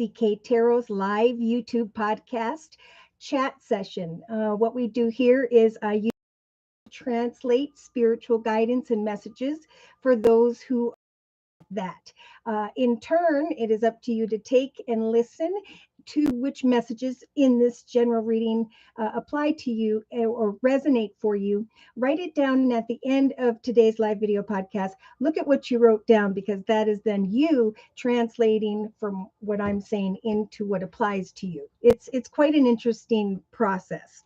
Josie K Tarot's live YouTube podcast chat session. What we do here is I translate spiritual guidance and messages for those who that. In turn, it is up to you to take and listen to which messages in this general reading apply to you or resonate for you. Write it down, and at the end of today's live video podcast, look at what you wrote down, because that is then you translating from what I'm saying into what applies to you. It's quite an interesting process.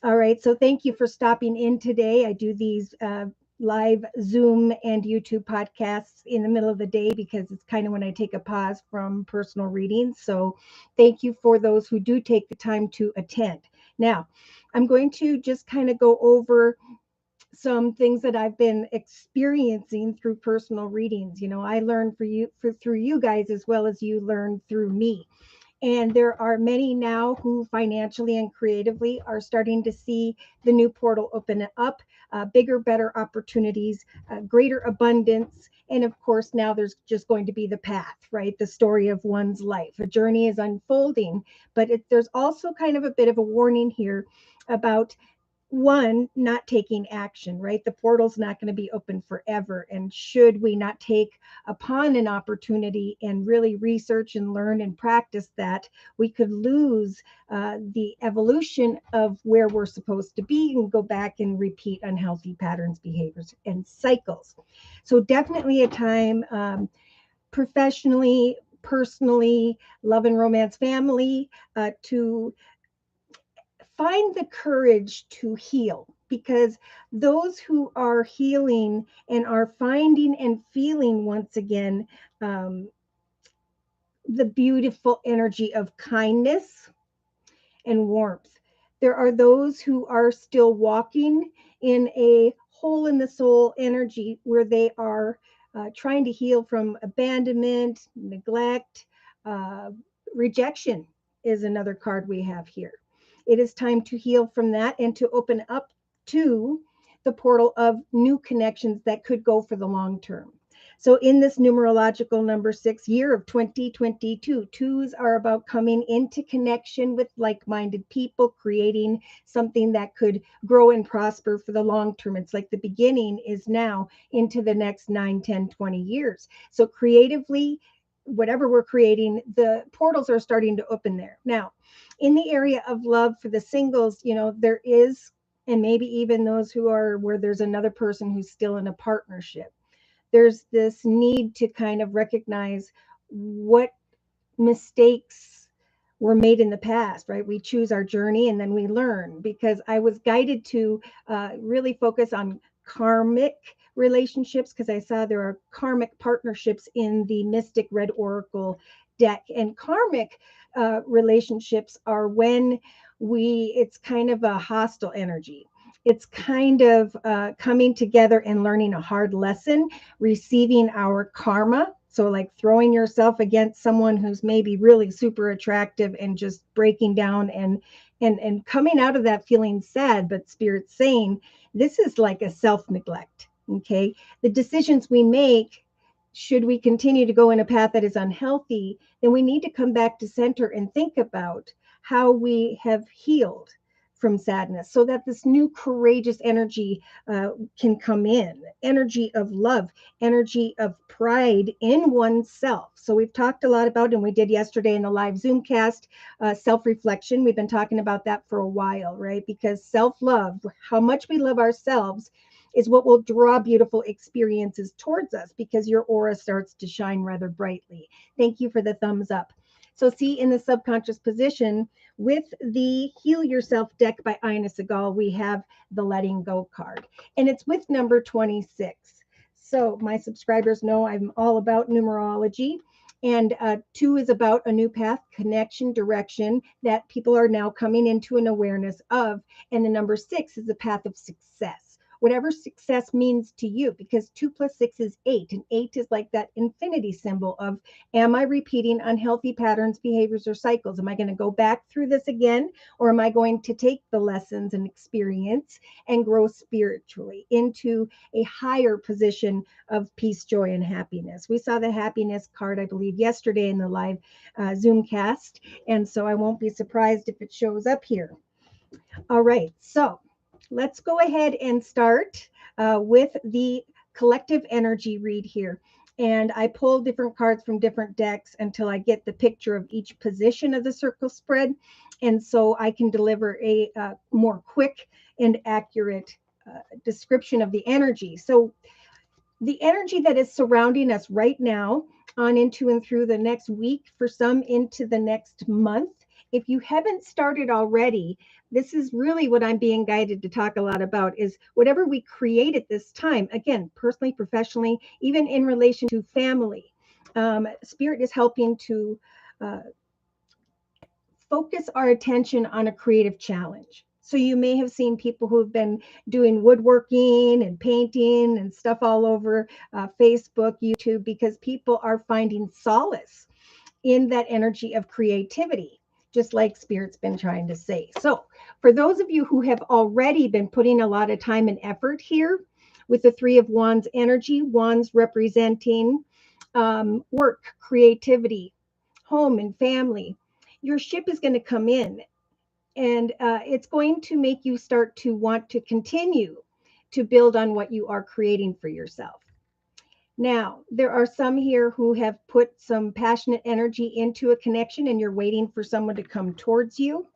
All right, so thank you for stopping in today. I do these live Zoom and YouTube podcasts in the middle of the day because it's kind of when I take a pause from personal readings. So thank you for those who do take the time to attend. Now, I'm going to just kind of go over some things that I've been experiencing through personal readings. I learn through you guys as well as you learn through me. And there are many now who financially and creatively are starting to see the new portal open up, bigger, better opportunities, greater abundance. And of course, now there's just going to be the path, right? The story of one's life. A journey is unfolding, but there's also kind of a bit of a warning here about one, not taking action, right? The portal's not going to be open forever. And should we not take upon an opportunity and really research and learn and practice that, we could lose the evolution of where we're supposed to be and go back and repeat unhealthy patterns, behaviors, and cycles. So definitely a time professionally, personally, love and romance, family, to find the courage to heal, because those who are healing and are finding and feeling once again the beautiful energy of kindness and warmth. There are those who are still walking in a hole in the soul energy where they are trying to heal from abandonment, neglect, rejection is another card we have here. It is time to heal from that and to open up to the portal of new connections that could go for the long term. So in this numerological number 6 year of 2022, twos are about coming into connection with like-minded people, creating something that could grow and prosper for the long term. It's like the beginning is now into the next 9, 10, 20 years. So creatively, whatever we're creating, the portals are starting to open there. Now, in the area of love for the singles, there is, and maybe even those who are where there's another person who's still in a partnership, there's this need to kind of recognize what mistakes were made in the past, right? We choose our journey and then we learn, because I was guided to really focus on karmic relationships, because I saw there are karmic partnerships in the Mystic Red Oracle deck. And karmic relationships are when it's kind of a hostile energy. It's kind of coming together and learning a hard lesson, receiving our karma. So like throwing yourself against someone who's maybe really super attractive and just breaking down and coming out of that feeling sad, but spirit's saying this is like a self-neglect. Okay. The decisions we make, should we continue to go in a path that is unhealthy, then we need to come back to center and think about how we have healed from sadness, so that this new courageous energy can come in, energy of love, energy of pride in oneself. So we've talked a lot about, and we did yesterday in the live Zoomcast, self-reflection. We've been talking about that for a while, right? Because self-love, how much we love ourselves, is what will draw beautiful experiences towards us, because your aura starts to shine rather brightly. Thank you for the thumbs up. So see, in the subconscious position with the Heal Yourself deck by Ina Segal, we have the Letting Go card, and it's with number 26. So my subscribers know I'm all about numerology, and 2 is about a new path, connection, direction that people are now coming into an awareness of, and the number 6 is the path of success, whatever success means to you, because 2 plus 6 is 8, and 8 is like that infinity symbol of, am I repeating unhealthy patterns, behaviors, or cycles? Am I going to go back through this again, or am I going to take the lessons and experience and grow spiritually into a higher position of peace, joy, and happiness? We saw the happiness card, I believe, yesterday in the live Zoom cast, and so I won't be surprised if it shows up here. All right, so let's go ahead and start with the collective energy read here. And I pull different cards from different decks until I get the picture of each position of the circle spread. And so I can deliver a more quick and accurate description of the energy. So the energy that is surrounding us right now on into and through the next week, for some into the next month. If you haven't started already, this is really what I'm being guided to talk a lot about, is whatever we create at this time, again, personally, professionally, even in relation to family. Spirit is helping to focus our attention on a creative challenge. So you may have seen people who've been doing woodworking and painting and stuff all over Facebook, YouTube, because people are finding solace in that energy of creativity, just like Spirit's been trying to say. So for those of you who have already been putting a lot of time and effort here with the Three of Wands energy, wands representing work, creativity, home, and family, your ship is going to come in, and it's going to make you start to want to continue to build on what you are creating for yourself. Now, there are some here who have put some passionate energy into a connection, and you're waiting for someone to come towards you.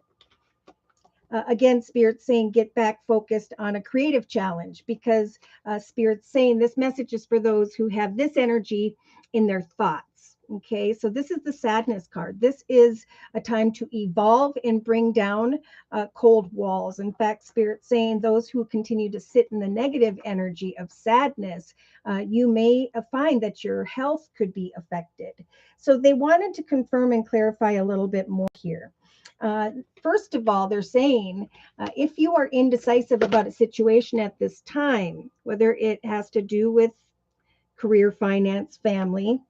Again, Spirit's saying get back focused on a creative challenge, because Spirit's saying this message is for those who have this energy in their thoughts. Okay, so this is the sadness card. This is a time to evolve and bring down cold walls. In fact, Spirit's saying those who continue to sit in the negative energy of sadness, you may find that your health could be affected. So they wanted to confirm and clarify a little bit more here. First of all, they're saying if you are indecisive about a situation at this time, whether it has to do with career, finance, family,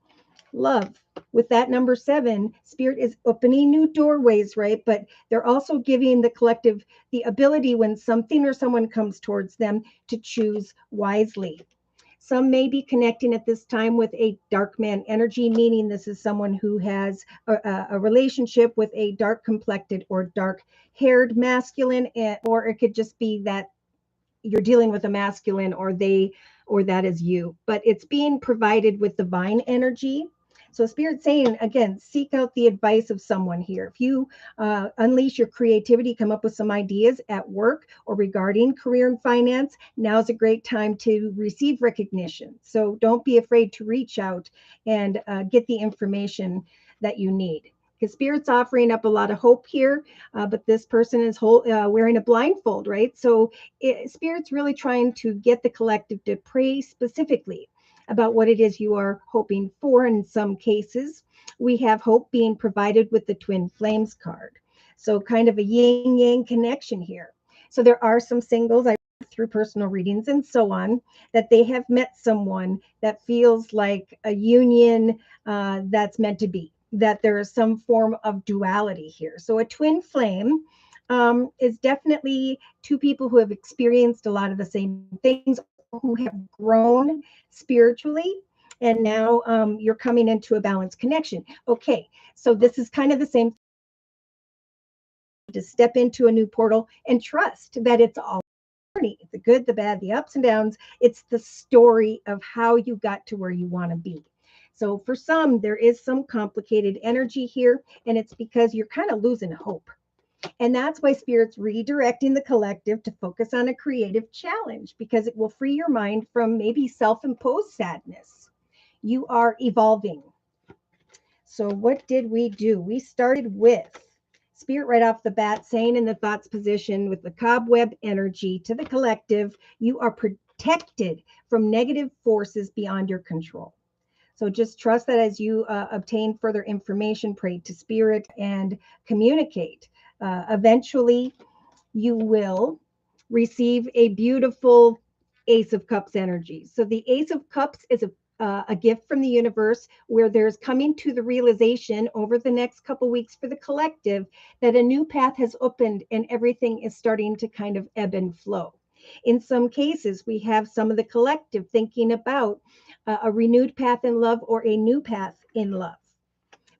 love, with that number 7, Spirit is opening new doorways, right? But they're also giving the collective the ability, when something or someone comes towards them, to choose wisely. Some may be connecting at this time with a dark man energy, meaning this is someone who has a relationship with a dark complected or dark haired masculine, or it could just be that you're dealing with a masculine, or that is you, but it's being provided with divine energy. So Spirit's saying, again, seek out the advice of someone here. If you unleash your creativity, come up with some ideas at work or regarding career and finance, now's a great time to receive recognition. So don't be afraid to reach out and get the information that you need. Because Spirit's offering up a lot of hope here, but this person is wearing a blindfold, right? So Spirit's really trying to get the collective to pray specifically about what it is you are hoping for. In some cases, we have hope being provided with the Twin Flames card. So kind of a yin-yang connection here. So there are some singles, I through personal readings and so on, that they have met someone that feels like a union that's meant to be, that there is some form of duality here. So a twin flame is definitely two people who have experienced a lot of the same things, who have grown spiritually, and now you're coming into a balanced connection. Okay, so this is kind of the same, to step into a new portal and trust that it's all journey, the good, the bad, the ups and downs. It's the story of how you got to where you want to be. So for some, there is some complicated energy here, and it's because you're kind of losing hope. And that's why Spirit's redirecting the collective to focus on a creative challenge, because it will free your mind from maybe self-imposed sadness. You are evolving. So what did we do? We started with Spirit right off the bat saying, in the thoughts position with the cobweb energy to the collective, you are protected from negative forces beyond your control. So just trust that as you obtain further information, pray to Spirit and communicate. Eventually, you will receive a beautiful Ace of Cups energy. So the Ace of Cups is a gift from the universe where there's coming to the realization over the next couple weeks for the collective that a new path has opened and everything is starting to kind of ebb and flow. In some cases, we have some of the collective thinking about a renewed path in love or a new path in love.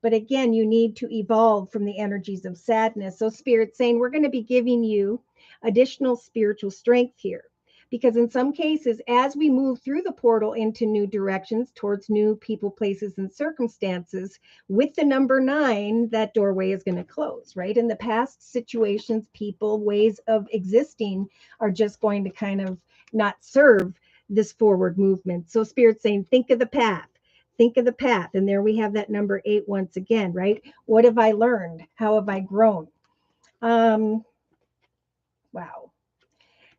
But again, you need to evolve from the energies of sadness. So, Spirit's saying we're going to be giving you additional spiritual strength here. Because in some cases, as we move through the portal into new directions towards new people, places, and circumstances, with the number 9, that doorway is going to close, right? In the past situations, people, ways of existing are just going to kind of not serve this forward movement. So, Spirit's saying, think of the path. Think of the path. And there we have that number 8 once again, right? What have I learned? How have I grown? Wow.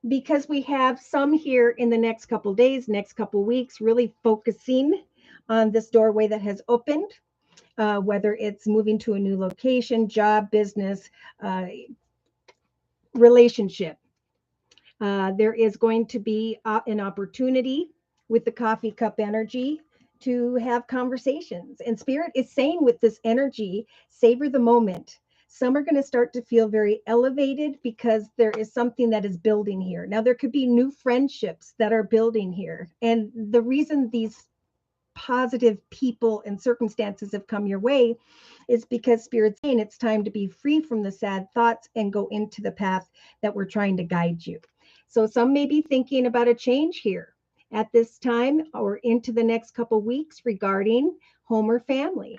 Because we have some here in the next couple days, next couple weeks, really focusing on this doorway that has opened, whether it's moving to a new location, job, business, relationship. There is going to be an opportunity with the coffee cup energy to have conversations. And Spirit is saying with this energy, savor the moment. Some are going to start to feel very elevated because there is something that is building here. Now, there could be new friendships that are building here. And the reason these positive people and circumstances have come your way is because Spirit's saying it's time to be free from the sad thoughts and go into the path that we're trying to guide you. So some may be thinking about a change here at this time or into the next couple weeks regarding home or family.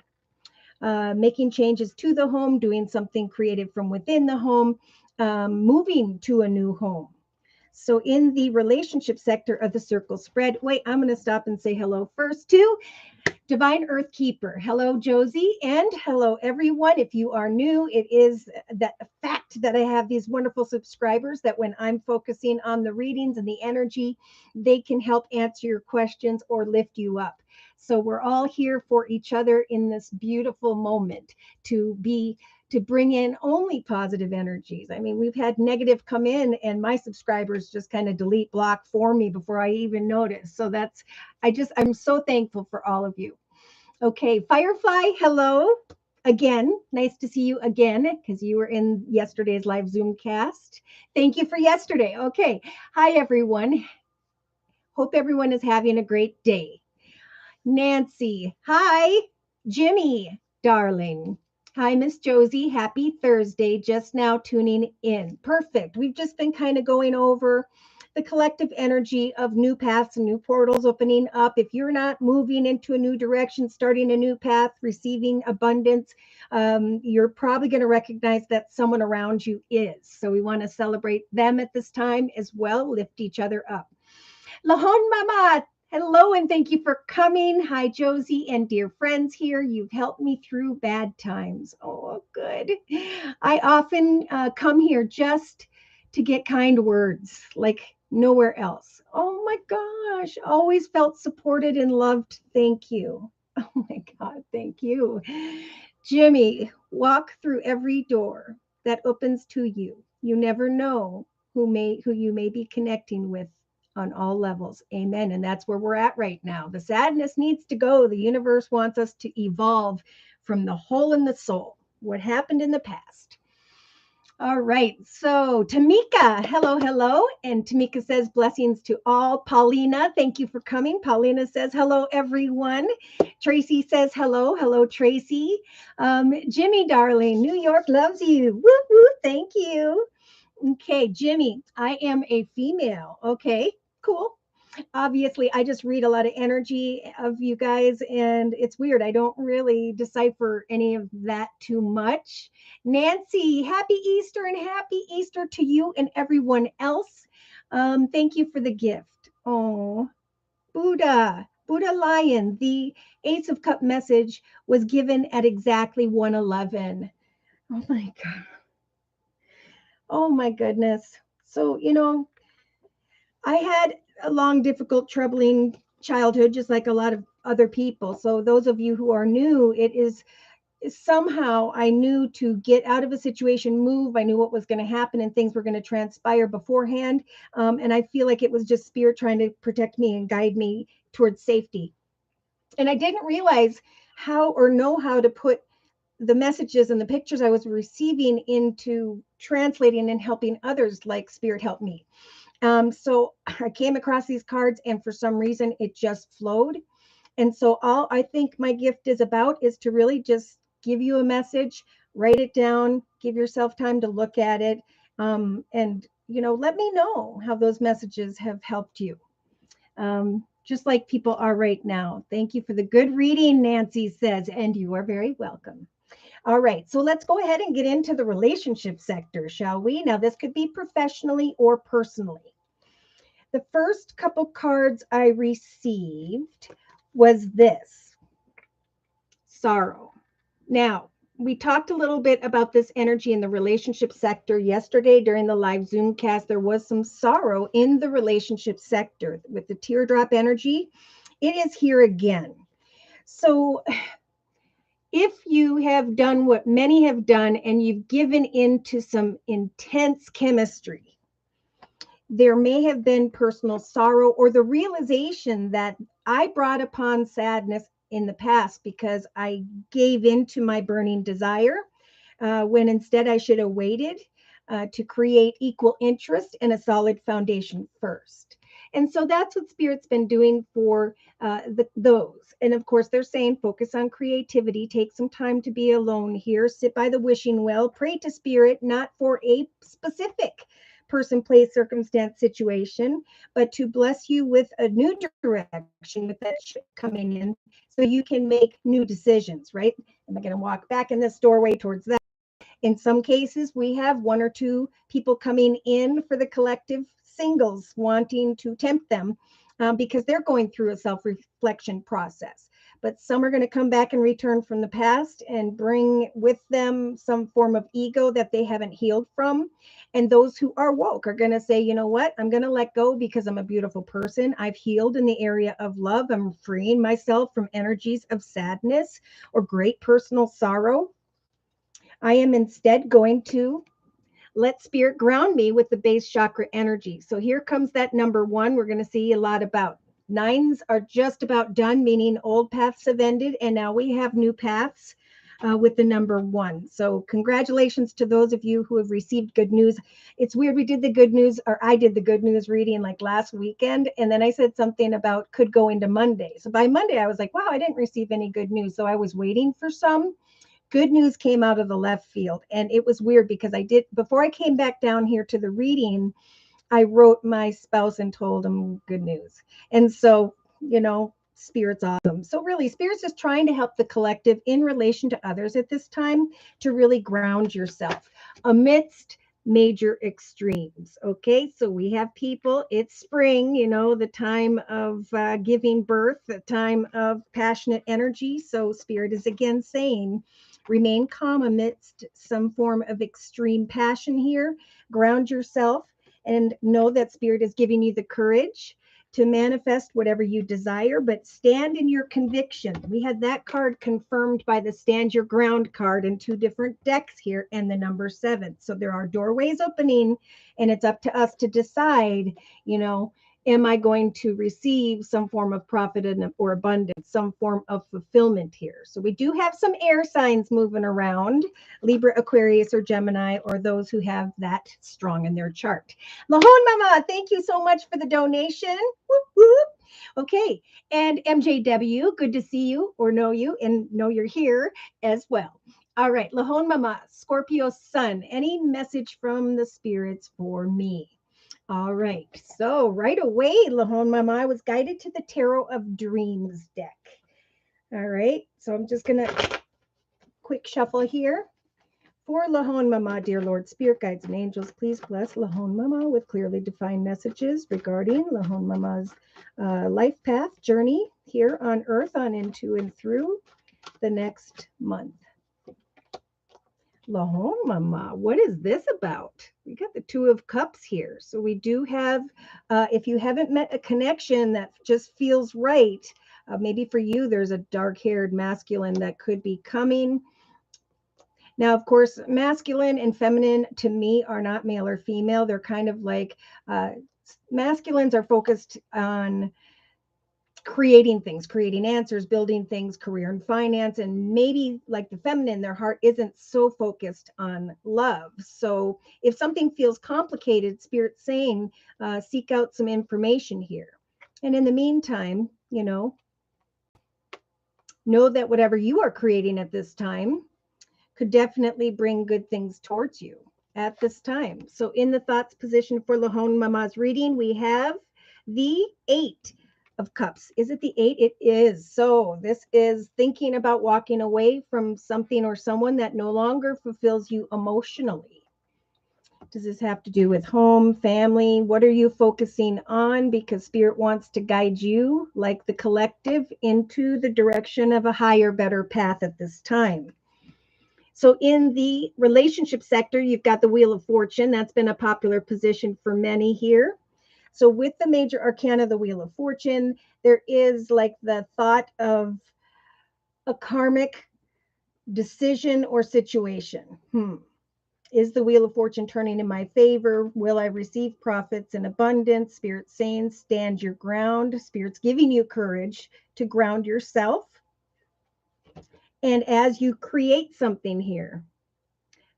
Making changes to the home, doing something creative from within the home, moving to a new home. So in the relationship sector of the circle spread, wait, I'm going to stop and say hello first to Divine Earth Keeper. Hello, Josie, and hello, everyone. If you are new, it is that fact that I have these wonderful subscribers that when I'm focusing on the readings and the energy, they can help answer your questions or lift you up. So we're all here for each other in this beautiful moment to bring in only positive energies. I mean, we've had negative come in and my subscribers just kind of delete block for me before I even notice. So I'm so thankful for all of you. Okay, Firefly, hello again. Nice to see you again because you were in yesterday's live Zoom cast. Thank you for yesterday. Okay, hi everyone. Hope everyone is having a great day. Nancy, hi. Jimmy, darling. Hi, Miss Josie. Happy Thursday. Just now tuning in. Perfect. We've just been kind of going over the collective energy of new paths and new portals opening up. If you're not moving into a new direction, starting a new path, receiving abundance, you're probably going to recognize that someone around you is. So we want to celebrate them at this time as well, lift each other up. Lahon Mama, hello and thank you for coming. Hi, Josie and dear friends here. You've helped me through bad times. Oh, good. I often come here just to get kind words, like nowhere else. Oh my gosh, always felt supported and loved. Thank you. Oh my God, thank you. Jimmy, walk through every door that opens to you. You never know who you may be connecting with on all levels. Amen. And that's where we're at right now. The sadness needs to go. The universe wants us to evolve from the hole in the soul, what happened in the past. All right. So Tamika, hello. And Tamika says blessings to all. Paulina, thank you for coming. Paulina says hello, everyone. Tracy says hello, Tracy. Jimmy, darling, New York loves you. Woo woo. Thank you. Okay, Jimmy, I am a female. Okay, cool. Obviously, I just read a lot of energy of you guys, and it's weird. I don't really decipher any of that too much. Nancy, happy Easter and happy Easter to you and everyone else. Thank you for the gift. Oh, Buddha Lion, the Ace of Cup message was given at exactly 1:11. Oh my God. Oh my goodness. So, I had a long, difficult, troubling childhood, just like a lot of other people. So, those of you who are new, it is somehow I knew to get out of a situation, move. I knew what was going to happen and things were going to transpire beforehand. And I feel like it was just spirit trying to protect me and guide me towards safety. And I didn't realize how or know how to put the messages and the pictures I was receiving into translating and helping others like spirit helped me. So I came across these cards and for some reason it just flowed. And so all I think my gift is about is to really just give you a message, write it down, give yourself time to look at it, and let me know how those messages have helped you. Just like people are right now. Thank you for the good reading, Nancy says, and you are very welcome. All right, so let's go ahead and get into the relationship sector, shall we? Now, this could be professionally or personally. The first couple cards I received was this sorrow. Now, we talked a little bit about this energy in the relationship sector yesterday during the live Zoom cast. There was some sorrow in the relationship sector with the teardrop energy. It is here again. So, if you have done what many have done and you've given into some intense chemistry, there may have been personal sorrow or the realization that I brought upon sadness in the past because I gave into my burning desire when instead I should have waited to create equal interest and a solid foundation first. And so that's what Spirit's been doing for those. And of course, they're saying focus on creativity, take some time to be alone here, sit by the wishing well, pray to Spirit, not for a specific person, place, circumstance, situation, but to bless you with a new direction with that ship coming in so you can make new decisions, right? Am I going to walk back in this doorway towards that? In some cases, we have one or two people coming in for the collective singles wanting to tempt them because they're going through a self-reflection process. But some are going to come back and return from the past and bring with them some form of ego that they haven't healed from. And those who are woke are going to say, you know what, I'm going to let go because I'm a beautiful person. I've healed in the area of love. I'm freeing myself from energies of sadness or great personal sorrow. I am instead going to let spirit ground me with the base chakra energy. So here comes that number one. We're going to see a lot about nines are just about done, meaning old paths have ended. And now we have new paths with the number one. So congratulations to those of you who have received good news. It's weird. We did the good news, or I did the good news reading like last weekend. And then I said something about could go into Monday. So by Monday, I was like, wow, I didn't receive any good news. So I was waiting for some. Good news came out of the left field. And it was weird because before I came back down here to the reading, I wrote my spouse and told him good news. And so, Spirit's awesome. So really, Spirit's just trying to help the collective in relation to others at this time to really ground yourself amidst major extremes. Okay, so we have people, it's spring, the time of giving birth, the time of passionate energy. So Spirit is again saying, remain calm amidst some form of extreme passion here. Ground yourself and know that Spirit is giving you the courage to manifest whatever you desire, but stand in your conviction. We had that card confirmed by the Stand Your Ground card in two different decks here and the number 7. So there are doorways opening, and it's up to us to decide, am I going to receive some form of profit or abundance, some form of fulfillment here? So we do have some air signs moving around, Libra, Aquarius, or Gemini, or those who have that strong in their chart. Lahon Mama, thank you so much for the donation. Whoop, whoop. Okay, and MJW, good to see you or know you and know you're here as well. All right, Lahon Mama, Scorpio Sun, any message from the spirits for me? All right. So right away, Lahon Mama, I was guided to the Tarot of Dreams deck. All right. So I'm just going to quick shuffle here. For Lahon Mama, dear Lord, Spirit Guides and Angels, please bless Lahon Mama with clearly defined messages regarding Lahon Mama's life path journey here on Earth on into and through the next month. Lahon Mama, what is this about? We got the Two of Cups here. So we do have, if you haven't met a connection that just feels right, maybe for you, there's a dark-haired masculine that could be coming. Now, of course, masculine and feminine to me are not male or female. They're kind of like masculines are focused on creating things, creating answers, building things, career and finance. And maybe like the feminine, their heart isn't so focused on love. So if something feels complicated, Spirit's saying, seek out some information here. And in the meantime, know that whatever you are creating at this time could definitely bring good things towards you at this time. So in the thoughts position for Lahone Mama's reading, we have the 8 of Cups. Is it the 8? It is. So this is thinking about walking away from something or someone that no longer fulfills you emotionally. Does this have to do with home, family? What are you focusing on? Because Spirit wants to guide you, like the collective, into the direction of a higher, better path at this time. So in the relationship sector, you've got the Wheel of Fortune. That's been a popular position for many here. So with the major arcana, the Wheel of Fortune, there is like the thought of a karmic decision or situation. Is the Wheel of Fortune turning in my favor? Will I receive profits in abundance? Spirit's saying, stand your ground. Spirit's giving you courage to ground yourself. And as you create something here,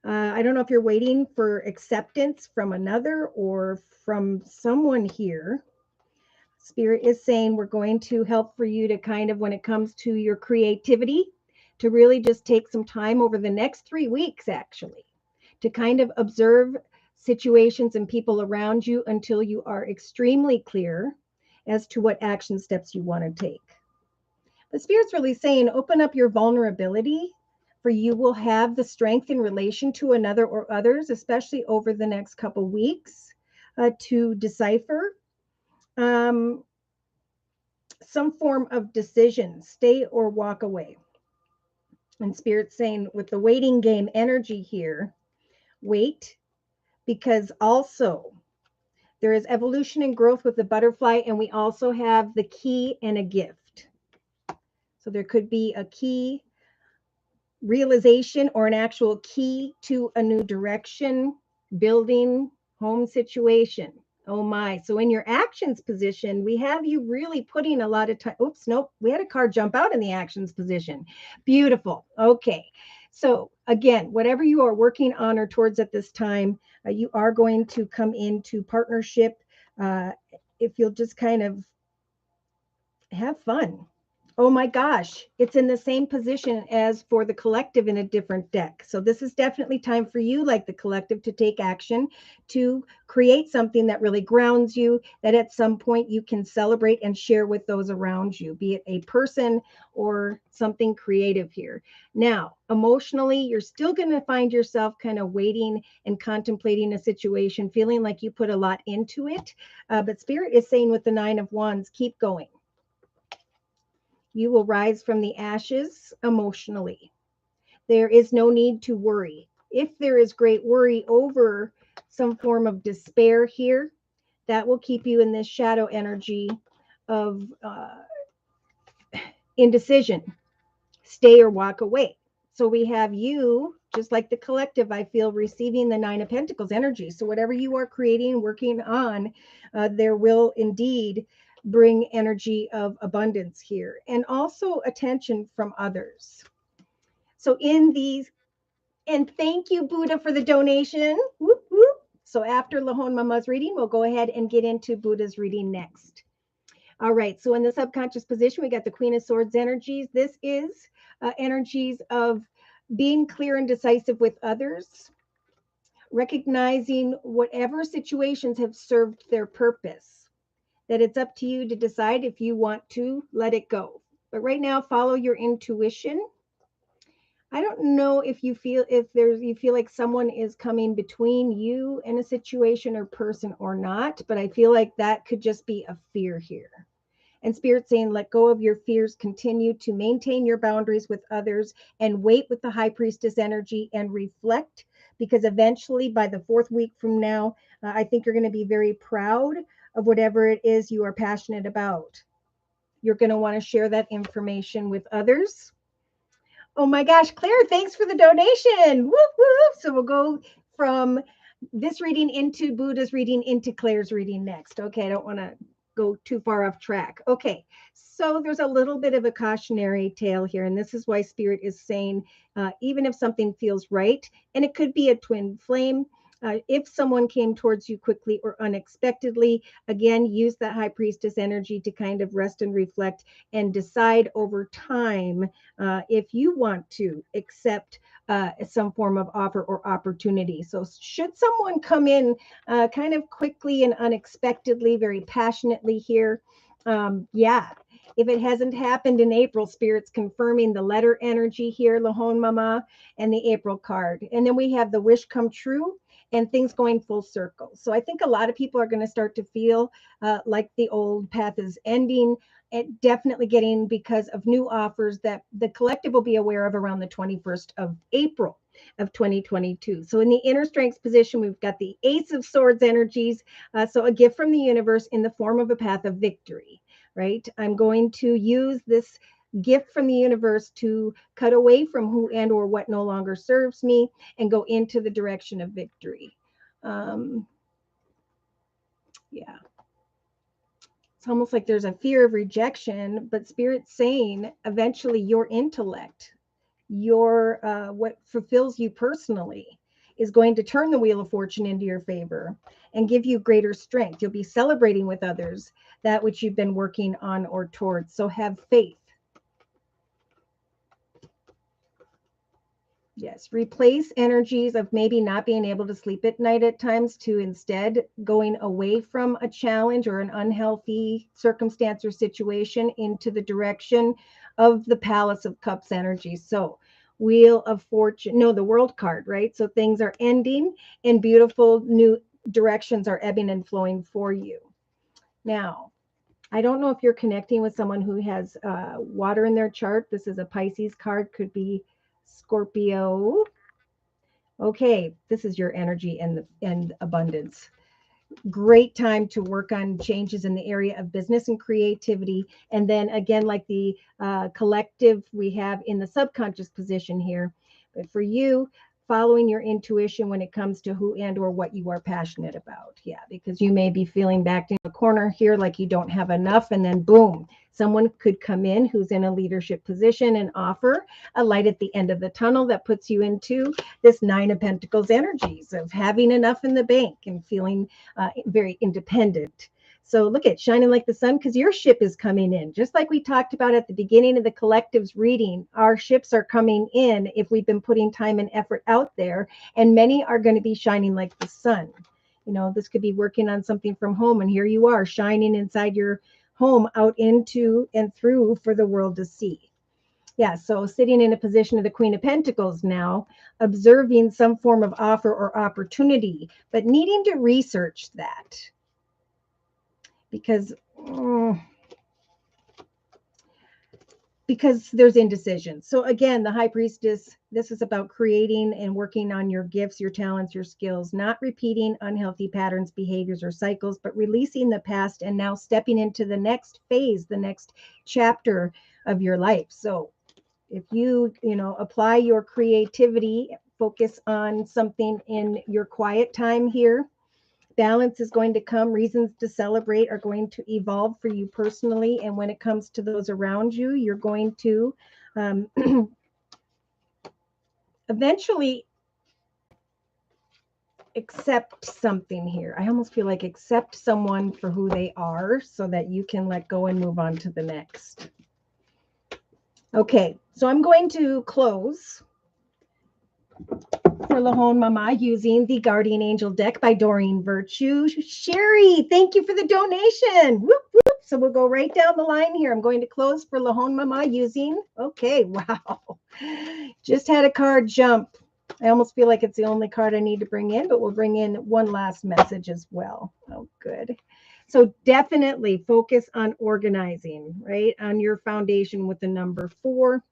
I don't know if you're waiting for acceptance from another or from someone here. Spirit is saying we're going to help for you to kind of, when it comes to your creativity, to really just take some time over the next 3 weeks, actually, to kind of observe situations and people around you until you are extremely clear as to what action steps you want to take. The Spirit's really saying, open up your vulnerability, for you will have the strength in relation to another or others, especially over the next couple weeks, to decipher some form of decision, stay or walk away. And Spirit's saying, with the waiting game energy here, wait, because also there is evolution and growth with the butterfly, and we also have the key and a gift. So there could be a key realization or an actual key to a new direction, building, home situation. Oh my. So in your actions position, we have you really putting a lot of time. Oops, nope. We had a card jump out in the actions position. Beautiful. Okay. So again, whatever you are working on or towards at this time, you are going to come into partnership. If you'll just kind of have fun. Oh my gosh, it's in the same position as for the collective in a different deck. So this is definitely time for you, like the collective, to take action, to create something that really grounds you, that at some point you can celebrate and share with those around you, be it a person or something creative here. Now, emotionally, you're still going to find yourself kind of waiting and contemplating a situation, feeling like you put a lot into it. But Spirit is saying with the 9 of Wands, keep going. You will rise from the ashes emotionally. There is no need to worry. If there is great worry over some form of despair here, that will keep you in this shadow energy of indecision. Stay or walk away. So we have you, just like the collective, I feel, receiving the 9 of Pentacles energy. So whatever you are creating, working on, there will indeed bring energy of abundance here, and also attention from others. So in these, and thank you, Buddha, for the donation. Whoop, whoop. So after Lahone Mama's reading, we'll go ahead and get into Buddha's reading next. All right, so in the subconscious position, we got the Queen of Swords energies. This is energies of being clear and decisive with others, recognizing whatever situations have served their purpose, that it's up to you to decide if you want to let it go. But right now, follow your intuition. I don't know if you feel like someone is coming between you and a situation or person or not, but I feel like that could just be a fear here. And Spirit saying, let go of your fears, continue to maintain your boundaries with others, and wait with the High Priestess energy and reflect, because eventually by the 4th week from now, I think you're going to be very proud of whatever it is you are passionate about. You're going to want to share that information with others. Oh my gosh, Claire, thanks for the donation. Whoop, whoop. So we'll go from this reading into Buddha's reading into Claire's reading next. Okay, I don't want to go too far off track. Okay, so there's a little bit of a cautionary tale here, and this is why Spirit is saying, even if something feels right, and it could be a twin flame, if someone came towards you quickly or unexpectedly, again, use that high priestess energy to kind of rest and reflect and decide over time if you want to accept some form of offer or opportunity. So, should someone come in kind of quickly and unexpectedly, very passionately here, yeah. If it hasn't happened in April, Spirit's confirming the letter energy here, Lahon Mama, and the April card. And then we have the wish come true and things going full circle. So I think a lot of people are going to start to feel like the old path is ending. And definitely getting because of new offers that the collective will be aware of around the 21st of April of 2022. So in the inner strengths position, we've got the Ace of Swords energies. So a gift from the universe in the form of a path of victory, right? I'm going to use this gift from the universe to cut away from who and or what no longer serves me and go into the direction of victory. Yeah. It's almost like there's a fear of rejection, but Spirit's saying eventually your intellect, your what fulfills you personally, is going to turn the wheel of fortune into your favor and give you greater strength. You'll be celebrating with others that which you've been working on or towards. So have faith. Yes, replace energies of maybe not being able to sleep at night at times to instead going away from a challenge or an unhealthy circumstance or situation into the direction of the Palace of Cups energy. So, Wheel of Fortune, no, the World card, right? So things are ending and beautiful new directions are ebbing and flowing for you. Now, I don't know if you're connecting with someone who has water in their chart. This is a Pisces card, could be Scorpio. Okay, this is your energy and abundance. Great time to work on changes in the area of business and creativity. And then again, like the collective we have in the subconscious position here. But for you, following your intuition when it comes to who and or what you are passionate about. Yeah, because you may be feeling backed in a corner here like you don't have enough, and then boom, someone could come in who's in a leadership position and offer a light at the end of the tunnel that puts you into this Nine of Pentacles energies of having enough in the bank and feeling very independent. So look at shining like the sun because your ship is coming in. Just like we talked about at the beginning of the collective's reading, our ships are coming in if we've been putting time and effort out there, and many are going to be shining like the sun. You know, this could be working on something from home, and here you are shining inside your home out into and through for the world to see. Yeah, so sitting in a position of the Queen of Pentacles now, observing some form of offer or opportunity, but needing to research that because because there's indecision. So again, the High Priestess, this is about creating and working on your gifts, your talents, your skills, not repeating unhealthy patterns, behaviors, or cycles, but releasing the past and now stepping into the next phase, the next chapter of your life. So if you apply your creativity, focus on something in your quiet time here, balance is going to come. Reasons to celebrate are going to evolve for you personally. And when it comes to those around you, you're going to eventually accept something here. I almost feel like accept someone for who they are so that you can let go and move on to the next. Okay, so I'm going to close for Lahon Mama using the Guardian Angel deck by Doreen Virtue. Sherry, thank you for the donation. Whoop, whoop. So we'll go right down the line here. I'm going to close for Lahon Mama using, okay, wow. Just had a card jump. I almost feel like it's the only card I need to bring in, but we'll bring in one last message as well. Oh, good. So definitely focus on organizing, right? On your foundation with the number 4.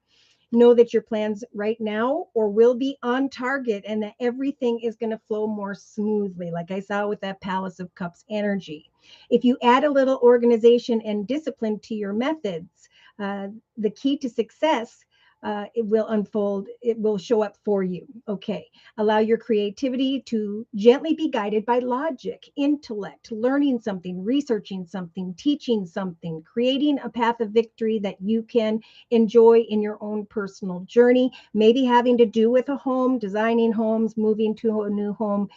Know that your plans right now or will be on target and that everything is going to flow more smoothly, like I saw with that Palace of Cups energy. If you add a little organization and discipline to your methods, the key to success it will unfold. It will show up for you. Okay. Allow your creativity to gently be guided by logic, intellect, learning something, researching something, teaching something, creating a path of victory that you can enjoy in your own personal journey, maybe having to do with a home, designing homes, moving to a new home,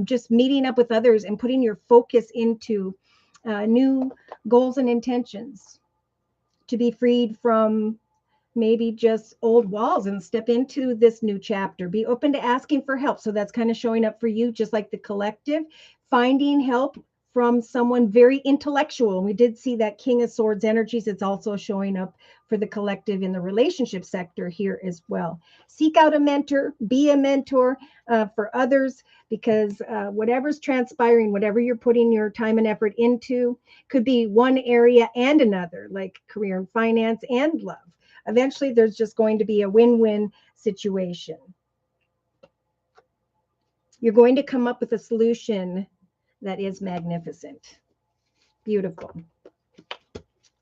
just meeting up with others and putting your focus into new goals and intentions to be freed from maybe just old walls and step into this new chapter. Be open to asking for help. So that's kind of showing up for you, just like the collective, finding help from someone very intellectual. And we did see that King of Swords energies. It's also showing up for the collective in the relationship sector here as well. Seek out a mentor, be a mentor for others, because whatever's transpiring, whatever you're putting your time and effort into, could be one area and another, like career and finance and love. Eventually, there's just going to be a win-win situation. You're going to come up with a solution that is magnificent. Beautiful.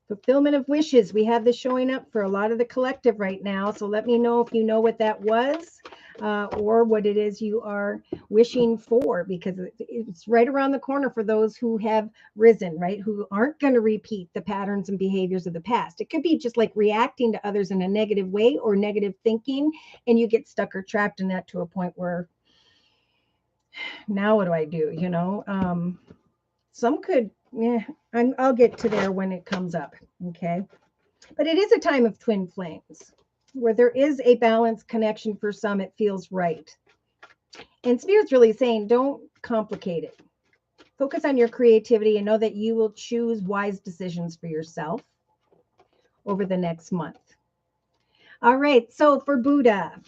Fulfillment of wishes. We have this showing up for a lot of the collective right now. So let me know if you know what that was or what it is you are wishing for, because it's right around the corner for those who have risen, right? Who aren't going to repeat the patterns and behaviors of the past. It could be just like reacting to others in a negative way or negative thinking, and you get stuck or trapped in that to a point where now what do I do? You know, some could, yeah, I'll get to there when it comes up. Okay. But it is a time of twin flames where there is a balanced connection. For some, it feels right. And Spirit's really saying, don't complicate it. Focus on your creativity and know that you will choose wise decisions for yourself over the next month. All right. So for Buddha,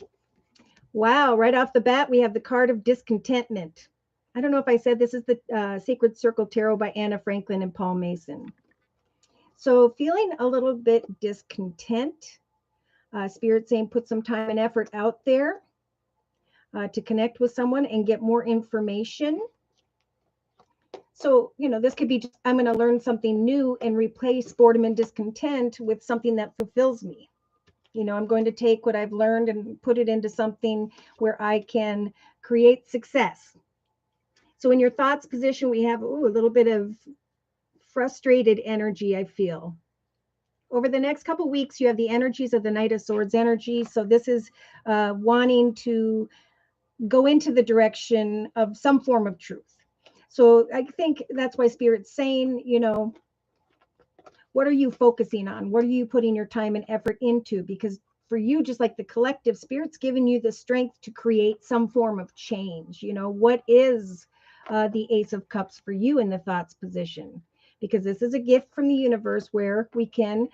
wow, right off the bat, we have the card of discontentment. I don't know if I said this is the Sacred Circle Tarot by Anna Franklin and Paul Mason. So feeling a little bit discontent, Spirit saying put some time and effort out there to connect with someone and get more information. So, you know, this could be just, I'm going to learn something new and replace boredom and discontent with something that fulfills me. You know, I'm going to take what I've learned and put it into something where I can create success. So in your thoughts position, we have a little bit of frustrated energy, I feel. Over the next couple of weeks, you have the energies of the Knight of Swords energy. So this is wanting to go into the direction of some form of truth. So I think that's why Spirit's saying, you know, what are you focusing on? What are you putting your time and effort into? Because for you, just like the collective, Spirit's giving you the strength to create some form of change. You know, what is the Ace of Cups for you in the thoughts position? Because this is a gift from the universe where we can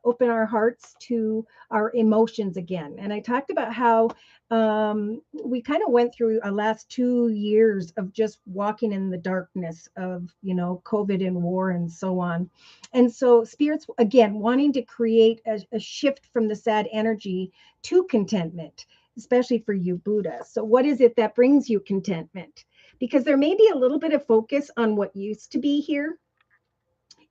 open our hearts to our emotions again. And I talked about how we kind of went through a last 2 years of just walking in the darkness of, you know, COVID and war and so on. And so Spirit's, again, wanting to create a shift from the sad energy to contentment, especially for you, Buddha. So what is it that brings you contentment? Because there may be a little bit of focus on what used to be here,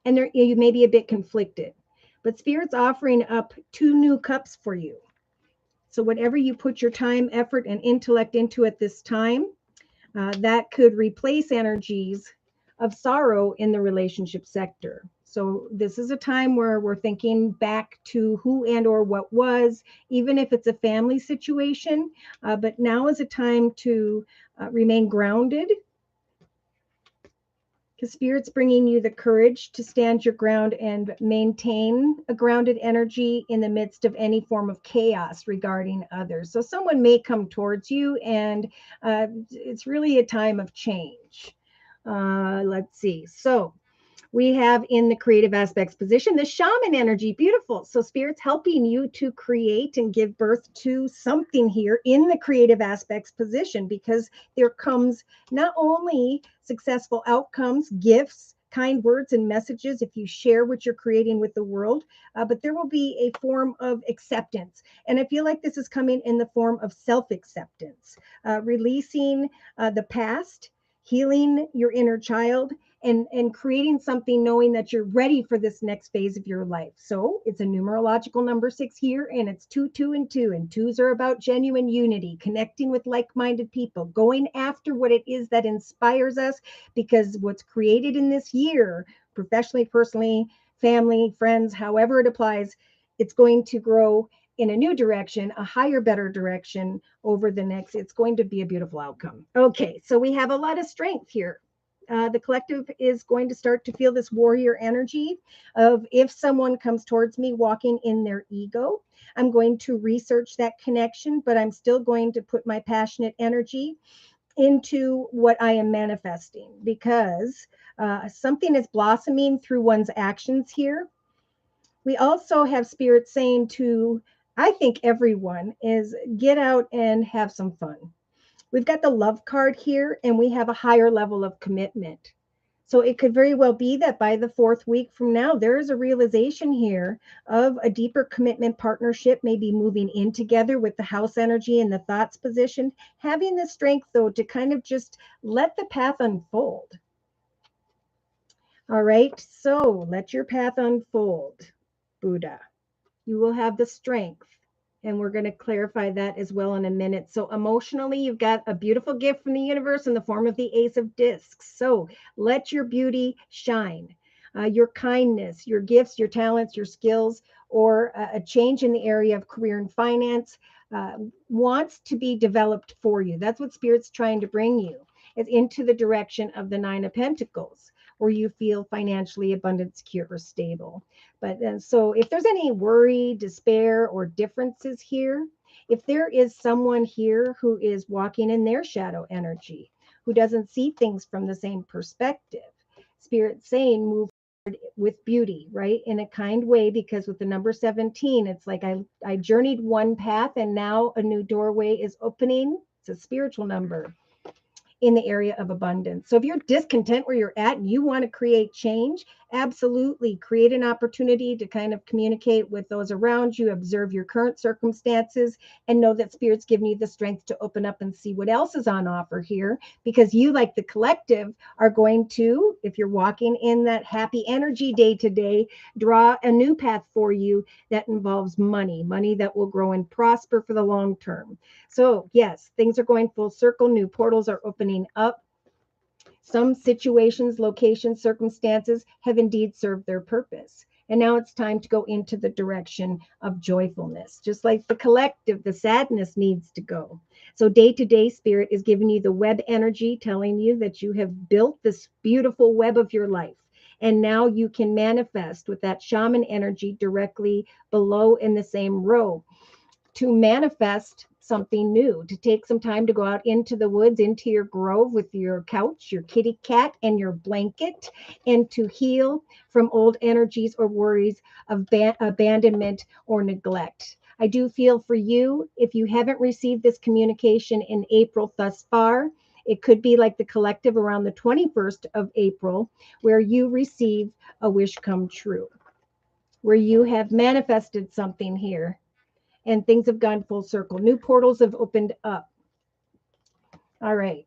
and there, you may be a bit conflicted, but Spirit's offering up 2 new cups for you. So whatever you put your time, effort, and intellect into at this time, that could replace energies of sorrow in the relationship sector. So this is a time where we're thinking back to who and or what was, even if it's a family situation. But now is a time to remain grounded, because Spirit's bringing you the courage to stand your ground and maintain a grounded energy in the midst of any form of chaos regarding others. So someone may come towards you, and it's really a time of change. Let's see. So we have in the creative aspects position, the shaman energy. Beautiful. So Spirit's helping you to create and give birth to something here in the creative aspects position, because there comes not only successful outcomes, gifts, kind words and messages if you share what you're creating with the world, but there will be a form of acceptance. And I feel like this is coming in the form of self-acceptance, releasing the past, healing your inner child, and creating something knowing that you're ready for this next phase of your life. So it's a numerological number 6 here, and it's 2, 2, and 2. And twos are about genuine unity, connecting with like-minded people, going after what it is that inspires us, because what's created in this year, professionally, personally, family, friends, however it applies, it's going to grow in a new direction, a higher, better direction over the next. It's going to be a beautiful outcome. Okay, so we have a lot of strength here. The collective is going to start to feel this warrior energy of, if someone comes towards me walking in their ego, I'm going to research that connection, but I'm still going to put my passionate energy into what I am manifesting, because something is blossoming through one's actions here. We also have spirit saying to, I think, everyone is, get out and have some fun. We've got the love card here, and we have a higher level of commitment. So it could very well be that by the 4th week from now, there is a realization here of a deeper commitment partnership, maybe moving in together with the house energy and the thoughts position, having the strength, though, to kind of just let the path unfold. All right, so let your path unfold, Buddha. You will have the strength. And we're going to clarify that as well in a minute. So emotionally, you've got a beautiful gift from the universe in the form of the Ace of Discs. So let your beauty shine. Your kindness, your gifts, your talents, your skills, or a change in the area of career and finance wants to be developed for you. That's what Spirit's trying to bring you, is into the direction of the Nine of Pentacles, where you feel financially abundant, secure, or stable. But so if there's any worry, despair, or differences here, if there is someone here who is walking in their shadow energy, who doesn't see things from the same perspective, Spirit's saying move forward with beauty, right? In a kind way, because with the number 17, it's like I journeyed one path and now a new doorway is opening. It's a spiritual number in the area of abundance. So if you're discontent where you're at and you want to create change, absolutely create an opportunity to kind of communicate with those around you, observe your current circumstances, and know that Spirit's giving you the strength to open up and see what else is on offer here, because you, like the collective, are going to, if you're walking in that happy energy day to day, draw a new path for you that involves money that will grow and prosper for the long term. So yes, things are going full circle. New portals are opening up. Some situations, locations, circumstances have indeed served their purpose. And now it's time to go into the direction of joyfulness. Just like the collective, the sadness needs to go. So day to day, Spirit is giving you the web energy, telling you that you have built this beautiful web of your life. And now you can manifest with that shaman energy directly below in the same row, to manifest something new, to take some time to go out into the woods, into your grove with your couch, your kitty cat, and your blanket, and to heal from old energies or worries of abandonment or neglect. I do feel for you, if you haven't received this communication in April thus far, it could be like the collective around the 21st of April, where you receive a wish come true, where you have manifested something here and things have gone full circle. New portals have opened up. All right.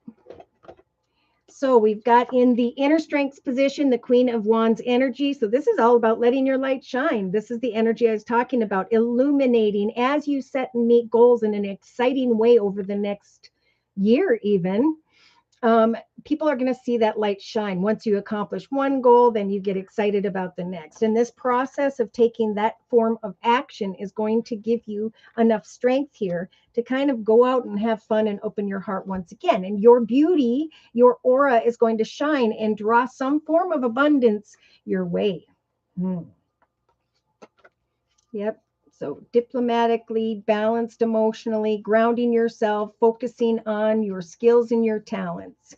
So we've got in the inner strengths position, the Queen of Wands energy. So this is all about letting your light shine. This is the energy I was talking about, illuminating as you set and meet goals in an exciting way over the next year even. People are going to see that light shine. Once you accomplish one goal, then you get excited about the next. And this process of taking that form of action is going to give you enough strength here to kind of go out and have fun and open your heart once again. And your beauty, your aura is going to shine and draw some form of abundance your way. Yep. So diplomatically, balanced emotionally, grounding yourself, focusing on your skills and your talents.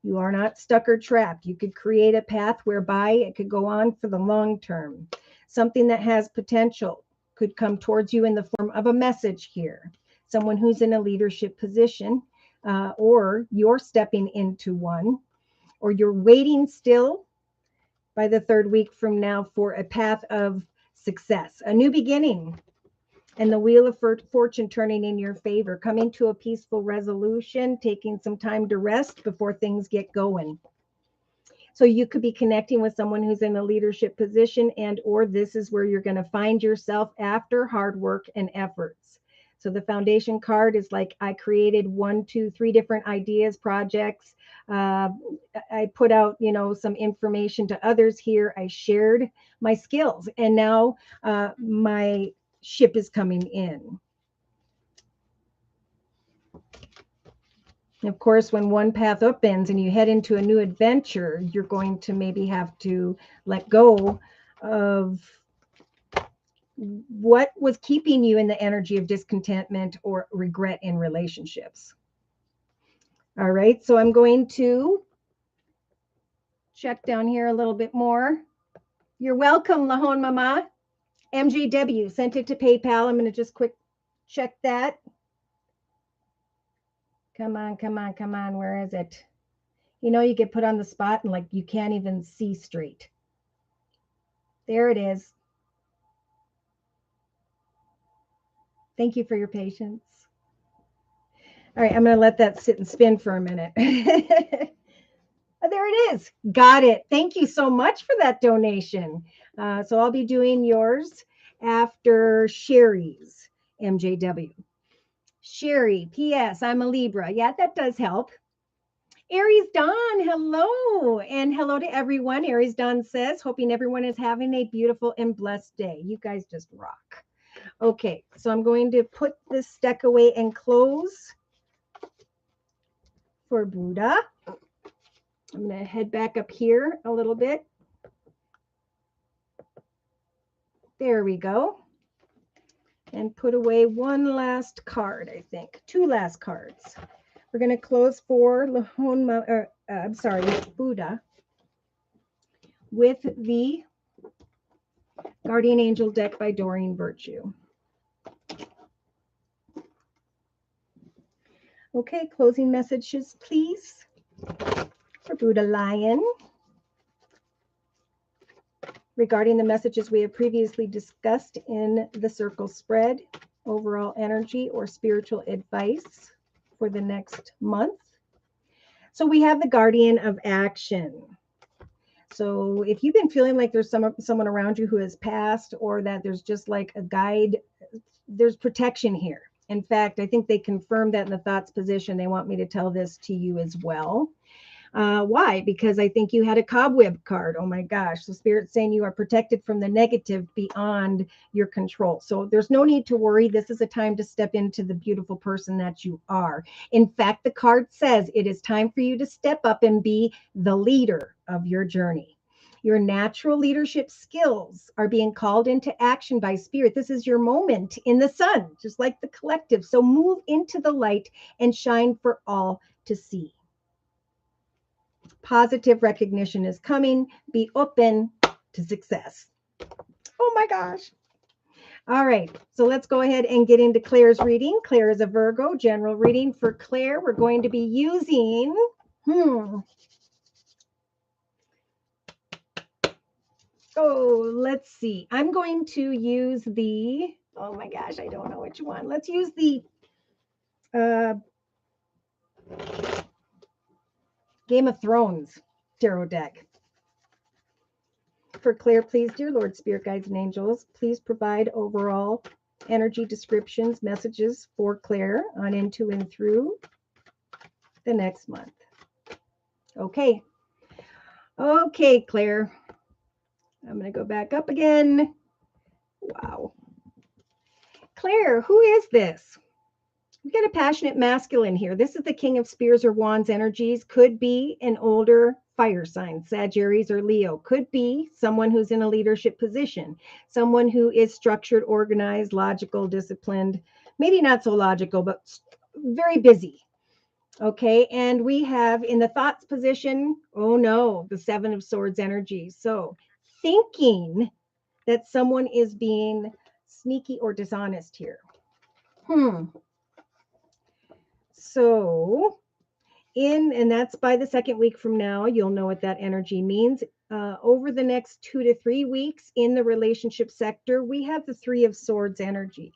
You are not stuck or trapped. You could create a path whereby it could go on for the long term. Something that has potential could come towards you in the form of a message here. Someone who's in a leadership position, or you're stepping into one, or you're waiting still by the 3rd week from now for a path of success, a new beginning, and the wheel of fortune turning in your favor, coming to a peaceful resolution, taking some time to rest before things get going. So you could be connecting with someone who's in a leadership position, and or this is where you're going to find yourself after hard work and efforts. So the foundation card is like, I created 1, 2, 3 different ideas, projects. I put out, some information to others here. I shared my skills, and now my ship is coming in. Of course, when one path opens and you head into a new adventure, you're going to maybe have to let go of what was keeping you in the energy of discontentment or regret in relationships. All right, so I'm going to check down here a little bit more. You're welcome, Lahon Mama. MJW sent it to PayPal. I'm going to just quick check that. Come on, come on, come on. Where is it? You get put on the spot and like you can't even see straight. There it is. Thank you for your patience. All right, I'm going to let that sit and spin for a minute. There it is. Got it. Thank you so much for that donation. So I'll be doing yours after Sherry's, MJW. Sherry, P.S. I'm a Libra. Yeah, that does help. Aries Dawn, hello. And hello to everyone. Aries Dawn says, hoping everyone is having a beautiful and blessed day. You guys just rock. Okay, so I'm going to put this deck away and close for Buddha. I'm going to head back up here a little bit. There we go. And put away one last card, I think. 2 last cards. We're going to close for Buddha with the Guardian Angel deck by Doreen Virtue. Okay, closing messages, please, for Buddha Lion. Regarding the messages we have previously discussed in the circle spread, overall energy or spiritual advice for the next month. So we have the Guardian of Action. So if you've been feeling like there's someone around you who has passed, or that there's just like a guide, there's protection here. In fact, I think they confirmed that in the thoughts position. They want me to tell this to you as well. Why? Because I think you had a cobweb card. Oh my gosh. So Spirit's saying you are protected from the negative beyond your control. So there's no need to worry. This is a time to step into the beautiful person that you are. In fact, the card says it is time for you to step up and be the leader of your journey. Your natural leadership skills are being called into action by Spirit. This is your moment in the sun, just like the collective. So move into the light and shine for all to see. Positive recognition is coming. Be open to success. Oh my gosh. All right. So let's go ahead and get into Claire's reading. Claire is a Virgo. General reading for Claire. We're going to be using let's see. I'm going to use the, oh my gosh, I don't know which one. Let's use the Game of Thrones tarot deck. For Claire, please, dear Lord, Spirit Guides and Angels, please provide overall energy descriptions, messages for Claire on into and through the next month. Okay. Okay, Claire. I'm going to go back up again. Wow. Claire, who is this? We got a passionate masculine here. This is the King of Spears or Wands energies. Could be an older fire sign, Sagittarius or Leo. Could be someone who's in a leadership position, someone who is structured, organized, logical, disciplined, maybe not so logical, but very busy. Okay, and we have in the thoughts position, oh no, the 7 of Swords energy. So thinking that someone is being sneaky or dishonest here. So and that's by the second week from now, you'll know what that energy means. Over the next 2 to 3 weeks in the relationship sector, we have the 3 of Swords energies.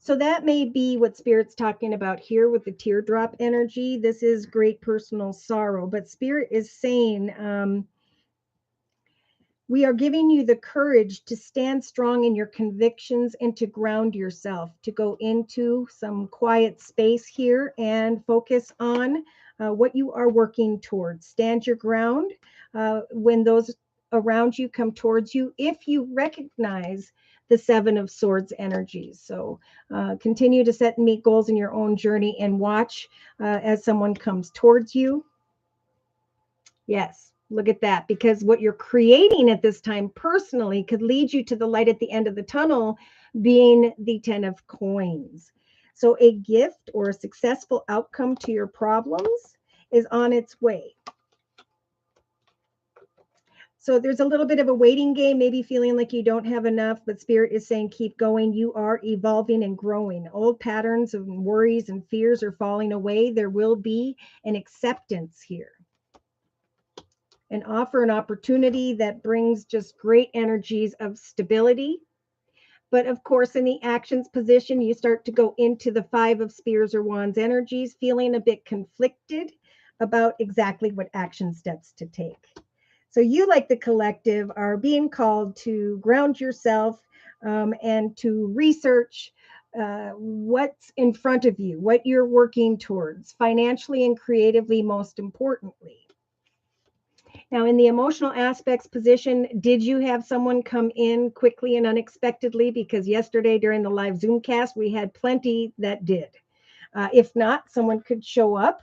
So that may be what Spirit's talking about here with the teardrop energy. This is great personal sorrow, but Spirit is saying, we are giving you the courage to stand strong in your convictions and to ground yourself, to go into some quiet space here and focus on what you are working towards. Stand your ground when those around you come towards you, if you recognize the Seven of Swords energies. So continue to set and meet goals in your own journey and watch as someone comes towards you. Yes, look at that. Because what you're creating at this time personally could lead you to the light at the end of the tunnel, being the 10 of coins. So a gift or a successful outcome to your problems is on its way. So there's a little bit of a waiting game, maybe feeling like you don't have enough, but Spirit is saying keep going. You are evolving and growing. Old patterns of worries and fears are falling away. There will be an acceptance here, and offer an opportunity that brings just great energies of stability. But of course, in the actions position, you start to go into the Five of Spears or Wands energies, feeling a bit conflicted about exactly what action steps to take. So you, like the collective, are being called to ground yourself and to research what's in front of you, what you're working towards, financially and creatively, most importantly. Now, in the emotional aspects position, did you have someone come in quickly and unexpectedly? Because yesterday during the live Zoomcast, we had plenty that did. If not, someone could show up,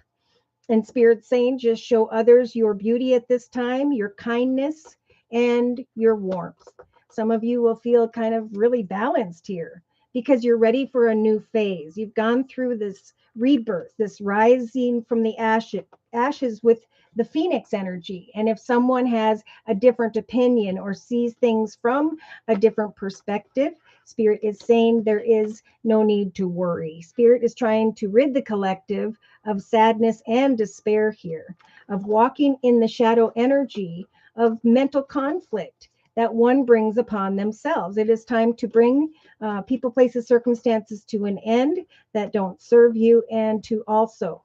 and Spirit saying, just show others your beauty at this time, your kindness, and your warmth. Some of you will feel kind of really balanced here because you're ready for a new phase. You've gone through this rebirth, this rising from the ashes with the phoenix energy. And if someone has a different opinion or sees things from a different perspective, Spirit is saying there is no need to worry. Spirit is trying to rid the collective of sadness and despair here, of walking in the shadow energy of mental conflict that one brings upon themselves. It is time to bring people, places, circumstances to an end that don't serve you, and to also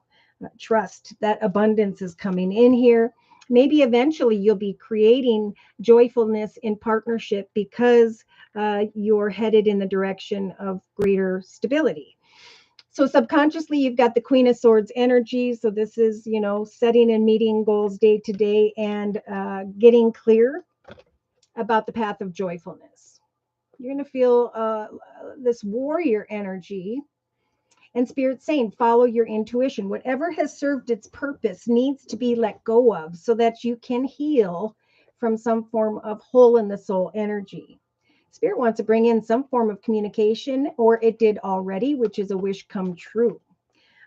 trust that abundance is coming in here. Maybe eventually you'll be creating joyfulness in partnership because you're headed in the direction of greater stability. So subconsciously, you've got the Queen of Swords energy. So this is, setting and meeting goals day to day and getting clear about the path of joyfulness. You're going to feel this warrior energy, and Spirit saying, follow your intuition. Whatever has served its purpose needs to be let go of so that you can heal from some form of hole in the soul energy. Spirit wants to bring in some form of communication, or it did already, which is a wish come true.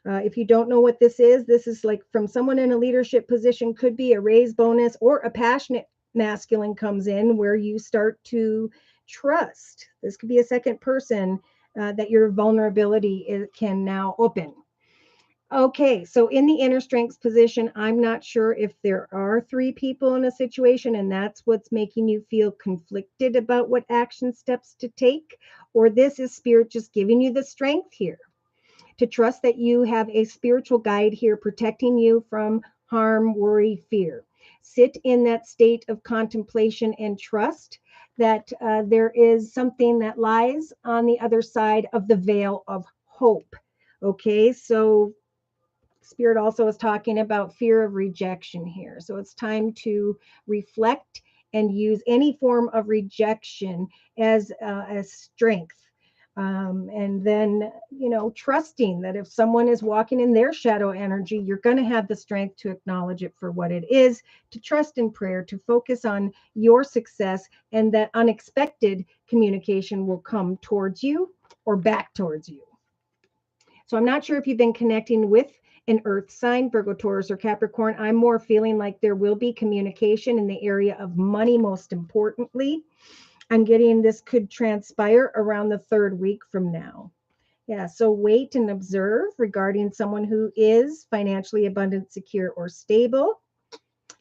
If you don't know what this is like from someone in a leadership position, could be a raise bonus, or a passionate masculine comes in where you start to trust. This could be a second person that your vulnerability can now open. Okay, so in the inner strengths position, I'm not sure if there are three people in a situation and that's what's making you feel conflicted about what action steps to take, or this is Spirit just giving you the strength here to trust that you have a spiritual guide here protecting you from harm, worry, fear. Sit in that state of contemplation and trust that there is something that lies on the other side of the veil of hope. Okay, so Spirit also is talking about fear of rejection here. So it's time to reflect and use any form of rejection as a strength. And then, trusting that if someone is walking in their shadow energy, you're going to have the strength to acknowledge it for what it is, to trust in prayer, to focus on your success, and that unexpected communication will come towards you or back towards you. So I'm not sure if you've been connecting with an earth sign, Virgo, Taurus, or Capricorn. I'm more feeling like there will be communication in the area of money, most importantly. I'm getting this could transpire around the third week from now. Yeah, so wait and observe regarding someone who is financially abundant, secure, or stable.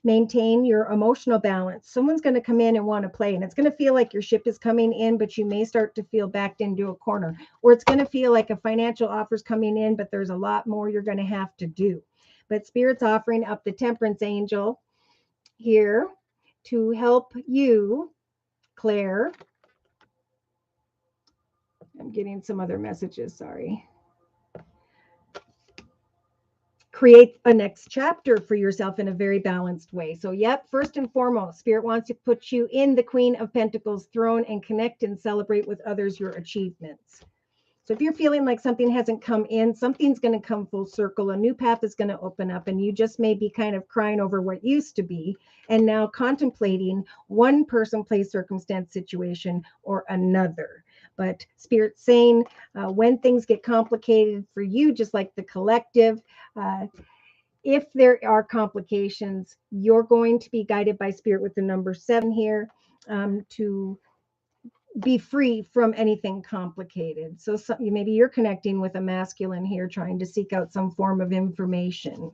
Maintain your emotional balance. Someone's going to come in and want to play, and it's going to feel like your ship is coming in, but you may start to feel backed into a corner. Or it's going to feel like a financial offer is coming in, but there's a lot more you're going to have to do. But Spirit's offering up the Temperance Angel here to help you, Claire. I'm getting some other messages, sorry. Create a next chapter for yourself in a very balanced way. So, yep, first and foremost, Spirit wants to put you in the Queen of Pentacles throne and connect and celebrate with others your achievements. So if you're feeling like something hasn't come in, something's going to come full circle. A new path is going to open up, and you just may be kind of crying over what used to be and now contemplating one person, place, circumstance, situation, or another. But Spirit's saying when things get complicated for you, just like the collective, if there are complications, you're going to be guided by Spirit with the number 7 here to be free from anything complicated. So maybe you're connecting with a masculine here, trying to seek out some form of information.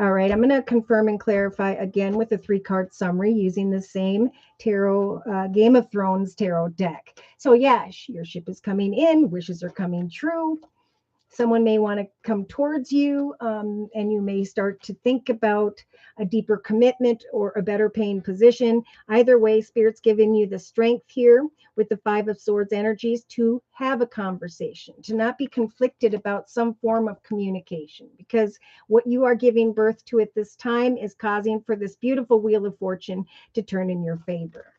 All right, I'm going to confirm and clarify again with a 3-card summary using the same tarot, Game of Thrones tarot deck. So yeah, your ship is coming in, wishes are coming true. Someone may want to come towards you, and you may start to think about a deeper commitment or a better paying position. Either way, Spirit's giving you the strength here with the 5 of Swords energies to have a conversation, to not be conflicted about some form of communication, because what you are giving birth to at this time is causing for this beautiful Wheel of Fortune to turn in your favor.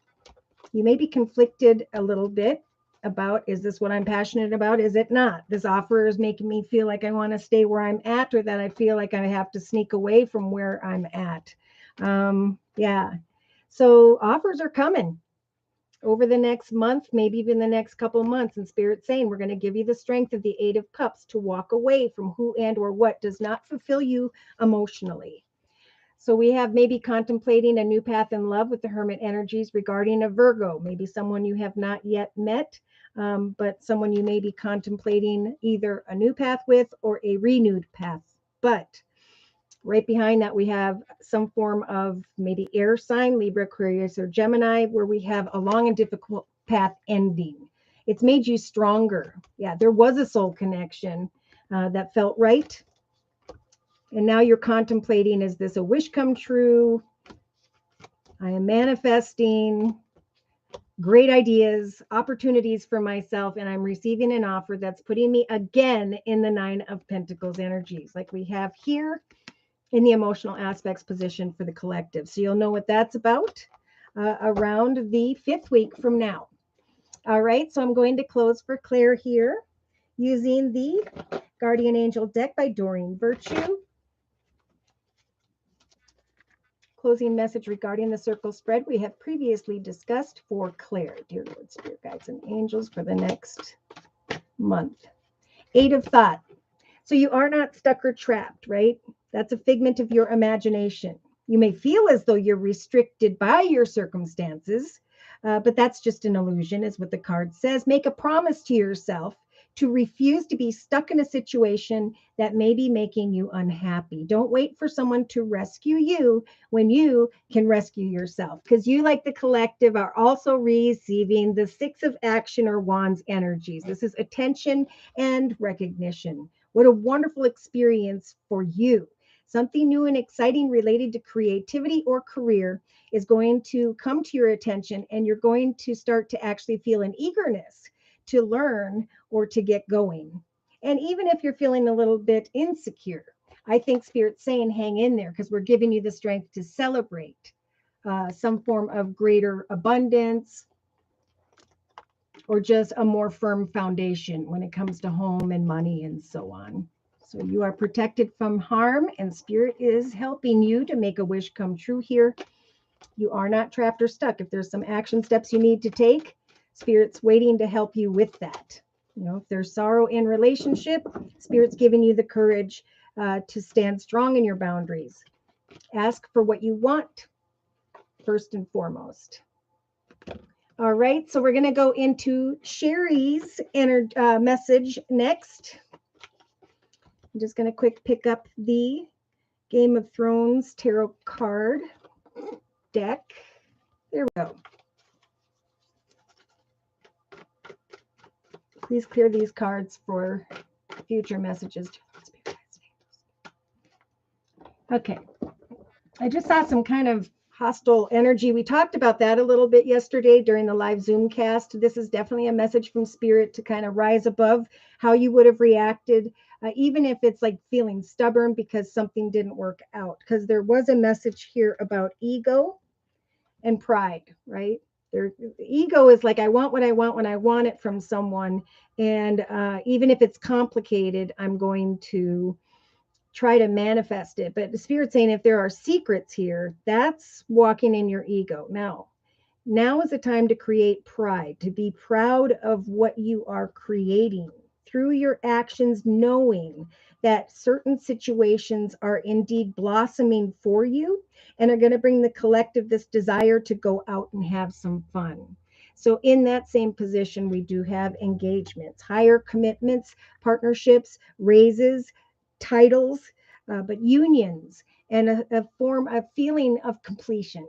You may be conflicted a little bit about, is this what I'm passionate about? Is it not? This offer is making me feel like I want to stay where I'm at, or that I feel like I have to sneak away from where I'm at. Yeah. So offers are coming over the next month, maybe even the next couple of months. And Spirit's saying, we're going to give you the strength of the 8 of Cups to walk away from who and or what does not fulfill you emotionally. So we have maybe contemplating a new path in love with the Hermit energies regarding a Virgo, maybe someone you have not yet met, but someone you may be contemplating either a new path with or a renewed path. But right behind that, we have some form of maybe air sign, Libra, Aquarius, or Gemini, where we have a long and difficult path ending. It's made you stronger. Yeah, there was a soul connection that felt right. And now you're contemplating, is this a wish come true? I am manifesting great ideas, opportunities for myself, and I'm receiving an offer that's putting me again in the 9 of Pentacles energies, like we have here in the emotional aspects position for the collective. So you'll know what that's about around the 5th week from now. All right, so I'm going to close for Claire here using the Guardian Angel deck by Doreen Virtue. Closing message regarding the circle spread we have previously discussed for Claire. Dear Lord, Spirit Guides, and Angels for the next month. 8 of Thought. So you are not stuck or trapped, right? That's a figment of your imagination. You may feel as though you're restricted by your circumstances, but that's just an illusion, is what the card says. Make a promise to yourself to refuse to be stuck in a situation that may be making you unhappy. Don't wait for someone to rescue you when you can rescue yourself, because you, like the collective, are also receiving the 6 of Action or Wands energies. This is attention and recognition. What a wonderful experience for you. Something new and exciting related to creativity or career is going to come to your attention, and you're going to start to actually feel an eagerness to learn or to get going. And even if you're feeling a little bit insecure, I think Spirit's saying hang in there, because we're giving you the strength to celebrate some form of greater abundance or just a more firm foundation when it comes to home and money and so on. So you are protected from harm, and Spirit is helping you to make a wish come true here. You are not trapped or stuck. If there's some action steps you need to take, Spirit's waiting to help you with that. You know, if there's sorrow in relationship, Spirit's giving you the courage to stand strong in your boundaries. Ask for what you want first and foremost. All right, so we're going to go into Sherry's message next. I'm just going to quick pick up the Game of Thrones tarot card deck. There we go. Please clear these cards for future messages. Okay. I just saw some kind of hostile energy. We talked about that a little bit yesterday during the live Zoom cast. This is definitely a message from Spirit to kind of rise above how you would have reacted, even if it's like feeling stubborn because something didn't work out. Because there was a message here about ego and pride, right? The ego is like, I want what I want when I want it from someone. And even if it's complicated, I'm going to try to manifest it. But the Spirit's saying if there are secrets here, that's walking in your ego. Now is the time to create pride, to be proud of what you are creating through your actions, knowing that certain situations are indeed blossoming for you and are going to bring the collective this desire to go out and have some fun. So in that same position, we do have engagements, higher commitments, partnerships, raises, titles, but unions and a form of feeling of completion.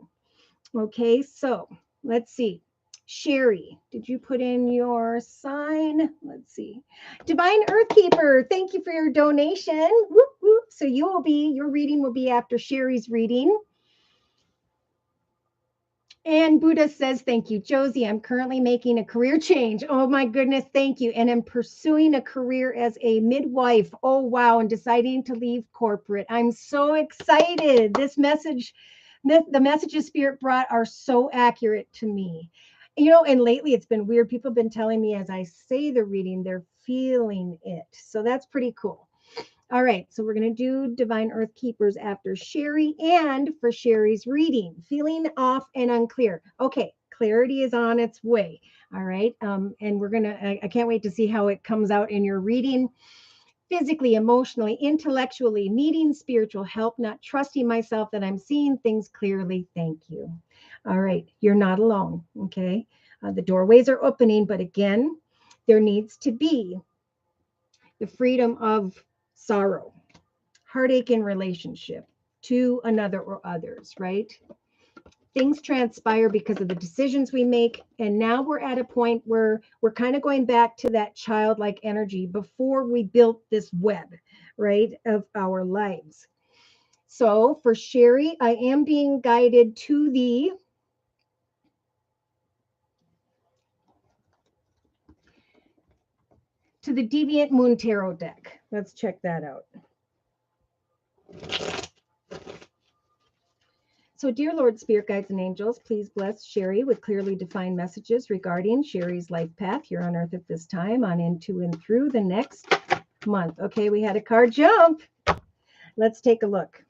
Okay, so let's see. Sherry, did you put in your sign? Let's see. Divine Earth Keeper, thank you for your donation. Whoop, whoop. So your reading will be after Sherry's reading. And Buddha says, thank you, Josie. I'm currently making a career change. Oh my goodness, thank you. And I'm pursuing a career as a midwife. Oh, wow. And deciding to leave corporate. I'm so excited. This message, the messages Spirit brought are so accurate to me. You know, and lately it's been weird. People have been telling me as I say the reading, they're feeling it. So that's pretty cool. All right, so we're going to do Divine Earth Keepers after Sherry and for Sherry's reading. Feeling off and unclear. Okay, clarity is on its way. All right, and we're going to, I can't wait to see how it comes out in your reading. Physically, emotionally, intellectually, needing spiritual help, not trusting myself that I'm seeing things clearly. Thank you. All right, you're not alone, okay? The doorways are opening, but again, there needs to be the freedom of sorrow, heartache in relationship to another or others, right? Things transpire because of the decisions we make. And now we're at a point where we're kind of going back to that childlike energy before we built this web, right, of our lives. So for Sherry, I am being guided to the Deviant Moon Tarot deck. Let's check that out. So, dear Lord, Spirit Guides and Angels, please bless Sherry with clearly defined messages regarding Sherry's life path here on Earth at this time, on into and through the next month. Okay, we had a card jump. Let's take a look.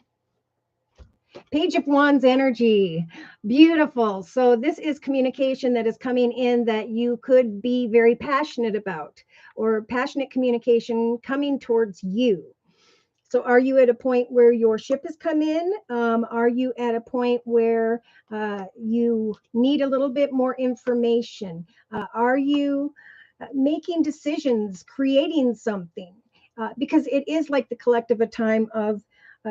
Page of Wands energy. Beautiful. So this is communication that is coming in that you could be very passionate about, or passionate communication coming towards you. So are you at a point where your ship has come in? Are you at a point where you need a little bit more information? Are you making decisions, creating something? Because it is like the collective a time of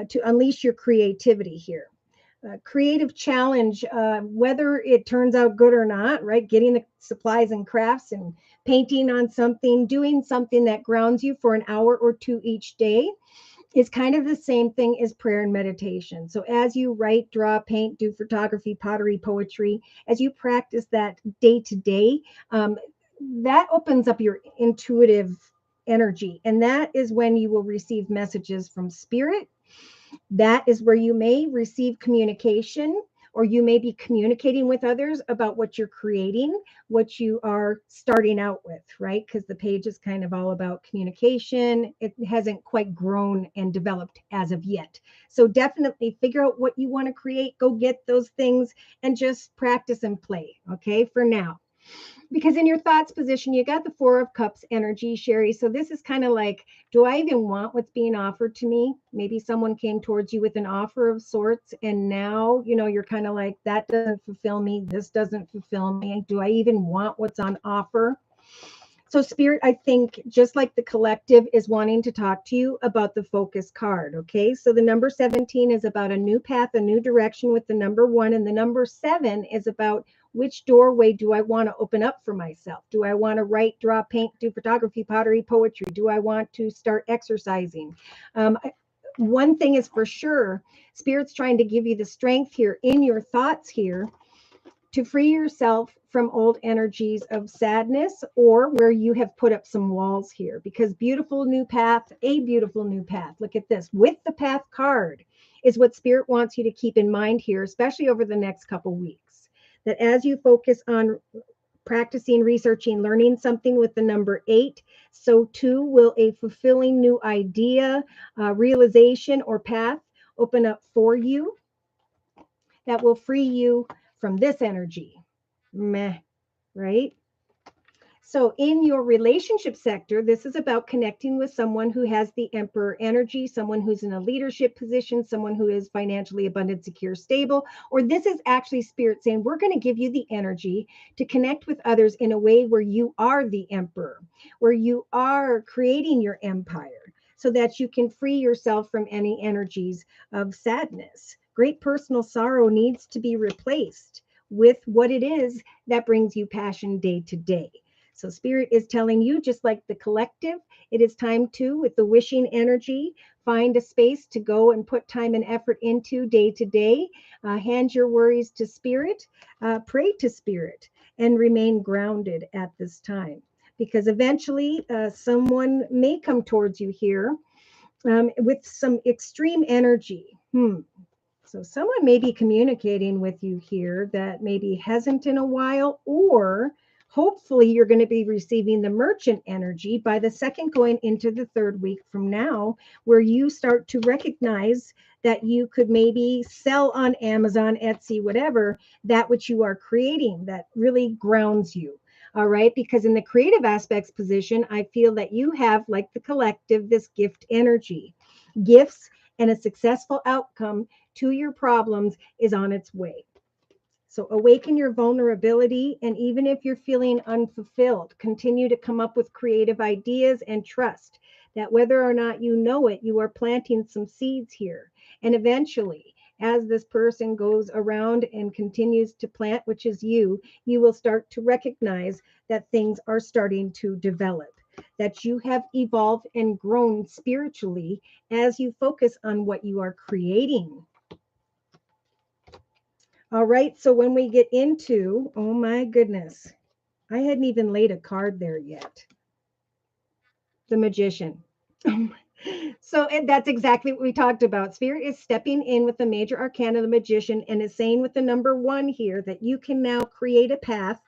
to unleash your creativity here. Creative challenge, whether it turns out good or not, right? Getting the supplies and crafts and painting on something, doing something that grounds you for an hour or two each day is kind of the same thing as prayer and meditation. So as you write, draw, paint, do photography, pottery, poetry, as you practice that day to day, that opens up your intuitive energy. And that is when you will receive messages from Spirit. That is where you may receive communication, or you may be communicating with others about what you're creating, what you are starting out with, right? Because the page is kind of all about communication. It hasn't quite grown and developed as of yet. So definitely figure out what you want to create, go get those things and just practice and play, okay, for now. Because in your thoughts position, you got the Four of Cups energy, Sherry. So this is kind of like, do I even want what's being offered to me? Maybe someone came towards you with an offer of sorts, and now, you know, you're kind of like, that doesn't fulfill me. This doesn't fulfill me. Do I even want what's on offer? So, Spirit, I think just like the collective is wanting to talk to you about the focus card. Okay. So, the number 17 is about a new path, a new direction with the number one. And the number seven is about which doorway do I want to open up for myself? Do I want to write, draw, paint, do photography, pottery, poetry? Do I want to start exercising? Um, One thing is for sure, Spirit's trying to give you the strength here in your thoughts here to free yourself from old energies of sadness or where you have put up some walls here, because beautiful new path, a beautiful new path. Look at this with the path card is what Spirit wants you to keep in mind here, especially over the next couple weeks. That as you focus on practicing, researching, learning something with the number 8, so too will a fulfilling new idea, realization, or path open up for you that will free you from this energy. Meh, right? So, in your relationship sector, this is about connecting with someone who has the Emperor energy, someone who's in a leadership position, someone who is financially abundant, secure, stable. Or this is actually Spirit saying, we're going to give you the energy to connect with others in a way where you are the Emperor, where you are creating your empire so that you can free yourself from any energies of sadness. Great personal sorrow needs to be replaced with what it is that brings you passion day to day. So Spirit is telling you, just like the collective, it is time to, with the wishing energy, find a space to go and put time and effort into day to day. Hand your worries to Spirit, pray to Spirit, and remain grounded at this time. Because eventually someone may come towards you here with some extreme energy. So someone may be communicating with you here that maybe hasn't in a while, or hopefully you're going to be receiving the merchant energy by the second going into the third week from now, where you start to recognize that you could maybe sell on Amazon, Etsy, whatever, that which you are creating that really grounds you. All right. Because in the creative aspects position, I feel that you have, like the collective, this gift energy. Gifts and a successful outcome to your problems is on its way. So awaken your vulnerability. And even if you're feeling unfulfilled, continue to come up with creative ideas and trust that whether or not you know it, you are planting some seeds here. And eventually, as this person goes around and continues to plant, which is you will start to recognize that things are starting to develop, that you have evolved and grown spiritually as you focus on what you are creating. All right, so when we get into, oh my goodness, I hadn't even laid a card there yet. The Magician. So that's exactly what we talked about. Spirit is stepping in with the major arcana, the Magician, and is saying with the number 1 here that you can now create a path.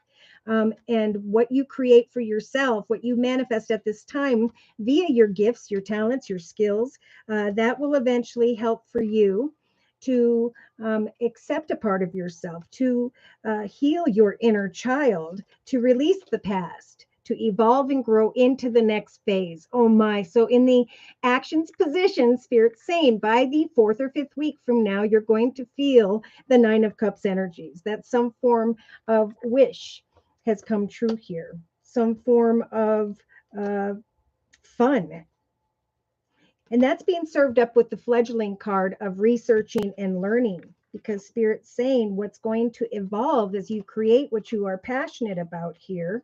And what you create for yourself, what you manifest at this time via your gifts, your talents, your skills, that will eventually help for you to accept a part of yourself, to heal your inner child, to release the past, to evolve and grow into the next phase. Oh my. So in the actions position, Spirit's saying by the 4th or 5th week from now, you're going to feel the 9 of Cups energies. That's some form of wish has come true here, some form of fun. And that's being served up with the fledgling card of researching and learning, because Spirit's saying what's going to evolve as you create what you are passionate about here.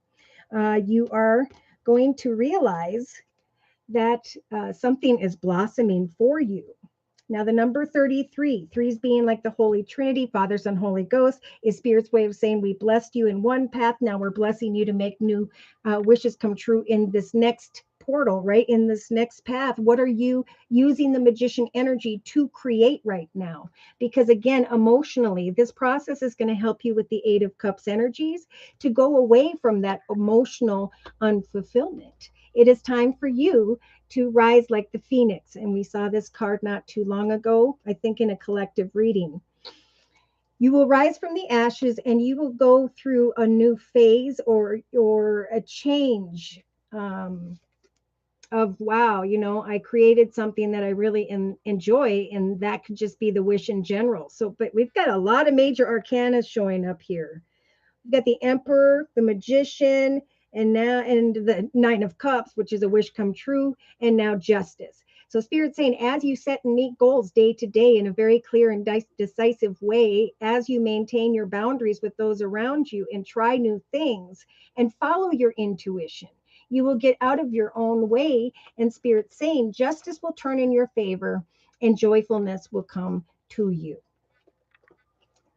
You are going to realize that something is blossoming for you. Now, the number 33, threes being like the Holy Trinity, Father, Son, Holy Ghost, is Spirit's way of saying we blessed you in one path. Now we're blessing you to make new wishes come true in this next portal, right? In this next path. What are you using the Magician energy to create right now? Because again, emotionally, this process is going to help you with the 8 of Cups energies to go away from that emotional unfulfillment. It is time for you to rise like the phoenix. And we saw this card not too long ago, I think in a collective reading. You will rise from the ashes and you will go through a new phase or a change of, wow, I created something that I really enjoy, and that could just be the wish in general. So, but we've got a lot of major arcana showing up here. We've got the Emperor, the Magician, and the Nine of Cups, which is a wish come true, and now Justice. So Spirit's saying, as you set and meet goals day to day in a very clear and decisive way, as you maintain your boundaries with those around you and try new things and follow your intuition, you will get out of your own way. And Spirit's saying justice will turn in your favor and joyfulness will come to you.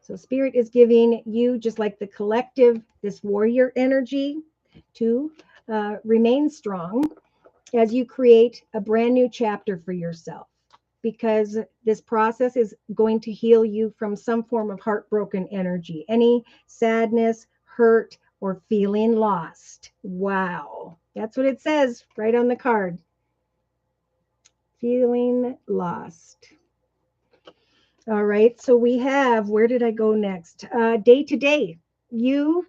So Spirit is giving you, just like the collective, this warrior energy to remain strong as you create a brand new chapter for yourself, because this process is going to heal you from some form of heartbroken energy, any sadness, hurt, or feeling lost. Wow. That's what it says right on the card. Feeling lost. All right. So we have, where did I go next? Day to day. You,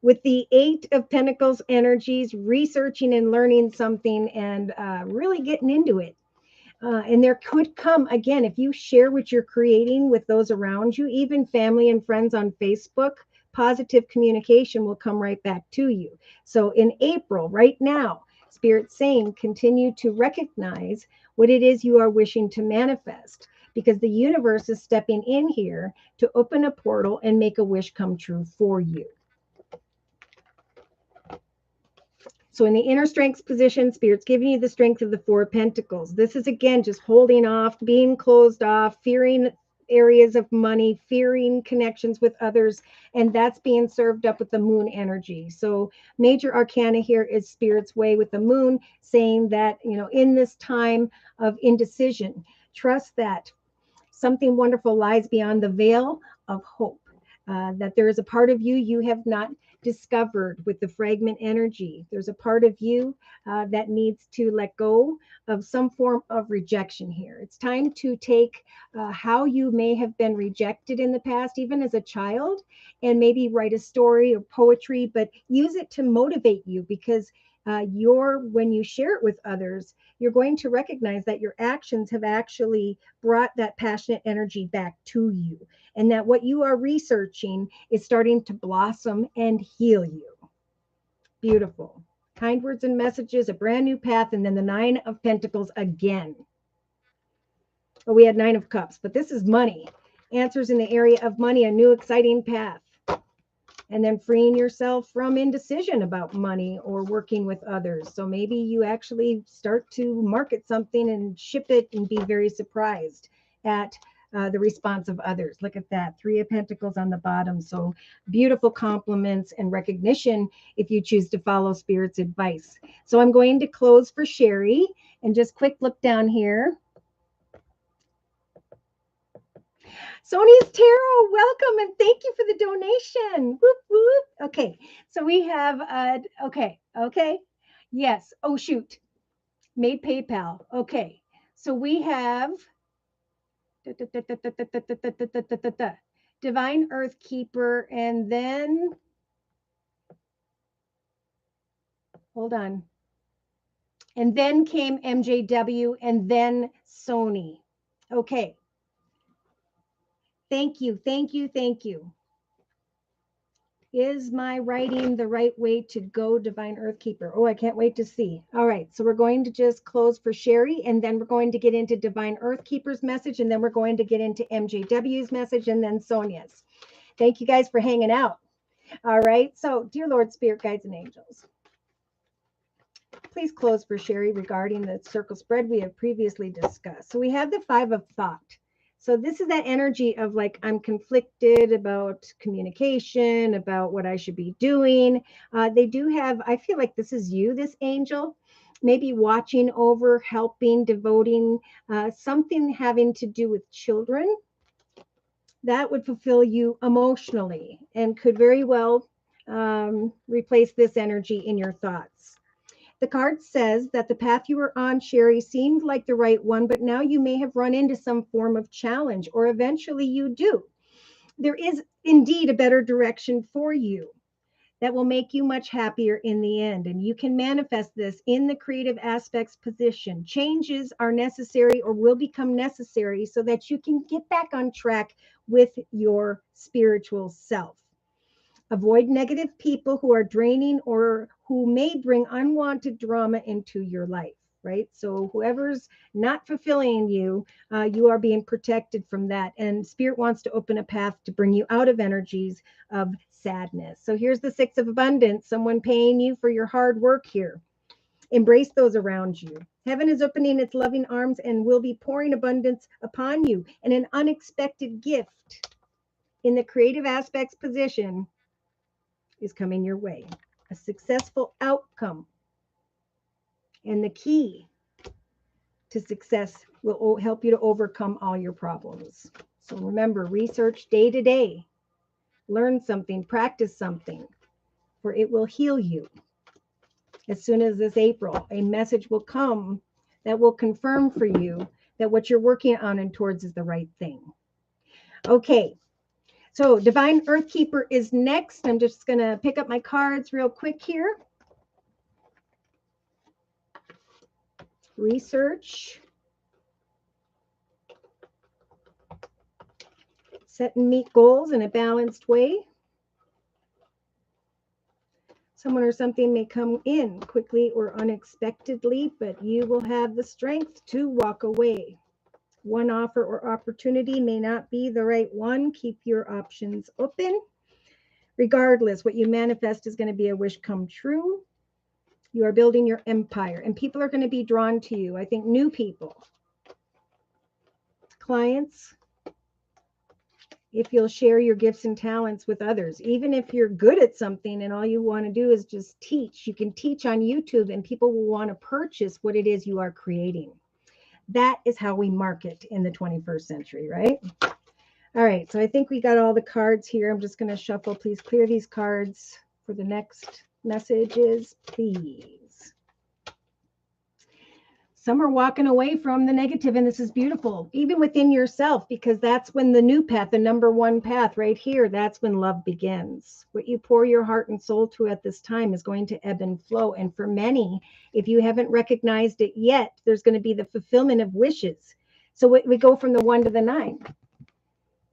with the Eight of Pentacles energies, researching and learning something and really getting into it. And there could come, again, if you share what you're creating with those around you, even family and friends on Facebook, positive communication will come right back to you. So in April, right now, Spirit's saying continue to recognize what it is you are wishing to manifest, because the universe is stepping in here to open a portal and make a wish come true for you. So in the inner strength position, Spirit's giving you the strength of the Four of Pentacles. This is, again, just holding off, being closed off, fearing areas of money, fearing connections with others, and that's being served up with the Moon energy. So major arcana here is Spirit's way with the Moon, saying that, in this time of indecision, trust that something wonderful lies beyond the veil of hope, that there is a part of you you have not discovered with the fragment energy. There's a part of you that needs to let go of some form of rejection here. It's time to take how you may have been rejected in the past, even as a child, and maybe write a story or poetry, but use it to motivate you, because when you share it with others, you're going to recognize that your actions have actually brought that passionate energy back to you, and that what you are researching is starting to blossom and heal you. Beautiful. Kind words and messages, a brand new path, and then the Nine of Pentacles again. Oh, we had Nine of Cups, but this is money. Answers in the area of money, a new exciting path. And then freeing yourself from indecision about money or working with others. So maybe you actually start to market something and ship it and be very surprised at the response of others. Look at that. Three of Pentacles on the bottom. So beautiful compliments and recognition if you choose to follow Spirit's advice. So I'm going to close for Sherry, and just quick look down here. Sonia's Tarot, welcome, and thank you for the donation. Whoop, whoop. Okay, so we have, okay. Yes, oh shoot, made PayPal. Okay, so we have Divine Earth Keeper, and then, hold on, and then came MJW, and then Sony. Okay. Thank you. Is my writing the right way to go, Divine Earth Keeper? Oh, I can't wait to see. All right, so we're going to just close for Sherry, and then we're going to get into Divine Earth Keeper's message, and then we're going to get into MJW's message, and then Sonia's. Thank you guys for hanging out. All right, so dear Lord, Spirit, Guides, and Angels, please close for Sherry regarding the circle spread we have previously discussed. So we have the Five of Thought. So this is that energy of like, I'm conflicted about communication, about what I should be doing. They do have, I feel like this is you, this angel, maybe watching over, helping, devoting, something having to do with children. That would fulfill you emotionally and could very well replace this energy in your thoughts. The card says that the path you were on, Sherry, seemed like the right one, but now you may have run into some form of challenge, or eventually you do. There is indeed a better direction for you that will make you much happier in the end, and you can manifest this in the creative aspects position. Changes are necessary or will become necessary so that you can get back on track with your spiritual self. Avoid negative people who are draining or who may bring unwanted drama into your life, right? So whoever's not fulfilling you, you are being protected from that. And Spirit wants to open a path to bring you out of energies of sadness. So here's the Six of Abundance, someone paying you for your hard work here. Embrace those around you. Heaven is opening its loving arms and will be pouring abundance upon you. And an unexpected gift in the creative aspects position is coming your way. A successful outcome. And the key to success will help you to overcome all your problems. So remember, research day to day. Learn something, practice something, for it will heal you. As soon as this April, a message will come that will confirm for you that what you're working on and towards is the right thing. Okay, so Divine Earth Keeper is next. I'm just going to pick up my cards real quick here. Research. Set and meet goals in a balanced way. Someone or something may come in quickly or unexpectedly, but you will have the strength to walk away. One offer or opportunity may not be the right one. Keep your options open. Regardless, what you manifest is going to be a wish come true. You are building your empire, and people are going to be drawn to you. I think new people, clients, if you'll share your gifts and talents with others. Even if you're good at something and all you want to do is just teach, you can teach on YouTube and people will want to purchase what it is you are creating. That is how we market in the 21st century, right? All right, so I think we got all the cards here. I'm just going to shuffle. Please clear these cards for the next messages, please. Some are walking away from the negative, and this is beautiful, even within yourself, because that's when the new path, the number one path right here, that's when love begins. What you pour your heart and soul to at this time is going to ebb and flow. And for many, if you haven't recognized it yet, there's going to be the fulfillment of wishes. So we go from the 1 to the 9,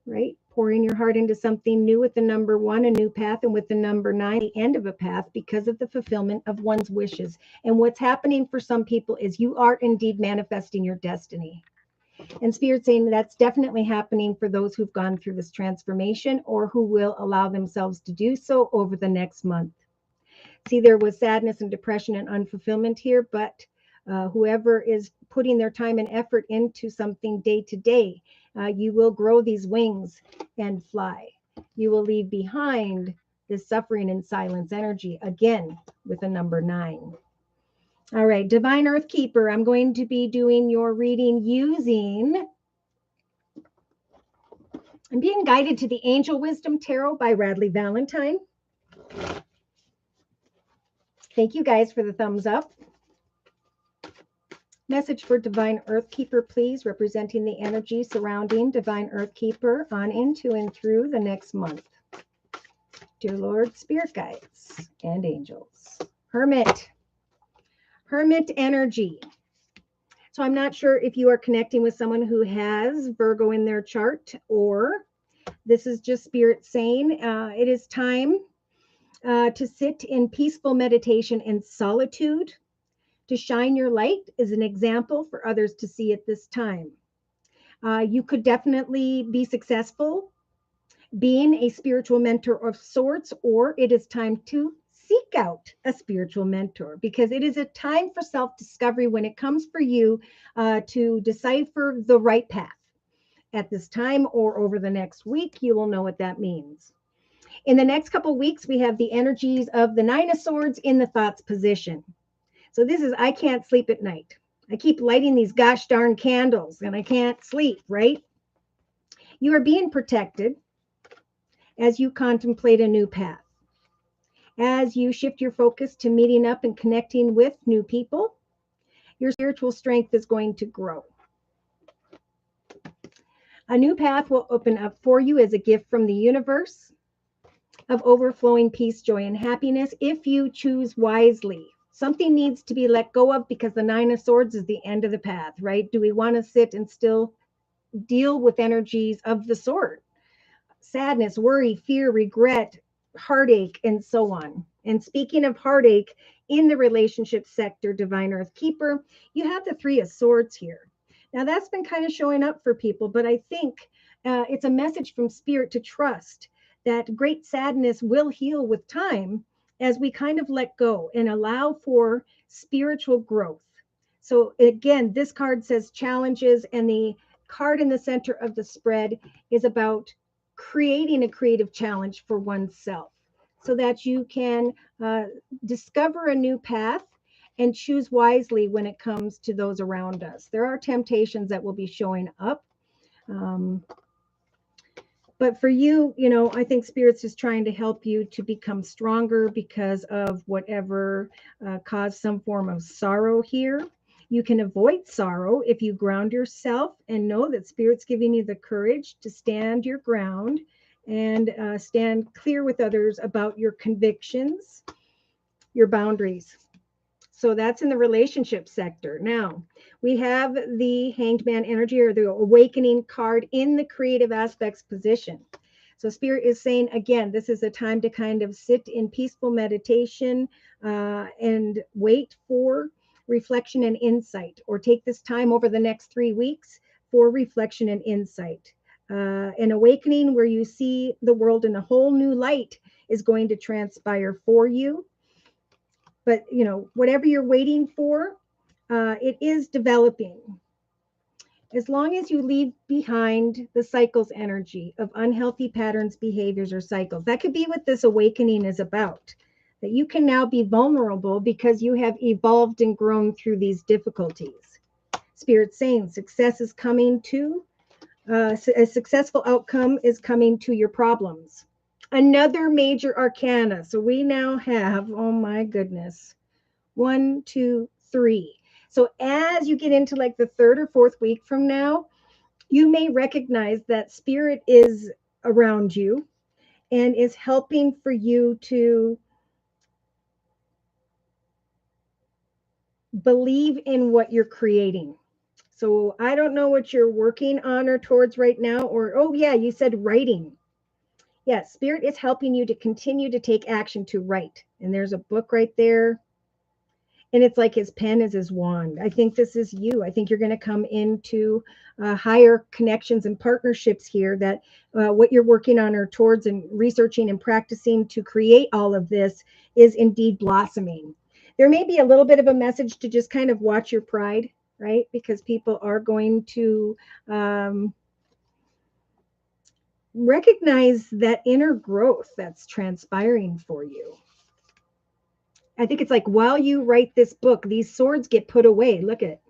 right? Pouring your heart into something new with the number 1, a new path, and with the number 9, the end of a path, because of the fulfillment of one's wishes. And what's happening for some people is you are indeed manifesting your destiny. And Spirit's saying that's definitely happening for those who've gone through this transformation or who will allow themselves to do so over the next month. See, there was sadness and depression and unfulfillment here, but whoever is putting their time and effort into something day to day, you will grow these wings and fly. You will leave behind this suffering and silence energy, again, with a number 9. All right, Divine Earth Keeper, I'm going to be doing your reading using, I'm being guided to the Angel Wisdom Tarot by Radley Valentine. Thank you guys for the thumbs up. Message for Divine Earth Keeper, please, representing the energy surrounding Divine Earth Keeper on into and through the next month. Dear Lord, Spirit Guides, and Angels. Hermit. Hermit energy. So I'm not sure if you are connecting with someone who has Virgo in their chart, or this is just Spirit saying it is time to sit in peaceful meditation and solitude, to shine your light as an example for others to see at this time. You could definitely be successful being a spiritual mentor of sorts, or it is time to seek out a spiritual mentor, because it is a time for self-discovery when it comes for you to decipher the right path. At this time or over the next week, you will know what that means. In the next couple of weeks, we have the energies of the 9 of Swords in the thoughts position. So this is, I can't sleep at night. I keep lighting these gosh darn candles and I can't sleep, right? You are being protected as you contemplate a new path. As you shift your focus to meeting up and connecting with new people, your spiritual strength is going to grow. A new path will open up for you as a gift from the universe of overflowing peace, joy, and happiness if you choose wisely. Something needs to be let go of, because the 9 of Swords is the end of the path, right? Do we want to sit and still deal with energies of the sword? Sadness, worry, fear, regret, heartache, and so on. And speaking of heartache in the relationship sector, Divine Earth Keeper, you have the Three of Swords here. Now, that's been kind of showing up for people, but I think it's a message from Spirit to trust that great sadness will heal with time as we kind of let go and allow for spiritual growth. So, again, this card says challenges, and the card in the center of the spread is about creating a creative challenge for oneself so that you can discover a new path and choose wisely when it comes to those around us. There are temptations that will be showing up. But for you, I think Spirit's is trying to help you to become stronger because of whatever caused some form of sorrow here. You can avoid sorrow if you ground yourself and know that Spirit's giving you the courage to stand your ground and stand clear with others about your convictions, your boundaries. So that's in the relationship sector. Now, we have the Hanged Man energy, or the Awakening card, in the creative aspects position. So Spirit is saying, again, this is a time to kind of sit in peaceful meditation and wait for reflection and insight, or take this time over the next 3 weeks for reflection and insight. An awakening where you see the world in a whole new light is going to transpire for you. But, whatever you're waiting for, it is developing. As long as you leave behind the cycles energy of unhealthy patterns, behaviors, or cycles. That could be what this awakening is about. That you can now be vulnerable because you have evolved and grown through these difficulties. Spirit's saying success is coming to, a successful outcome is coming to your problems. Another major arcana. So we now have, oh my goodness, 1, 2, 3. So as you get into like the 3rd or 4th week from now, you may recognize that Spirit is around you and is helping for you to believe in what you're creating. So I don't know what you're working on or towards right now, or, oh yeah, you said writing. Yes, Spirit is helping you to continue to take action to write. And there's a book right there. And it's like his pen is his wand. I think this is you. I think you're going to come into higher connections and partnerships here, that what you're working on or towards and researching and practicing to create all of this is indeed blossoming. There may be a little bit of a message to just kind of watch your pride, right? Because people are going to recognize that inner growth that's transpiring for you. I think it's like, while you write this book, these swords get put away. Look at it.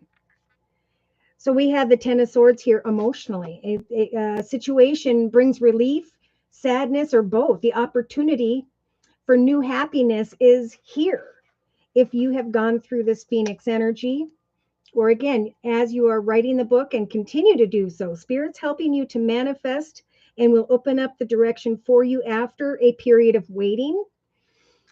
So we have the 10 of Swords here emotionally. A situation brings relief, sadness, or both. The opportunity for new happiness is here. If you have gone through this Phoenix energy, or again, as you are writing the book and continue to do so, Spirit's helping you to manifest and will open up the direction for you after a period of waiting.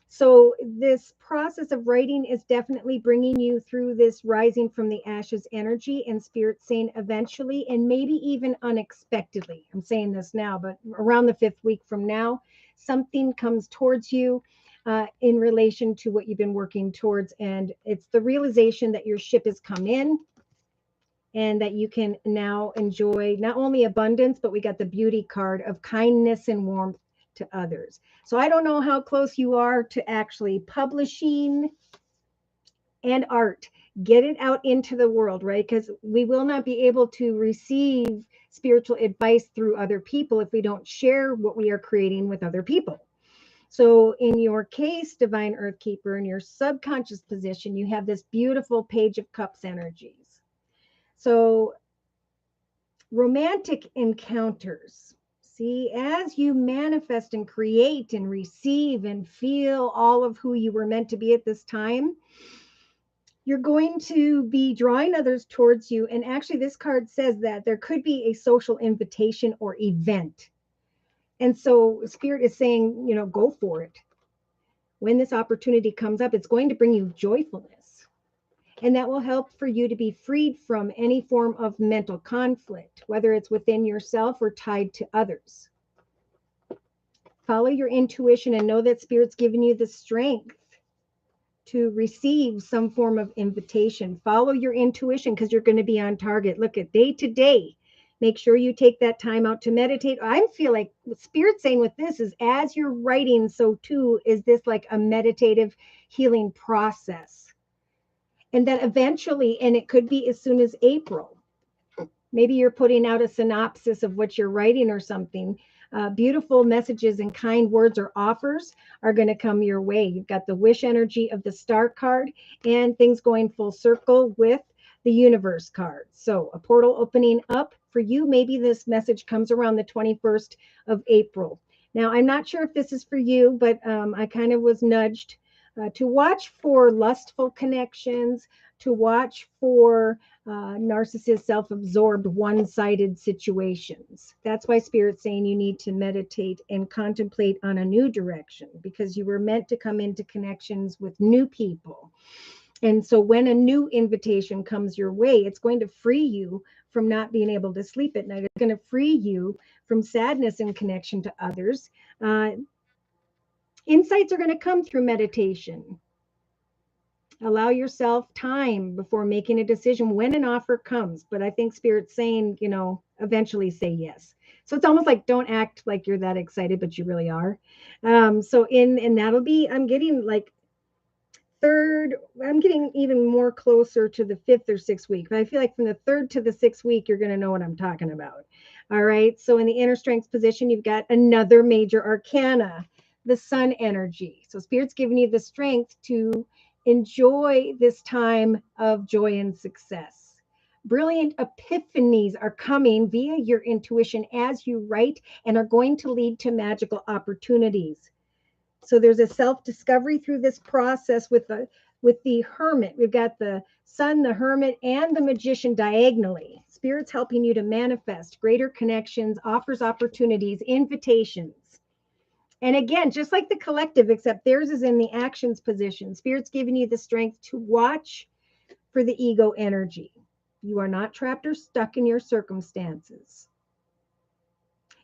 So this process of writing is definitely bringing you through this rising from the ashes energy, and Spirit saying eventually, and maybe even unexpectedly, I'm saying this now, but around the 5th week from now, something comes towards you in relation to what you've been working towards. And it's the realization that your ship has come in and that you can now enjoy not only abundance, but we got the beauty card of kindness and warmth to others. So I don't know how close you are to actually publishing and art. Get it out into the world, right? Because we will not be able to receive spiritual advice through other people if we don't share what we are creating with other people. So in your case, Divine Earth Keeper, in your subconscious position, you have this beautiful Page of Cups energies. So romantic encounters. See, as you manifest and create and receive and feel all of who you were meant to be at this time, you're going to be drawing others towards you. And actually, this card says that there could be a social invitation or event. And so Spirit is saying, go for it. When this opportunity comes up, it's going to bring you joyfulness. And that will help for you to be freed from any form of mental conflict, whether it's within yourself or tied to others. Follow your intuition and know that Spirit's giving you the strength to receive some form of invitation. Follow your intuition because you're going to be on target. Look at day to day. Make sure you take that time out to meditate. I feel like what Spirit's saying with this is as you're writing, so too is this like a meditative healing process. And that eventually, and it could be as soon as April, maybe you're putting out a synopsis of what you're writing or something. Beautiful messages and kind words or offers are going to come your way. You've got the wish energy of the star card and things going full circle with the universe card. So a portal opening up for you. Maybe this message comes around the 21st of April. Now, I'm not sure if this is for you, but I kind of was nudged to watch for lustful connections, to watch for narcissist, self-absorbed, one-sided situations. That's why Spirit's saying you need to meditate and contemplate on a new direction because you were meant to come into connections with new people. And so when a new invitation comes your way, it's going to free you from not being able to sleep at night. It's going to free you from sadness in connection to others. Insights are going to come through meditation. Allow yourself time before making a decision when an offer comes. But I think Spirit's saying, eventually say yes. So it's almost like don't act like you're that excited, but you really are. So and that'll be, I'm getting like I'm getting even more closer to the 5th or 6th week. But I feel like from the 3rd to the 6th week, you're going to know what I'm talking about. All right. So in the inner strength position, you've got another major arcana, the sun energy. So Spirit's giving you the strength to enjoy this time of joy and success. Brilliant epiphanies are coming via your intuition as you write and are going to lead to magical opportunities. So there's a self-discovery through this process with the hermit. We've got the sun, the hermit, and the magician diagonally. Spirit's helping you to manifest greater connections, offers opportunities, invitations. And again, just like the collective, except theirs is in the actions position. Spirit's giving you the strength to watch for the ego energy. You are not trapped or stuck in your circumstances.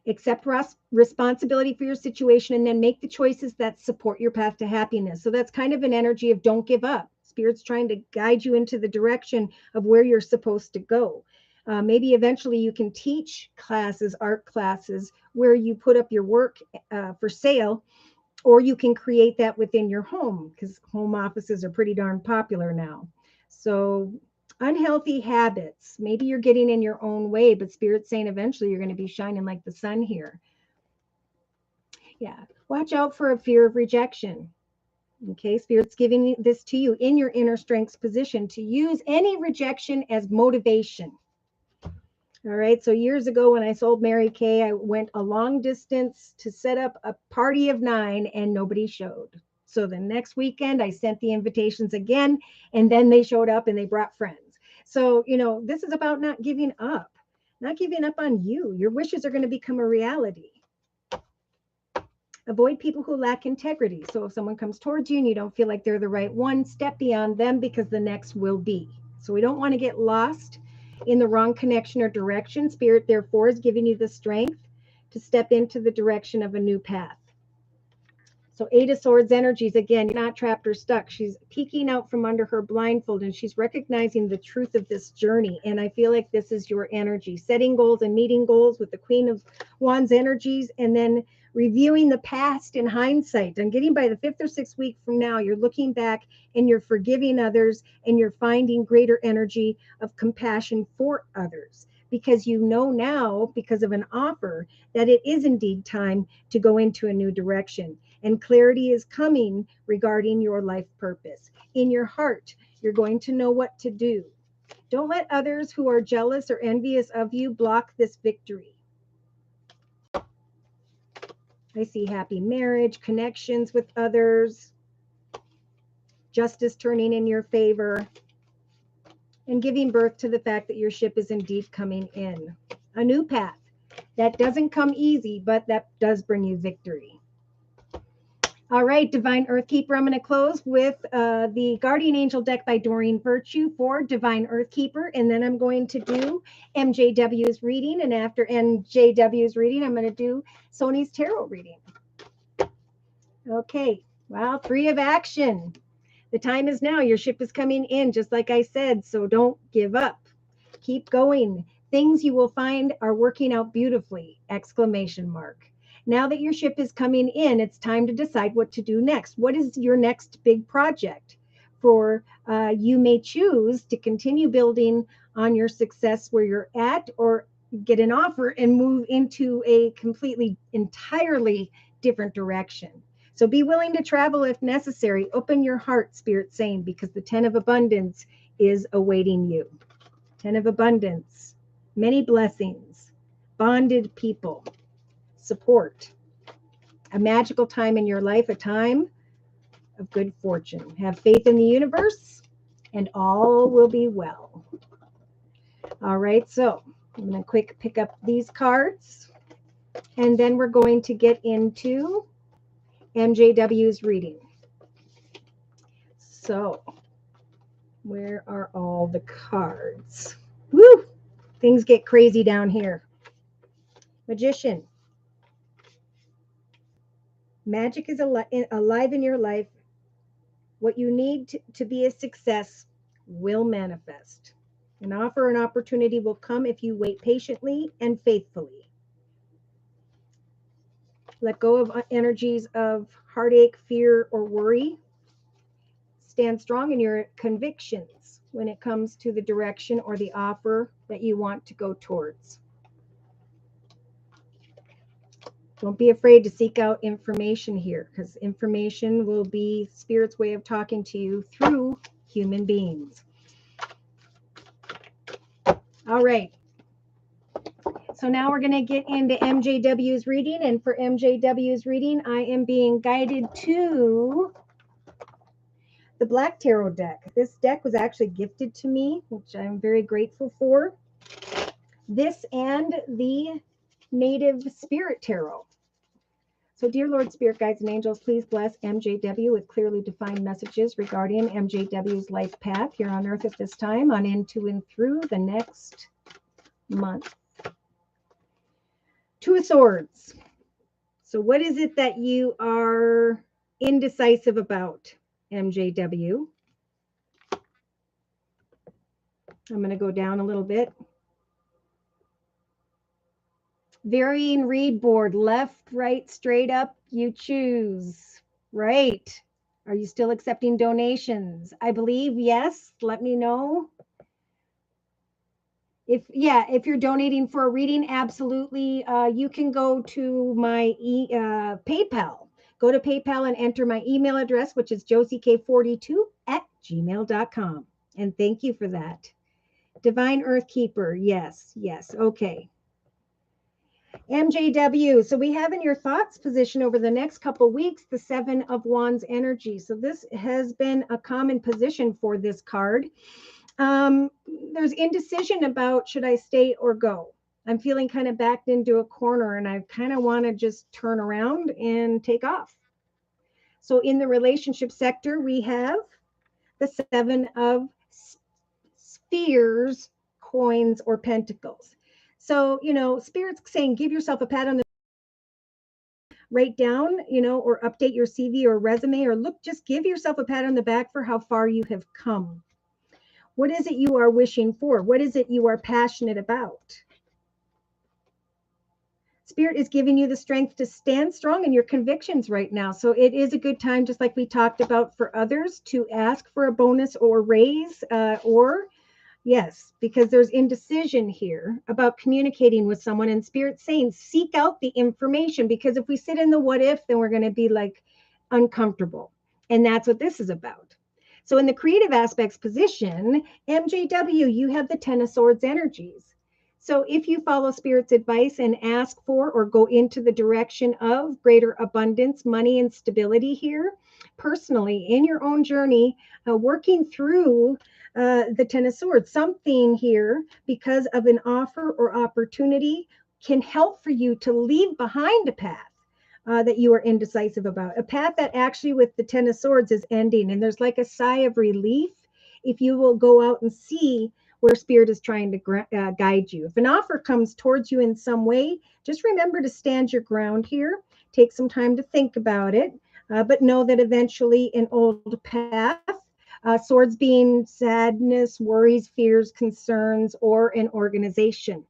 Accept responsibility for your situation and then make the choices that support your path to happiness. So that's kind of an energy of don't give up. Spirit's trying to guide you into the direction of where you're supposed to go. Maybe eventually you can teach classes, art classes, where you put up your work for sale, or you can create that within your home because home offices are pretty darn popular now. So unhealthy habits. Maybe you're getting in your own way, but Spirit's saying eventually you're going to be shining like the sun here. Yeah. Watch out for a fear of rejection. Okay. Spirit's giving this to you in your inner strengths position to use any rejection as motivation. All right. So years ago when I sold Mary Kay, I went a long distance to set up a party of 9 and nobody showed. So the next weekend I sent the invitations again and then they showed up and they brought friends. So, this is about not giving up on you. Your wishes are going to become a reality. Avoid people who lack integrity. So if someone comes towards you and you don't feel like they're the right one, step beyond them because the next will be. So we don't want to get lost in the wrong connection or direction. Spirit, therefore, is giving you the strength to step into the direction of a new path. So 8 of Swords energies, again, you're not trapped or stuck. She's peeking out from under her blindfold and she's recognizing the truth of this journey. And I feel like this is your energy, setting goals and meeting goals with the Queen of Wands energies and then reviewing the past in hindsight. I'm getting by the 5th or 6th week from now, you're looking back and you're forgiving others and you're finding greater energy of compassion for others. Because you know now, because of an offer, that it is indeed time to go into a new direction. And clarity is coming regarding your life purpose. In your heart, you're going to know what to do. Don't let others who are jealous or envious of you block this victory. I see happy marriage, connections with others, justice turning in your favor, and giving birth to the fact that your ship is indeed coming in. A new path. That doesn't come easy, but that does bring you victory. All right, Divine Earth Keeper, I'm going to close with the Guardian Angel deck by Doreen Virtue for Divine Earth Keeper, and then I'm going to do MJW's reading, and after MJW's reading, I'm going to do Sony's tarot reading. Okay. Wow. 3 of action. The time is now. Your ship is coming in, just like I said. So don't give up. Keep going. Things you will find are working out beautifully! Exclamation mark. Now that your ship is coming in, it's time to decide what to do next. What is your next big project? For you may choose to continue building on your success where you're at, or get an offer and move into a completely, entirely different direction. So be willing to travel if necessary. Open your heart, Spirit saying, because the 10 of abundance is awaiting you. 10 of abundance, many blessings, bonded people, support, a magical time in your life, a time of good fortune. Have faith in the universe and all will be well. All right, so I'm going to quick pick up these cards and then we're going to get into MJW's reading. So, where are all the cards? Woo! Things get crazy down here. Magician. Magic is alive in your life. What you need to be a success will manifest. An offer, an opportunity will come if you wait patiently and faithfully. Let go of energies of heartache, fear, or worry. Stand strong in your convictions when it comes to the direction or the offer that you want to go towards. Don't be afraid to seek out information here, because information will be Spirit's way of talking to you through human beings. All right. So now we're going to get into MJW's reading. And for MJW's reading, I am being guided to the Black Tarot deck. This deck was actually gifted to me, which I'm very grateful for. This and the Native Spirit Tarot. So, dear Lord, Spirit Guides, and Angels, please bless MJW with clearly defined messages regarding MJW's life path here on Earth at this time, on into and through the next month. 2 of Swords. So, what is it that you are indecisive about, MJW? I'm going to go down a little bit. Varying read board, left, right, straight up, you choose. Right. Are you still accepting donations? I believe yes. Let me know. If you're donating for a reading, absolutely. You can go to my PayPal. Go to PayPal and enter my email address, which is josiek42@gmail.com. And thank you for that. Divine Earth Keeper. Yes. Okay. MJW. So we have in your thoughts position over the next couple weeks, the 7 of Wands energy. So this has been a common position for this card. There's indecision about should I stay or go. I'm feeling kind of backed into a corner and I kind of want to just turn around and take off. So in the relationship sector, we have the 7 of Spheres, coins, or pentacles. So, Spirit's saying, give yourself a pat on the write down, or update your CV or resume, or just give yourself a pat on the back for how far you have come. What is it you are wishing for? What is it you are passionate about? Spirit is giving you the strength to stand strong in your convictions right now. So it is a good time, just like we talked about for others, to ask for a bonus or raise, yes, because there's indecision here about communicating with someone, and Spirit saying, seek out the information, because if we sit in the what if, then we're going to be like uncomfortable. And that's what this is about. So in the creative aspects position, MJW, you have the 10 of Swords energies. So if you follow Spirit's advice and ask for or go into the direction of greater abundance, money, and stability here, personally, in your own journey, working through the 10 of Swords, something here, because of an offer or opportunity, can help for you to leave behind a path that you are indecisive about. A path that actually with the 10 of Swords is ending. And there's like a sigh of relief if you will go out and see where Spirit is trying to guide you. If an offer comes towards you in some way, just remember to stand your ground here. Take some time to think about it. but know that eventually an old path, swords being sadness, worries, fears, concerns, or an organization.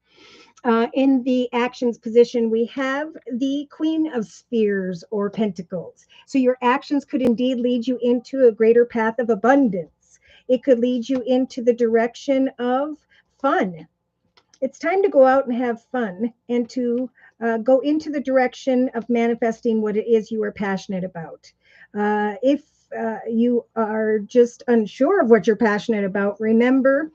In the actions position, we have the Queen of Spears or Pentacles. So your actions could indeed lead you into a greater path of abundance. It could lead you into the direction of fun. It's time to go out and have fun and to go into the direction of manifesting what it is you are passionate about. If you are just unsure of what you're passionate about, remember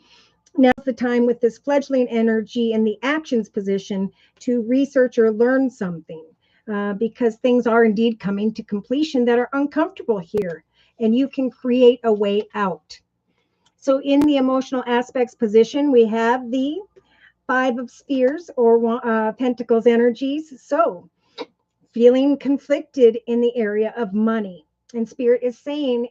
now's the time with this fledgling energy in the actions position to research or learn something, because things are indeed coming to completion that are uncomfortable here, and you can create a way out. So in the emotional aspects position, we have the Five of Spears or Pentacles energies. So feeling conflicted in the area of money. And Spirit is saying,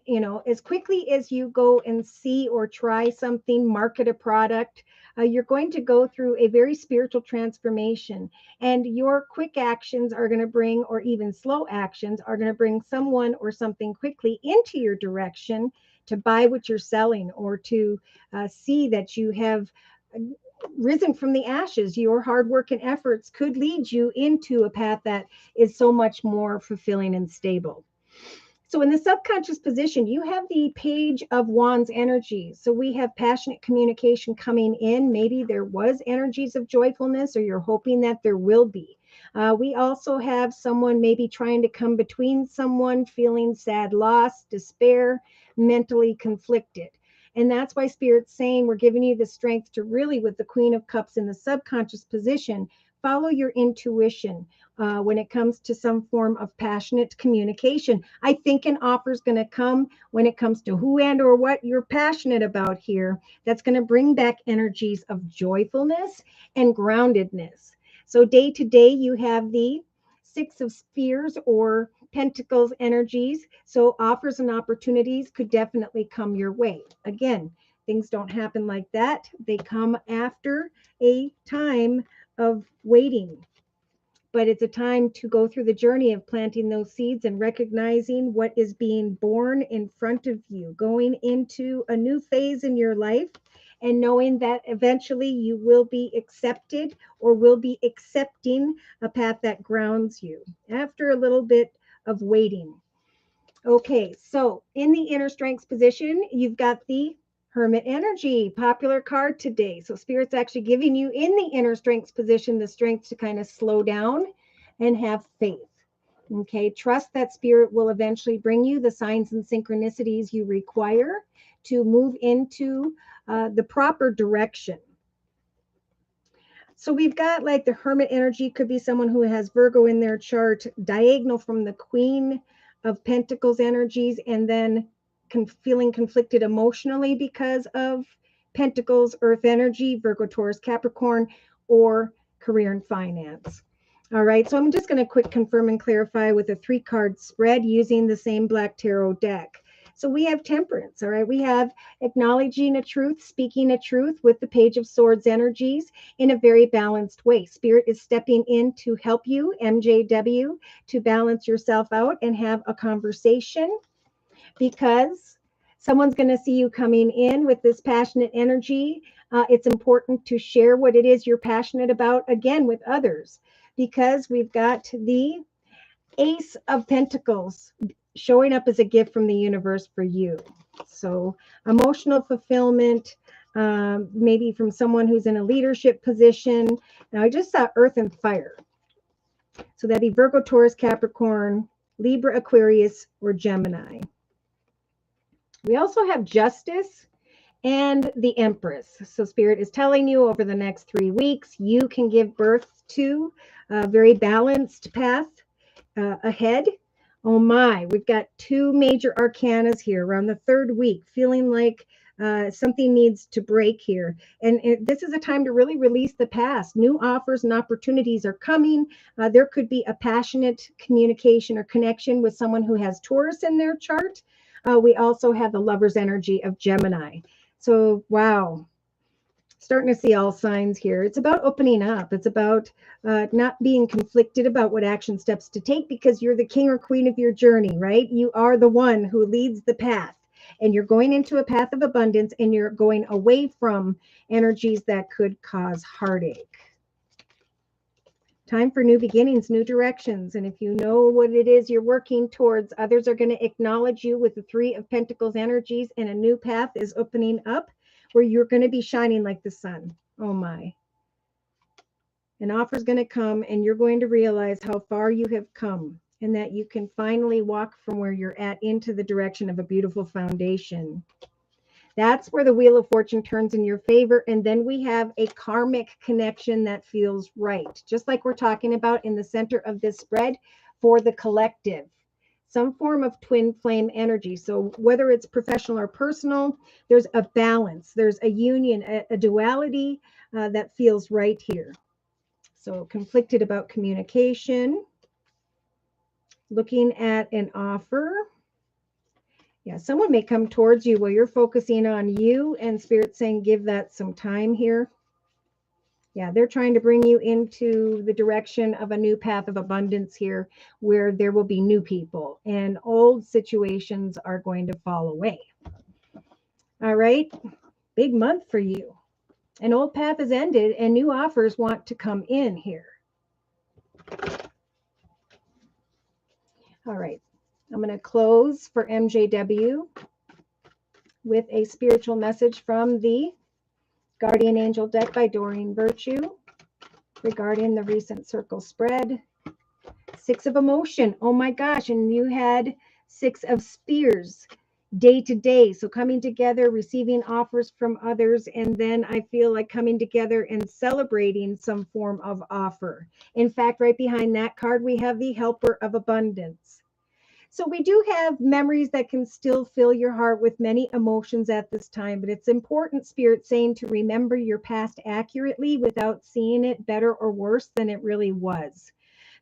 as quickly as you go and see or try something, market a product, you're going to go through a very spiritual transformation. And your quick actions are going to bring, or even slow actions, are going to bring someone or something quickly into your direction to buy what you're selling, or to see that you have risen from the ashes. Your hard work and efforts could lead you into a path that is so much more fulfilling and stable. So in the subconscious position, you have the Page of Wands energy. So we have passionate communication coming in. Maybe there was energies of joyfulness, or you're hoping that there will be. We also have someone maybe trying to come between someone, feeling sad, loss, despair, mentally conflicted. And that's why Spirit's saying we're giving you the strength to really, with the Queen of Cups in the subconscious position, follow your intuition when it comes to some form of passionate communication. I think an offer is going to come when it comes to who and or what you're passionate about here. That's going to bring back energies of joyfulness and groundedness. So day to day, you have the Six of Spears or Pentacles energies. So offers and opportunities could definitely come your way. Again, things don't happen like that. They come after a time of waiting. But it's a time to go through the journey of planting those seeds and recognizing what is being born in front of you, going into a new phase in your life, and knowing that eventually you will be accepted, or will be accepting a path that grounds you after a little bit of waiting. Okay, so in the inner strengths position, you've got the Hermit energy, popular card today. So Spirit's actually giving you in the inner strengths position the strength to kind of slow down and have faith. Okay, trust that Spirit will eventually bring you the signs and synchronicities you require to move into the proper direction. So we've got like the Hermit energy could be someone who has Virgo in their chart, diagonal from the Queen of Pentacles energies, and then feeling conflicted emotionally because of Pentacles, Earth energy, Virgo, Taurus, Capricorn, or career and finance. All right, so I'm just going to quick confirm and clarify with a 3-card spread using the same Black Tarot deck. So we have Temperance, all right? We have acknowledging a truth, speaking a truth with the Page of Swords energies in a very balanced way. Spirit is stepping in to help you, MJW, to balance yourself out and have a conversation, because someone's going to see you coming in with this passionate energy. It's important to share what it is you're passionate about, again, with others, because we've got the Ace of Pentacles showing up as a gift from the universe for you. So emotional fulfillment, maybe from someone who's in a leadership position. Now I just saw Earth and Fire. So that'd be Virgo, Taurus, Capricorn, Libra, Aquarius, or Gemini. We also have Justice and the Empress. So Spirit is telling you over the next 3 weeks, you can give birth to a very balanced path ahead. Oh my, we've got 2 major arcanas here around the 3rd week, feeling like something needs to break here. And this is a time to really release the past. New offers and opportunities are coming. There could be a passionate communication or connection with someone who has Taurus in their chart. We also have the Lover's energy of Gemini. So, wow. Starting to see all signs here. It's about opening up. It's about not being conflicted about what action steps to take, because you're the king or queen of your journey, right? You are the one who leads the path, and you're going into a path of abundance, and you're going away from energies that could cause heartache. Time for new beginnings, new directions. And if you know what it is you're working towards, others are going to acknowledge you with the Three of Pentacles energies, and a new path is opening up where you're going to be shining like the sun. Oh my. An offer is going to come, and you're going to realize how far you have come, and that you can finally walk from where you're at into the direction of a beautiful foundation. That's where the Wheel of Fortune turns in your favor. And then we have a karmic connection that feels right, just like we're talking about in the center of this spread for the collective. Some form of twin flame energy. So whether it's professional or personal, there's a balance, there's a union, a duality that feels right here. So conflicted about communication, looking at an offer. Yeah, someone may come towards you while you're focusing on you, and Spirit saying, give that some time here. Yeah, they're trying to bring you into the direction of a new path of abundance here, where there will be new people and old situations are going to fall away. All right, big month for you. An old path has ended and new offers want to come in here. All right, I'm going to close for MJW with a spiritual message from the Guardian Angel deck by Doreen Virtue regarding the recent circle spread. Six of emotion. Oh my gosh. And you had Six of Spears day to day. So coming together, receiving offers from others. And then I feel like coming together and celebrating some form of offer. In fact, right behind that card, we have the Helper of Abundance. So we do have memories that can still fill your heart with many emotions at this time, but it's important, Spirit saying, to remember your past accurately without seeing it better or worse than it really was.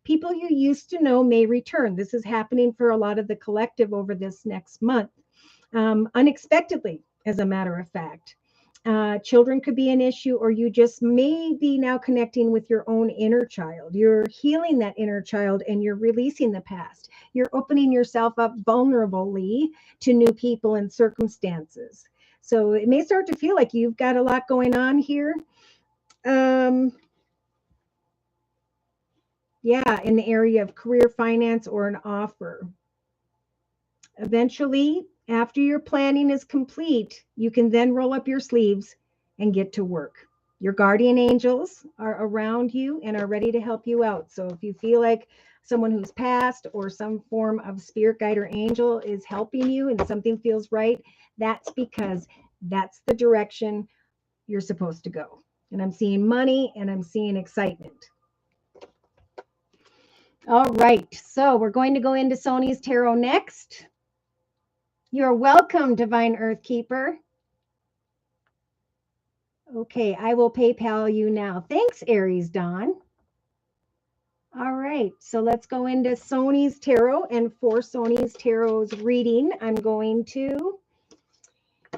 People you used to know may return. This is happening for a lot of the collective over this next month, unexpectedly, as a matter of fact. Children could be an issue, or you just may be now connecting with your own inner child. You're healing that inner child and you're releasing the past. You're opening yourself up vulnerably to new people and circumstances. So it may start to feel like you've got a lot going on here. Yeah, in the area of career, finance, or an offer. Eventually, after your planning is complete, you can then roll up your sleeves and get to work. Your guardian angels are around you and are ready to help you out. So if you feel like someone who's passed or some form of spirit guide or angel is helping you and something feels right, that's because that's the direction you're supposed to go. And I'm seeing money and I'm seeing excitement. All right, so we're going to go into Sony's Tarot next. You're welcome, Divine Earth Keeper. Okay, I will PayPal you now. Thanks, Aries Dawn. All right, so let's go into Sony's Tarot. And for Sony's Tarot's reading, I'm going to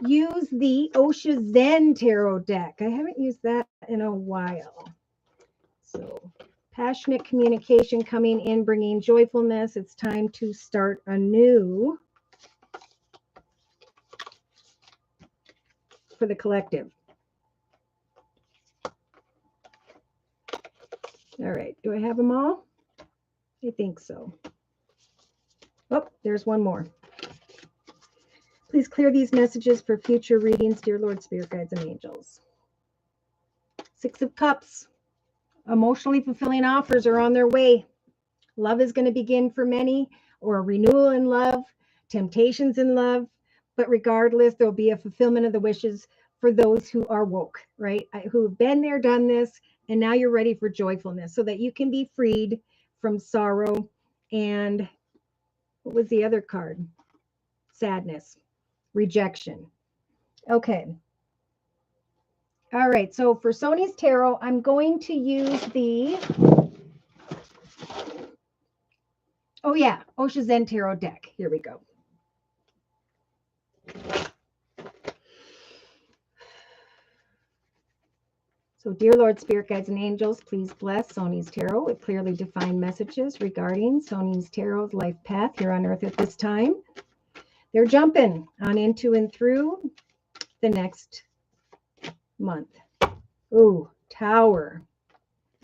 use the Osha Zen Tarot deck. I haven't used that in a while. So, passionate communication coming in, bringing joyfulness. It's time to start anew for the collective. All right, do I have them all? I think so. Oh, there's one more. Please clear these messages for future readings, dear Lord, Spirit Guides, and Angels. Six of Cups. Emotionally fulfilling offers are on their way. Love is going to begin for many, or a renewal in love, temptations in love. But regardless, there'll be a fulfillment of the wishes for those who are woke, right? Who have been there, done this, and now you're ready for joyfulness so that you can be freed from sorrow and what was the other card? Sadness, rejection. Okay. All right. So for Sony's Tarot, I'm going to use the, oh yeah, Osha Zen Tarot deck. Here we go. So, dear Lord, Spirit Guides and Angels, please bless Sony's Tarot with clearly defined messages regarding Sony's Tarot's life path here on Earth at this time. They're jumping on into and through the next month. Ooh, Tower.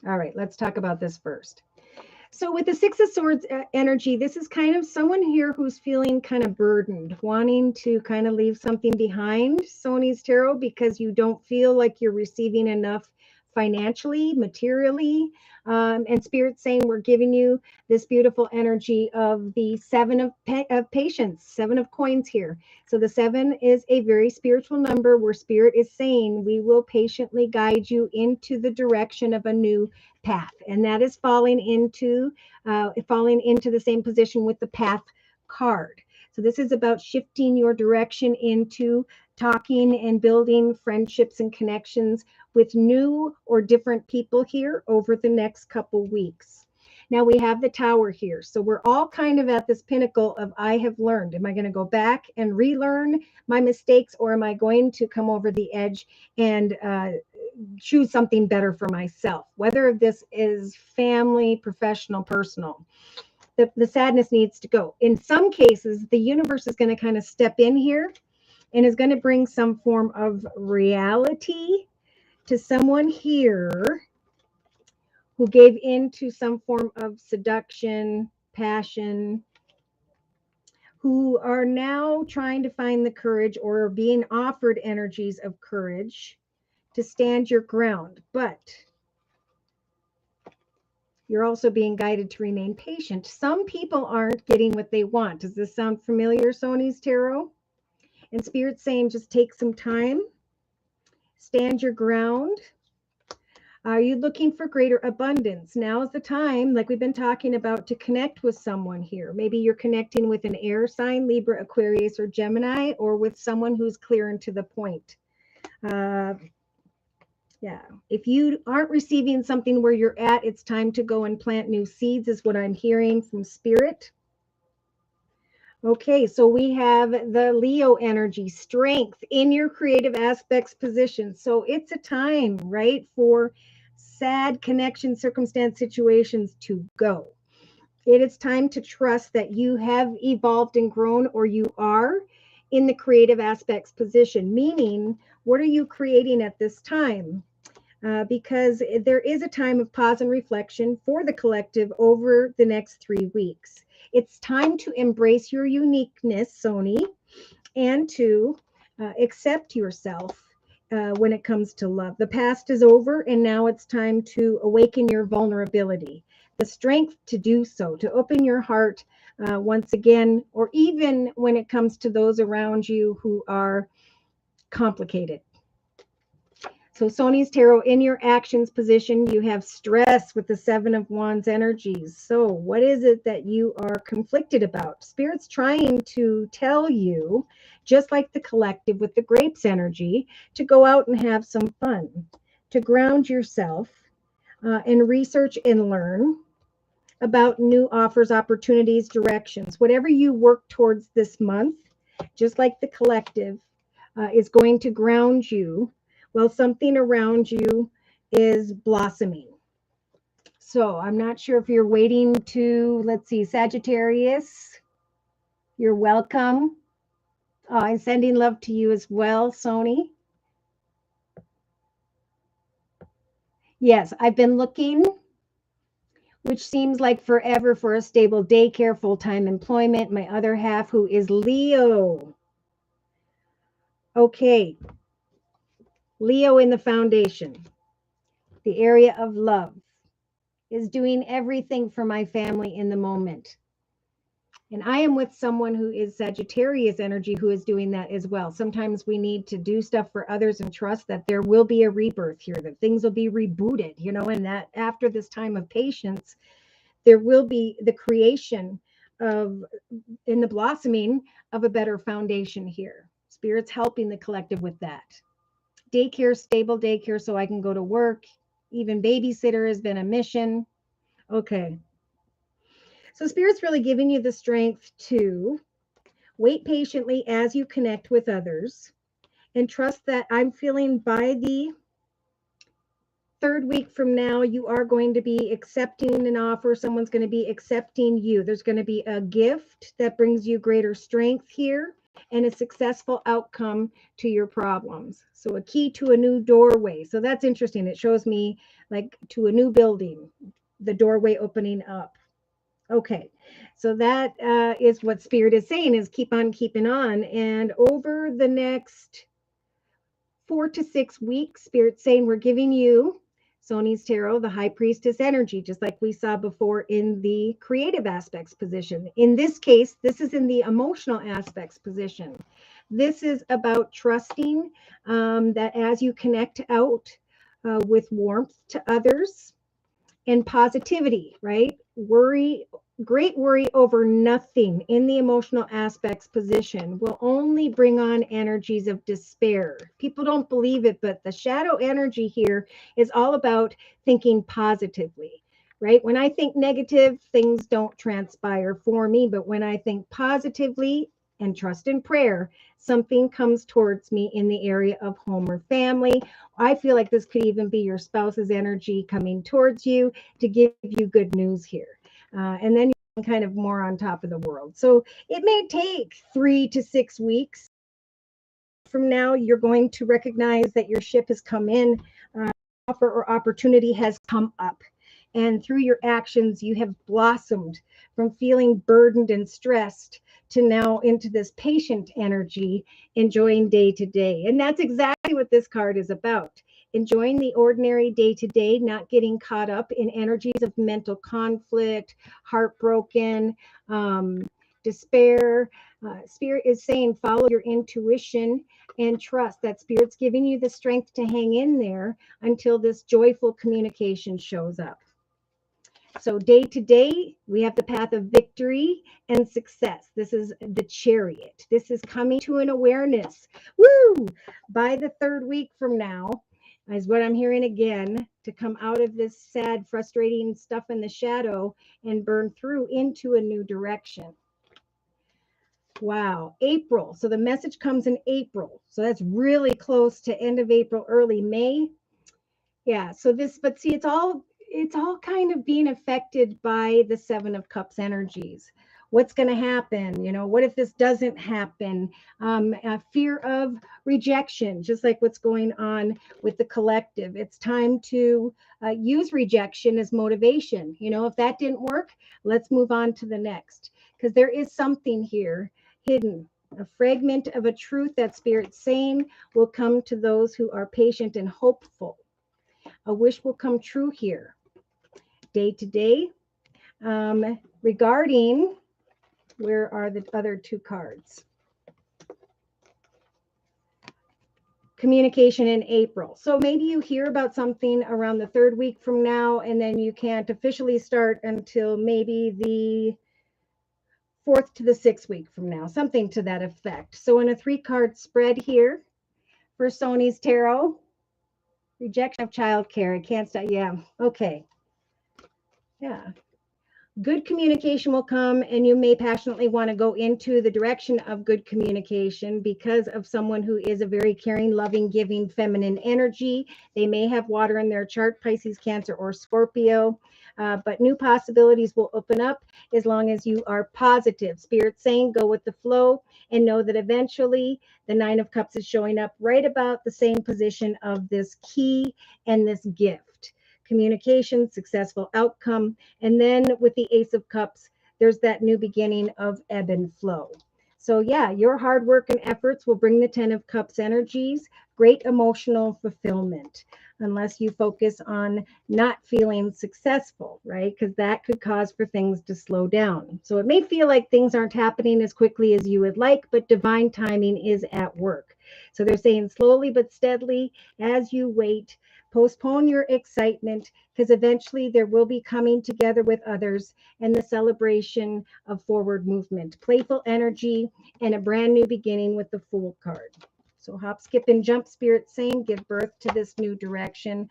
All right, let's talk about this first. So with the Six of Swords energy, this is kind of someone here who's feeling kind of burdened, wanting to kind of leave something behind, Sony's Tarot, because you don't feel like you're receiving enough financially, materially. And Spirit's saying we're giving you this beautiful energy of the Seven of Patience, Seven of Coins here. So the 7 is a very spiritual number where Spirit is saying we will patiently guide you into the direction of a new path, and that is falling into the same position with the Path card. So this is about shifting your direction into talking and building friendships and connections with new or different people here over the next couple weeks. Now we have the Tower here. So we're all kind of at this pinnacle of I have learned. Am I going to go back and relearn my mistakes, or am I going to come over the edge and choose something better for myself? Whether this is family, professional, personal, the sadness needs to go. In some cases, the universe is going to kind of step in here and is going to bring some form of reality to someone here who gave into some form of seduction, passion, who are now trying to find the courage or being offered energies of courage to stand your ground. But you're also being guided to remain patient. Some people aren't getting what they want. Does this sound familiar, Sony's Tarot? And Spirit's saying just take some time, stand your ground. Are you looking for greater abundance? Now is the time, like we've been talking about, to connect with someone here. Maybe you're connecting with an air sign, Libra, Aquarius, or Gemini, or with someone who's clear and to the point. Yeah, if you aren't receiving something where you're at, it's time to go and plant new seeds, is what I'm hearing from Spirit. Okay, so we have the Leo energy, strength in your creative aspects position. So it's a time, right, for sad connection, circumstance, situations to go. It is time to trust that you have evolved and grown, or you are in the creative aspects position, meaning what are you creating at this time? Because there is a time of pause and reflection for the collective over the next 3 weeks. It's time to embrace your uniqueness, Sony, and to accept yourself when it comes to love. The past is over, and now it's time to awaken your vulnerability, the strength to do so, to open your heart once again, or even when it comes to those around you who are complicated. So Sony's Tarot, in your actions position, you have stress with the 7 of Wands energies. So what is it that you are conflicted about? Spirit's trying to tell you, just like the collective with the grapes energy, to go out and have some fun, to ground yourself and research and learn about new offers, opportunities, directions. Whatever you work towards this month, just like the collective, is going to ground you while something around you is blossoming. So I'm not sure if you're waiting to, let's see, Sagittarius, you're welcome. I'm sending love to you as well, Sony. Yes, I've been looking, which seems like forever, for a stable daycare, full-time employment. My other half, who is Leo. Okay. Leo in the foundation, the area of love, is doing everything for my family in the moment. And I am with someone who is Sagittarius energy, who is doing that as well. Sometimes we need to do stuff for others and trust that there will be a rebirth here, that things will be rebooted, and that after this time of patience, there will be the creation of, in the blossoming of, a better foundation here. Spirit's helping the collective with that. Daycare, stable daycare, so I can go to work. Even babysitter has been a mission. Okay. So Spirit's really giving you the strength to wait patiently as you connect with others, and trust that I'm feeling by the third week from now, you are going to be accepting an offer. Someone's going to be accepting you. There's going to be a gift that brings you greater strength here and a successful outcome to your problems. So a key to a new doorway. So that's interesting. It shows me like to a new building, the doorway opening up. Okay, so that is what Spirit is saying, is keep on keeping on. And over the next 4 to 6 weeks, Spirit's saying we're giving you, Sony's Tarot, the High Priestess energy, just like we saw before in the creative aspects position. In this case, this is in the emotional aspects position. This is about trusting that as you connect out with warmth to others and positivity, right? Great worry over nothing in the emotional aspects position will only bring on energies of despair. People don't believe it, but the shadow energy here is all about thinking positively, right? When I think negative, things don't transpire for me, but when I think positively and trust in prayer, something comes towards me in the area of home or family. I feel like this could even be your spouse's energy coming towards you to give you good news here. And then you're kind of more on top of the world. So it may take 3 to 6 weeks from now. You're going to recognize that your ship has come in, offer or opportunity has come up. And through your actions, you have blossomed from feeling burdened and stressed to now into this patient energy, enjoying day to day. And that's exactly what this card is about. Enjoying the ordinary day to day, not getting caught up in energies of mental conflict, heartbroken, despair. Spirit is saying follow your intuition and trust that Spirit's giving you the strength to hang in there until this joyful communication shows up. So day to day, we have the path of victory and success. This is the Chariot. This is coming to an awareness. Woo! By the third week from now, is what I'm hearing again, to come out of this sad, frustrating stuff in the shadow and burn through into a new direction. Wow, April. So the message comes in April. So that's really close to end of April, early May. Yeah, so this, but see, it's all kind of being affected by the Seven of Cups energies. What's going to happen? You know, what if this doesn't happen? Fear of rejection, just like what's going on with the collective. It's time to use rejection as motivation. You know, if that didn't work, let's move on to the next, because there is something here hidden. A fragment of a truth that Spirit's saying will come to those who are patient and hopeful. A wish will come true here. Day to day. Regarding, where are the other two cards? Communication in April. So maybe you hear about something around the third week from now, and then you can't officially start until maybe the 4th to the 6th week from now, something to that effect. So in a 3-card spread here for Sony's Tarot, rejection of childcare. I can't stop. Yeah. Okay. Yeah. Good communication will come, and you may passionately want to go into the direction of good communication because of someone who is a very caring, loving, giving, feminine energy. They may have water in their chart, Pisces, Cancer, or Scorpio, but new possibilities will open up as long as you are positive. Spirit's saying go with the flow and know that eventually the 9 of Cups is showing up right about the same position of this key and this gift. Communication, successful outcome. And then with the Ace of Cups, there's that new beginning of ebb and flow. So yeah, your hard work and efforts will bring the 10 of Cups energies, great emotional fulfillment, unless you focus on not feeling successful, right? Because that could cause for things to slow down. So it may feel like things aren't happening as quickly as you would like, but divine timing is at work. So they're saying slowly but steadily as you wait, postpone your excitement, because eventually there will be coming together with others and the celebration of forward movement, playful energy, and a brand new beginning with the Fool card. So hop, skip, and jump, Spirit saying, give birth to this new direction.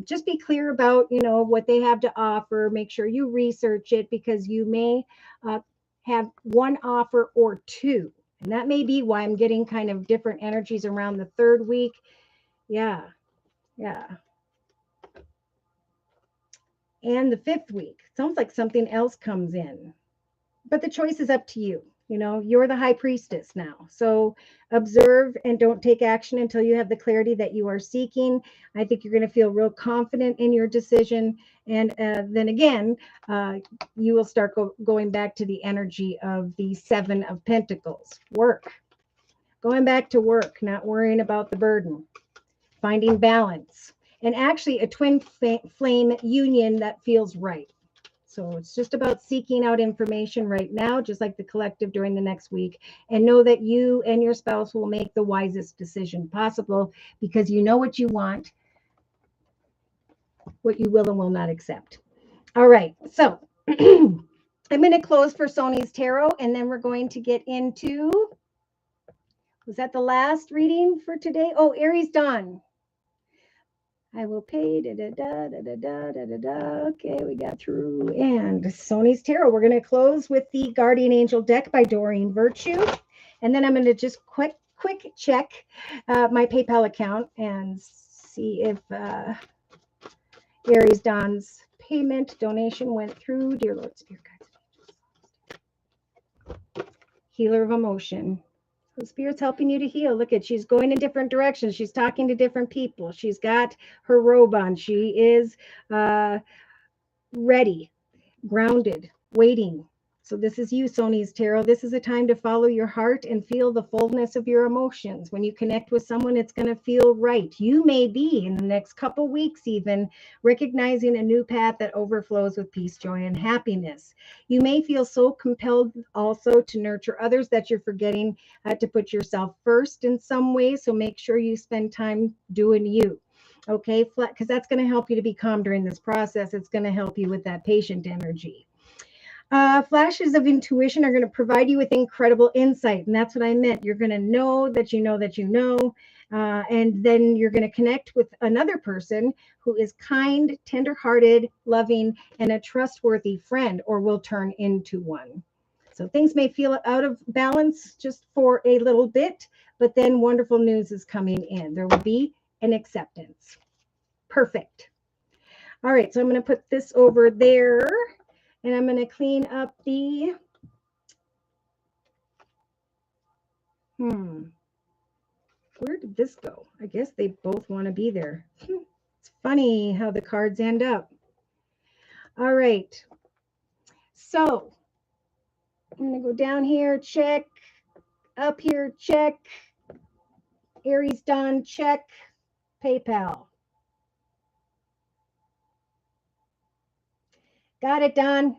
Just be clear about, what they have to offer. Make sure you research it, because you may have one offer or two. And that may be why I'm getting kind of different energies around the third week. Yeah. and the 5th week. It sounds like something else comes in, but the choice is up to you. You know, you're the high priestess now. So observe and don't take action until you have the clarity that you are seeking. I think you're going to feel real confident in your decision. And then again, you will start going back to the energy of the 7 of Pentacles. Work. Going back to work, not worrying about the burden. Finding balance. And actually a twin flame union that feels right. So it's just about seeking out information right now, just like the collective during the next week, and know that you and your spouse will make the wisest decision possible because you know what you want, what you will and will not accept. All right. So I'm going to close for Sony's Tarot, and then we're going to get into, was that the last reading for today? Oh, Aries Dawn. I will pay, Okay, we got through. And Sony's Tarot. We're going to close with the Guardian Angel deck by Doreen Virtue. And then I'm going to just quick check my PayPal account and see if Aries Dawn's payment donation went through. Dear Lord, Spirit Guides. Healer of Emotion. The Spirit's helping you to heal. Look at, she's going in different directions. She's talking to different people. She's got her robe on. She is ready, grounded, waiting. So this is you, Sony's Tarot. This is a time to follow your heart and feel the fullness of your emotions. When you connect with someone, it's going to feel right. You may be in the next couple weeks even recognizing a new path that overflows with peace, joy, and happiness. You may feel so compelled also to nurture others that you're forgetting to put yourself first in some way. So make sure you spend time doing you. Okay, because that's going to help you to be calm during this process. It's going to help you with that patient energy. Flashes of intuition are going to provide you with incredible insight. And that's what I meant. You're going to know that you know that you know. And then you're going to connect with another person who is kind, tenderhearted, loving, and a trustworthy friend, or will turn into one. So things may feel out of balance just for a little bit, but then wonderful news is coming in. There will be an acceptance. Perfect. All right, so I'm going to put this over there. And I'm going to clean up the, where did this go? I guess they both want to be there. It's funny how the cards end up. All right. So I'm going to go down here, check. Up here, check. Aries Dawn, check. PayPal. Got it, Dawn.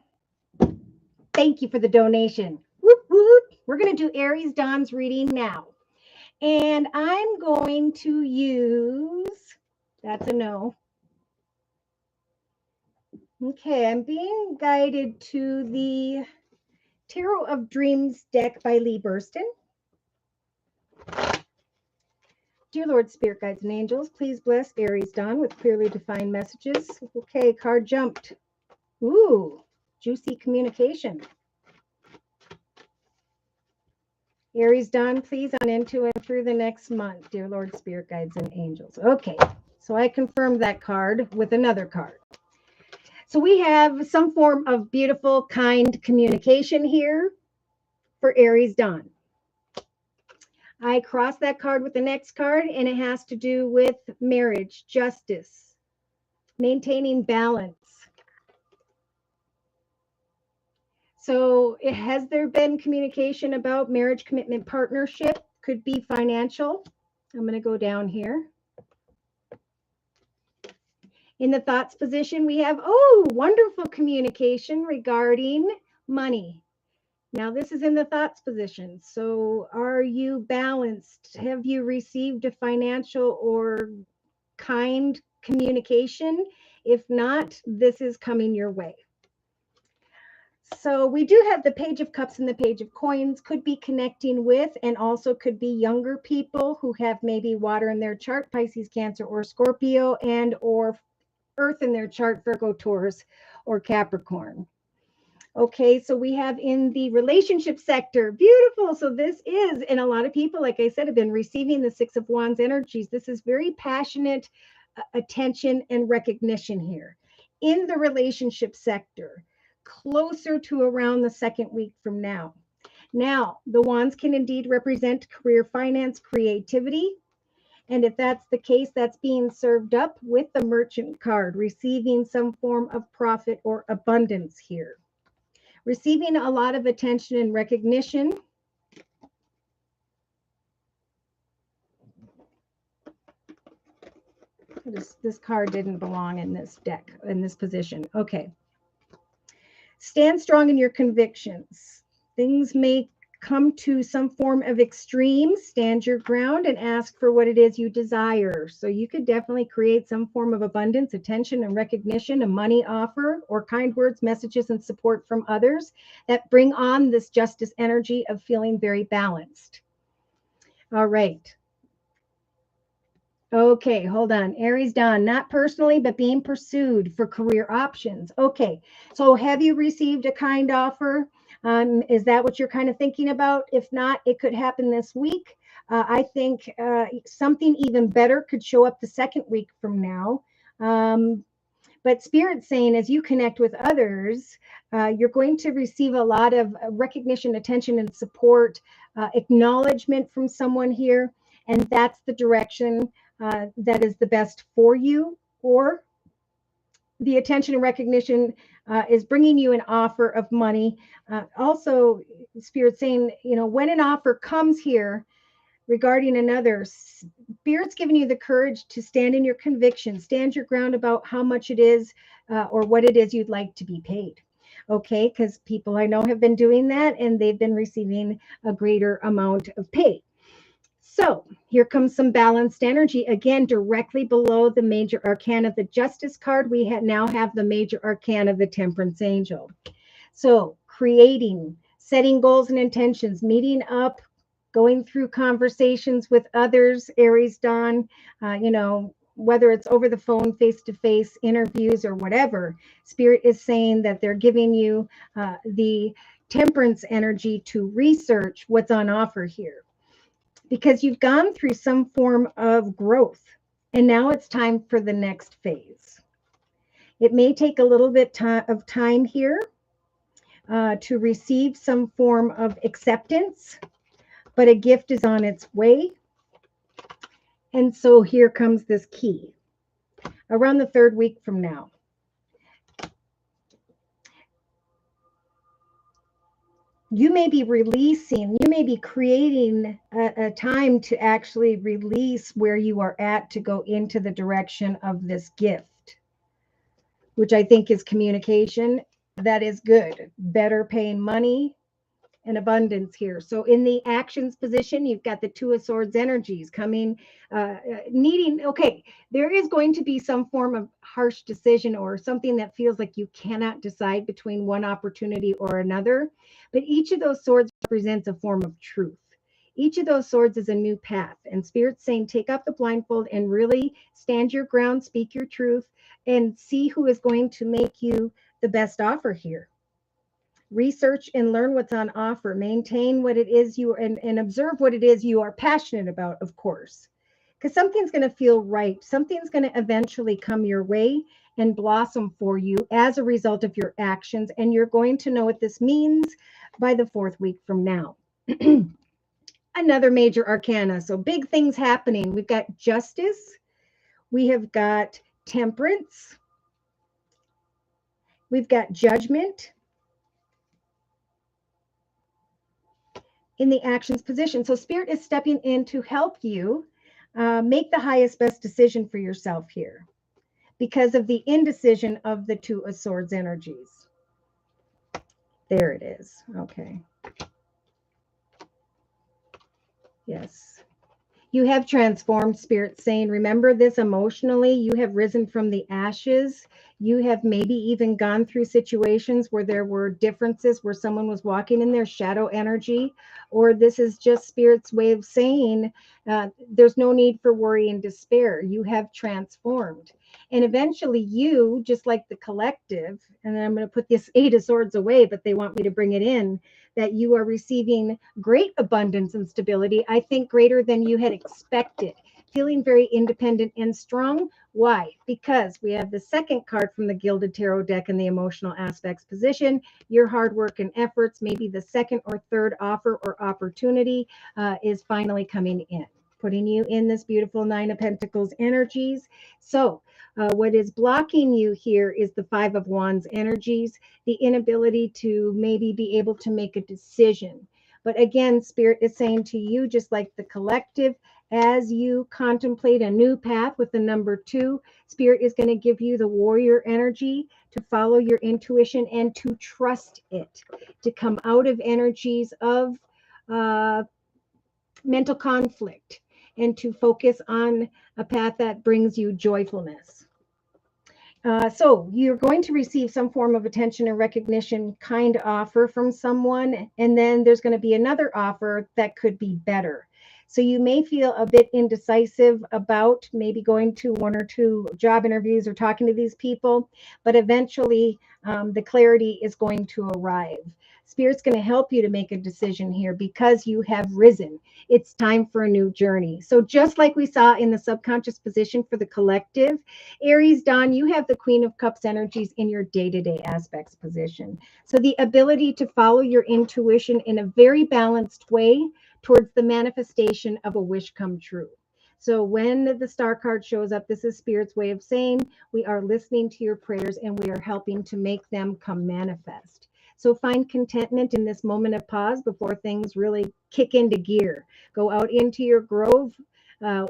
Thank you for the donation. Whoop, whoop. We're going to do Aries Dawn's reading now. And I'm going to use, that's a no. Okay, I'm being guided to the Tarot of Dreams deck by Lee Burston. Dear Lord, Spirit Guides and Angels, please bless Aries Dawn with clearly defined messages. Okay, card jumped. Ooh, juicy communication. Aries Dawn, please on into and through the next month. Dear Lord, Spirit Guides and Angels. Okay, so I confirmed that card with another card. So we have some form of beautiful, kind communication here for Aries Dawn. I cross that card with the next card, and it has to do with marriage, justice, maintaining balance. So has there been communication about marriage, commitment, partnership? Could be financial. I'm going to go down here. In the thoughts position, we have, oh, wonderful communication regarding money. Now, this is in the thoughts position. So are you balanced? Have you received a financial or kind communication? If not, this is coming your way. So we do have the Page of Cups and the Page of Coins, could be connecting with, and also could be younger people who have maybe water in their chart, Pisces, Cancer, or Scorpio, and or Earth in their chart, Virgo, Taurus, or Capricorn. Okay, so we have in the relationship sector, beautiful. So this is, and a lot of people, like I said, have been receiving the Six of Wands energies. This is very passionate attention and recognition here. in the relationship sector, closer to around the second week from now. Now, the wands can indeed represent career, finance, creativity. And if that's the case, that's being served up with the merchant card, receiving some form of profit or abundance here. Receiving a lot of attention and recognition. This card didn't belong in this deck, in this position. Okay. Stand strong in your convictions. Things may come to some form of extreme. Stand your ground and ask for what it is you desire. So you could definitely create some form of abundance, attention, and recognition, a money offer, or kind words, messages, and support from others that bring on this justice energy of feeling very balanced. All right. Okay, hold on. Aries Dawn, not personally, but being pursued for career options. Okay, so have you received a kind offer? Is that what you're kind of thinking about? If not, it could happen this week. I think something even better could show up the second week from now. But Spirit's saying as you connect with others, you're going to receive a lot of recognition, attention, and support, acknowledgement from someone here. And that's the direction that is the best for you, or the attention and recognition is bringing you an offer of money. Also, Spirit saying, when an offer comes here regarding another, Spirit's giving you the courage to stand in your conviction, stand your ground about how much it is or what it is you'd like to be paid. Okay, because people I know have been doing that and they've been receiving a greater amount of pay. So here comes some balanced energy. Again, directly below the major arcana, the Justice card, we now have the major arcana, the Temperance Angel. So creating, setting goals and intentions, meeting up, going through conversations with others, Aries Dawn, whether it's over the phone, face-to-face interviews or whatever, Spirit is saying that they're giving you the temperance energy to research what's on offer here. Because you've gone through some form of growth and now it's time for the next phase. It may take a little bit of time here to receive some form of acceptance, but a gift is on its way. And so here comes this key around the third week from now. You may be releasing, you may be creating a time to actually release where you are at to go into the direction of this gift, which I think is communication. That is good. Better paying money and abundance here. So in the actions position, you've got the Two of Swords energies coming, needing, okay, there is going to be some form of harsh decision or something that feels like you cannot decide between one opportunity or another. But each of those swords represents a form of truth. Each of those swords is a new path. And Spirit's saying, take off the blindfold and really stand your ground, speak your truth, and see who is going to make you the best offer here. Research and learn what's on offer. Maintain what it is you and observe what it is you are passionate about, of course. Because something's going to feel right. Something's going to eventually come your way and blossom for you as a result of your actions. And you're going to know what this means by the fourth week from now. Another major arcana. So big things happening. We've got justice. We have got temperance. We've got judgment in the actions position. So Spirit is stepping in to help you make the highest, best decision for yourself here because of the indecision of the Two of Swords energies. There it is. Okay. Yes. You have transformed, Spirit saying, remember this emotionally. You have risen from the ashes. You have maybe even gone through situations where there were differences, where someone was walking in their shadow energy, or this is just Spirit's way of saying there's no need for worry and despair. You have transformed. And eventually you, just like the collective, and then I'm going to put this Eight of Swords away, but they want me to bring it in, that you are receiving great abundance and stability, I think greater than you had expected. feeling very independent and strong. Why? Because we have the second card from the Gilded Tarot deck in the emotional aspects position. Your hard work and efforts, maybe the second or third offer or opportunity is finally coming in, putting you in this beautiful Nine of Pentacles energies. So what is blocking you here is the Five of Wands energies, the inability to maybe be able to make a decision. But again, Spirit is saying to you, just like the collective, as you contemplate a new path with the number 2, Spirit is going to give you the warrior energy to follow your intuition and to trust it, to come out of energies of mental conflict and to focus on a path that brings you joyfulness. So you're going to receive some form of attention and recognition kind offer from someone, and then there's going to be another offer that could be better. So you may feel a bit indecisive about maybe going to 1 or 2 job interviews or talking to these people, but eventually the clarity is going to arrive. Spirit's going to help you to make a decision here because you have risen. It's time for a new journey. So just like we saw in the subconscious position for the collective, Aries Dawn, you have the Queen of Cups energies in your day-to-day aspects position. So the ability to follow your intuition in a very balanced way towards the manifestation of a wish come true. So when the star card shows up, this is Spirit's way of saying we are listening to your prayers and we are helping to make them come manifest. So find contentment in this moment of pause before things really kick into gear. Go out into your grove,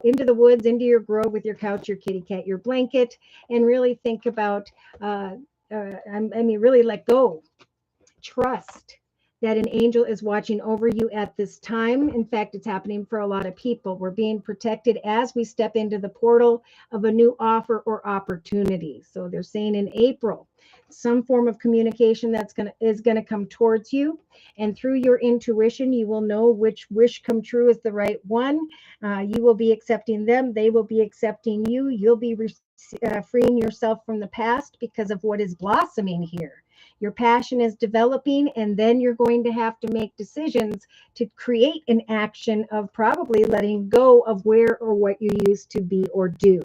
into the woods, into your grove with your couch, your kitty cat, your blanket, and really think about, really let go. Trust that an angel is watching over you at this time. In fact, it's happening for a lot of people. We're being protected as we step into the portal of a new offer or opportunity. So they're saying in April, some form of communication is going to come towards you, and through your intuition you will know which wish come true is the right one. You will be accepting them, they will be accepting you. You'll be freeing yourself from the past because of what is blossoming here. Your passion is developing, and then you're going to have to make decisions to create an action of probably letting go of where or what you used to be or do.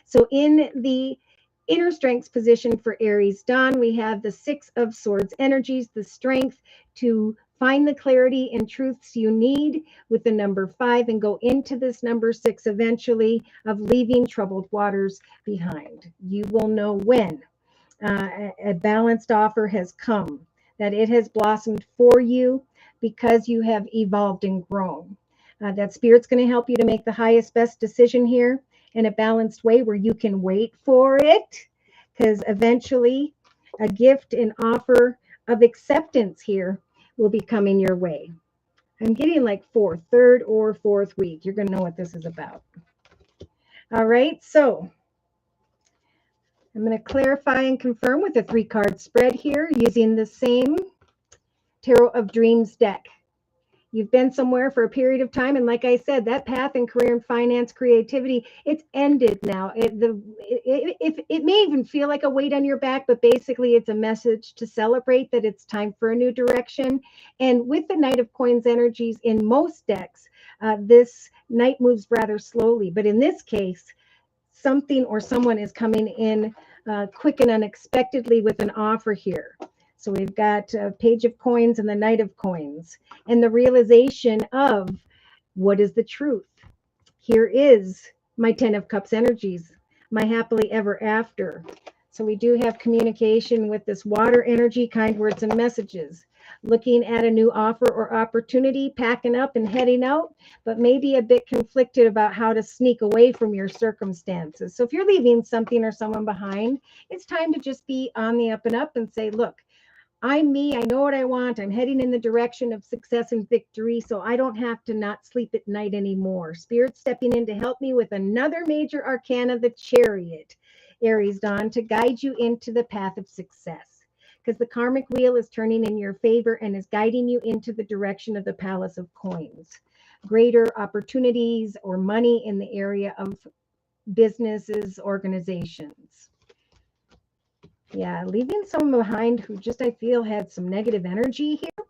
So in the inner strengths position for Aries Dawn, we have the Six of Swords energies, the strength to find the clarity and truths you need with the number 5 and go into this number 6 eventually of leaving troubled waters behind. You will know when a balanced offer has come, that it has blossomed for you because you have evolved and grown. That Spirit's going to help you to make the highest, best decision here in a balanced way where you can wait for it, because eventually a gift and offer of acceptance here will be coming your way. I'm getting like third or fourth week. You're going to know what this is about. All right, so I'm going to clarify and confirm with a 3-card spread here using the same Tarot of Dreams deck. You've been somewhere for a period of time, and like I said, that path in career and finance, creativity, it's ended now. It may even feel like a weight on your back, but basically it's a message to celebrate that it's time for a new direction. And with the Knight of Coins energies in most decks, this knight moves rather slowly, but in this case, something or someone is coming in quick and unexpectedly with an offer here. So we've got a Page of Coins and the Knight of Coins, and the realization of what is the truth. Here is my 10 of Cups energies, my happily ever after. So we do have communication with this water energy, kind words and messages. Looking at a new offer or opportunity, packing up and heading out, but maybe a bit conflicted about how to sneak away from your circumstances. So if you're leaving something or someone behind, it's time to just be on the up and up and say, look, I'm me. I know what I want. I'm heading in the direction of success and victory, so I don't have to not sleep at night anymore. Spirit stepping in to help me with another major arcana, the Chariot, Aries Dawn, to guide you into the path of success, because the karmic wheel is turning in your favor and is guiding you into the direction of the Palace of Coins. Greater opportunities or money in the area of businesses, organizations. Yeah, leaving someone behind who just, I feel, had some negative energy here,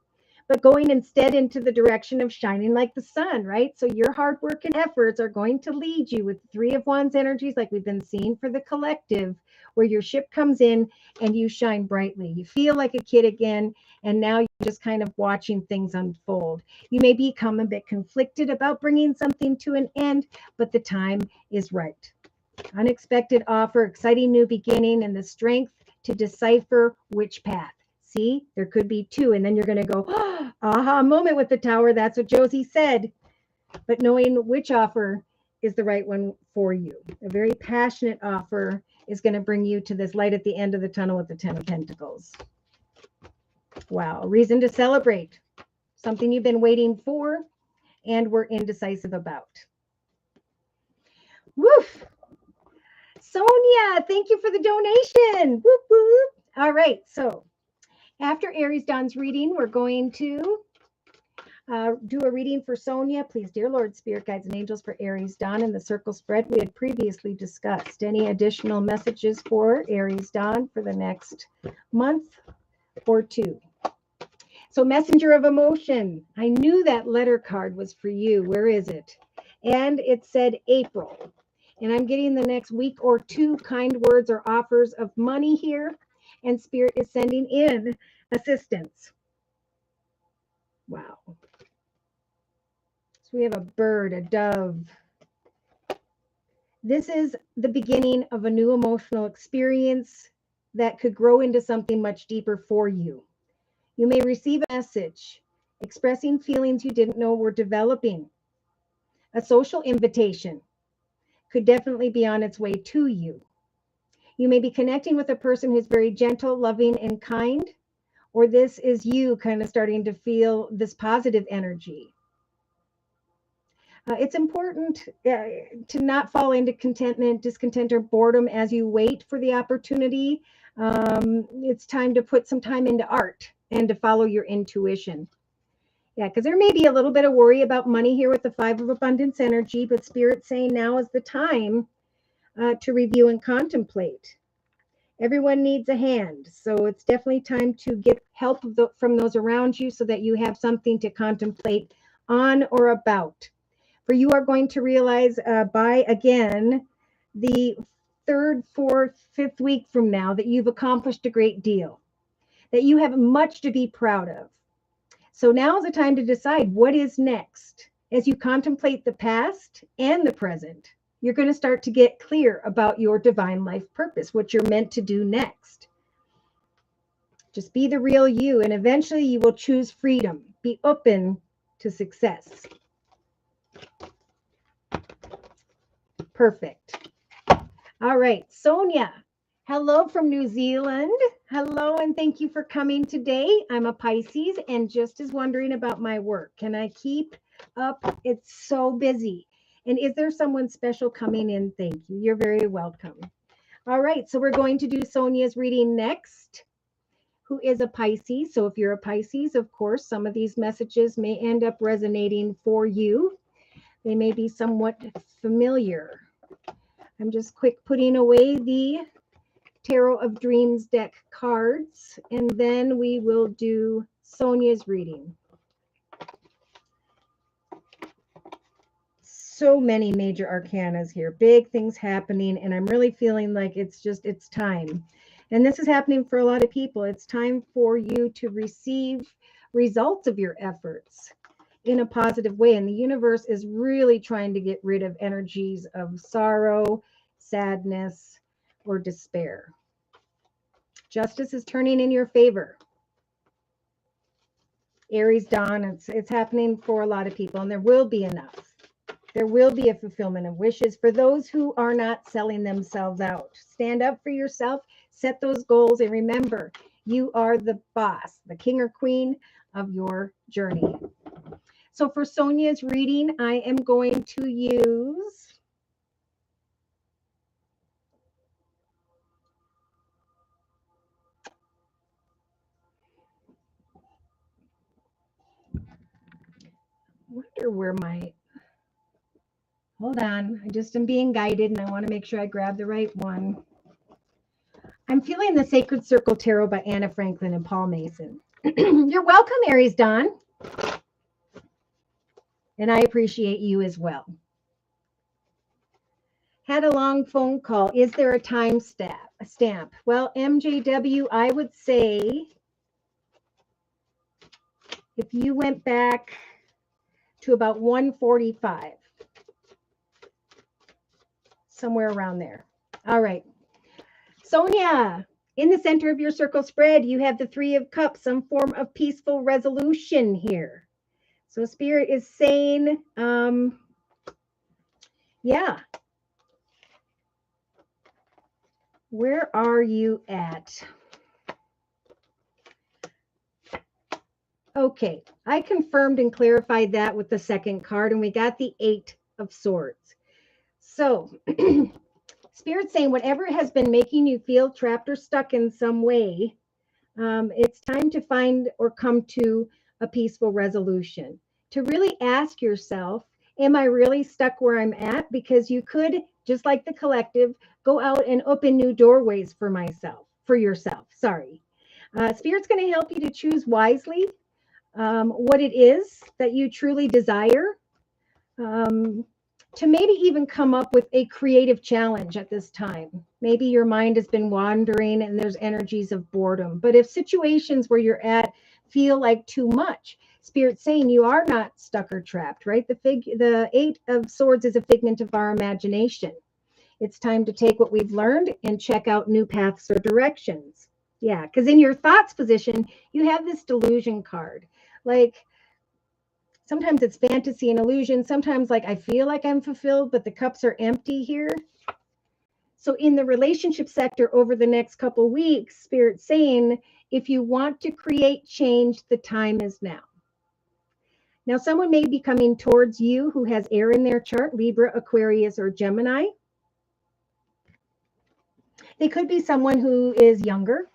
but going instead into the direction of shining like the sun, right? So your hard work and efforts are going to lead you with Three of Wands energies, like we've been seeing for the collective, where your ship comes in and you shine brightly. You feel like a kid again, and now you're just kind of watching things unfold. You may become a bit conflicted about bringing something to an end, but the time is right. Unexpected offer, exciting new beginning, and the strength to decipher which path. See, there could be two, and then you're going to go, oh, aha moment with the Tower. That's what Josie said. But knowing which offer is the right one for you. A very passionate offer is going to bring you to this light at the end of the tunnel with the Ten of Pentacles. Wow, reason to celebrate. Something you've been waiting for and were indecisive about. Woof! Sonia, thank you for the donation. Whoop, whoop. All right, so after Aries Dawn's reading, we're going to do a reading for Sonia. Please, dear Lord, Spirit Guides and Angels, for Aries Dawn and the circle spread we had previously discussed. Any additional messages for Aries Dawn for the next month or two? So, Messenger of Emotion. I knew that letter card was for you. Where is it? And it said April. And I'm getting the next week or two kind words or offers of money here. And Spirit is sending in assistance. Wow. So we have a bird, a dove. This is the beginning of a new emotional experience that could grow into something much deeper for you. You may receive a message expressing feelings you didn't know were developing. A social invitation could definitely be on its way to you. You may be connecting with a person who's very gentle, loving, and kind, or this is you kind of starting to feel this positive energy. It's important to not fall into contentment, discontent, or boredom as you wait for the opportunity. It's time to put some time into art and to follow your intuition. Yeah, because there may be a little bit of worry about money here with the Five of Abundance energy, but Spirit's saying now is the time to review and contemplate. Everyone needs a hand, so it's definitely time to get help from those around you so that you have something to contemplate on or about. For you are going to realize by, again, the third, fourth, fifth week from now that you've accomplished a great deal, that you have much to be proud of. So now is the time to decide what is next. As you contemplate the past and the present, you're going to start to get clear about your divine life purpose, what you're meant to do next. Just be the real you, and eventually you will choose freedom. Be open to success. Perfect. All right, Sonia, hello from New Zealand. Hello, and thank you for coming today. I'm a Pisces and just is wondering about my work. Can I keep up? It's so busy. And is there someone special coming in? Thank you. You're very welcome. All right, so we're going to do Sonia's reading next, who is a Pisces. So if you're a Pisces, of course, some of these messages may end up resonating for you. They may be somewhat familiar. I'm just quick putting away the Tarot of Dreams deck cards, and then we will do Sonia's reading. So many major arcanas here, big things happening, and I'm really feeling like it's time. And this is happening for a lot of people. It's time for you to receive results of your efforts in a positive way. And the universe is really trying to get rid of energies of sorrow, sadness, or despair. Justice is turning in your favor. Aries Dawn, it's happening for a lot of people, and there will be enough. There will be a fulfillment of wishes for those who are not selling themselves out. Stand up for yourself, set those goals, and remember, you are the boss, the king or queen of your journey. So for Sonia's reading, I am going to use wonder where my, hold on, I just am being guided and I want to make sure I grab the right one. I'm feeling the Sacred Circle Tarot by Anna Franklin and Paul Mason. You're welcome, Aries Dawn. And I appreciate you as well. Had a long phone call. Is there a time stamp? Well, MJW, I would say if you went back to about 1:45, somewhere around there. All right. Sonia, in the center of your circle spread, you have the Three of Cups, some form of peaceful resolution here. So Spirit is saying, yeah. Where are you at? Okay, I confirmed and clarified that with the second card, and we got the Eight of Swords. So, Spirit's saying whatever has been making you feel trapped or stuck in some way, it's time to find or come to a peaceful resolution. To really ask yourself, am I really stuck where I'm at? Because you could, just like the collective, go out and open new doorways for yourself. Spirit's going to help you to choose wisely what it is that you truly desire, to maybe even come up with a creative challenge at this time. Maybe your mind has been wandering and there's energies of boredom. But if situations where you're at feel like too much, Spirit's saying you are not stuck or trapped, right? The Eight of Swords is a figment of our imagination. It's time to take what we've learned and check out new paths or directions. Yeah, because in your thoughts position, you have this delusion card. Like, sometimes it's fantasy and illusion. Sometimes, like, I feel like I'm fulfilled, but the cups are empty here. So in the relationship sector over the next couple weeks, Spirit's saying, if you want to create change, the time is now. Now, someone may be coming towards you who has air in their chart, Libra, Aquarius, or Gemini. They could be someone who is younger.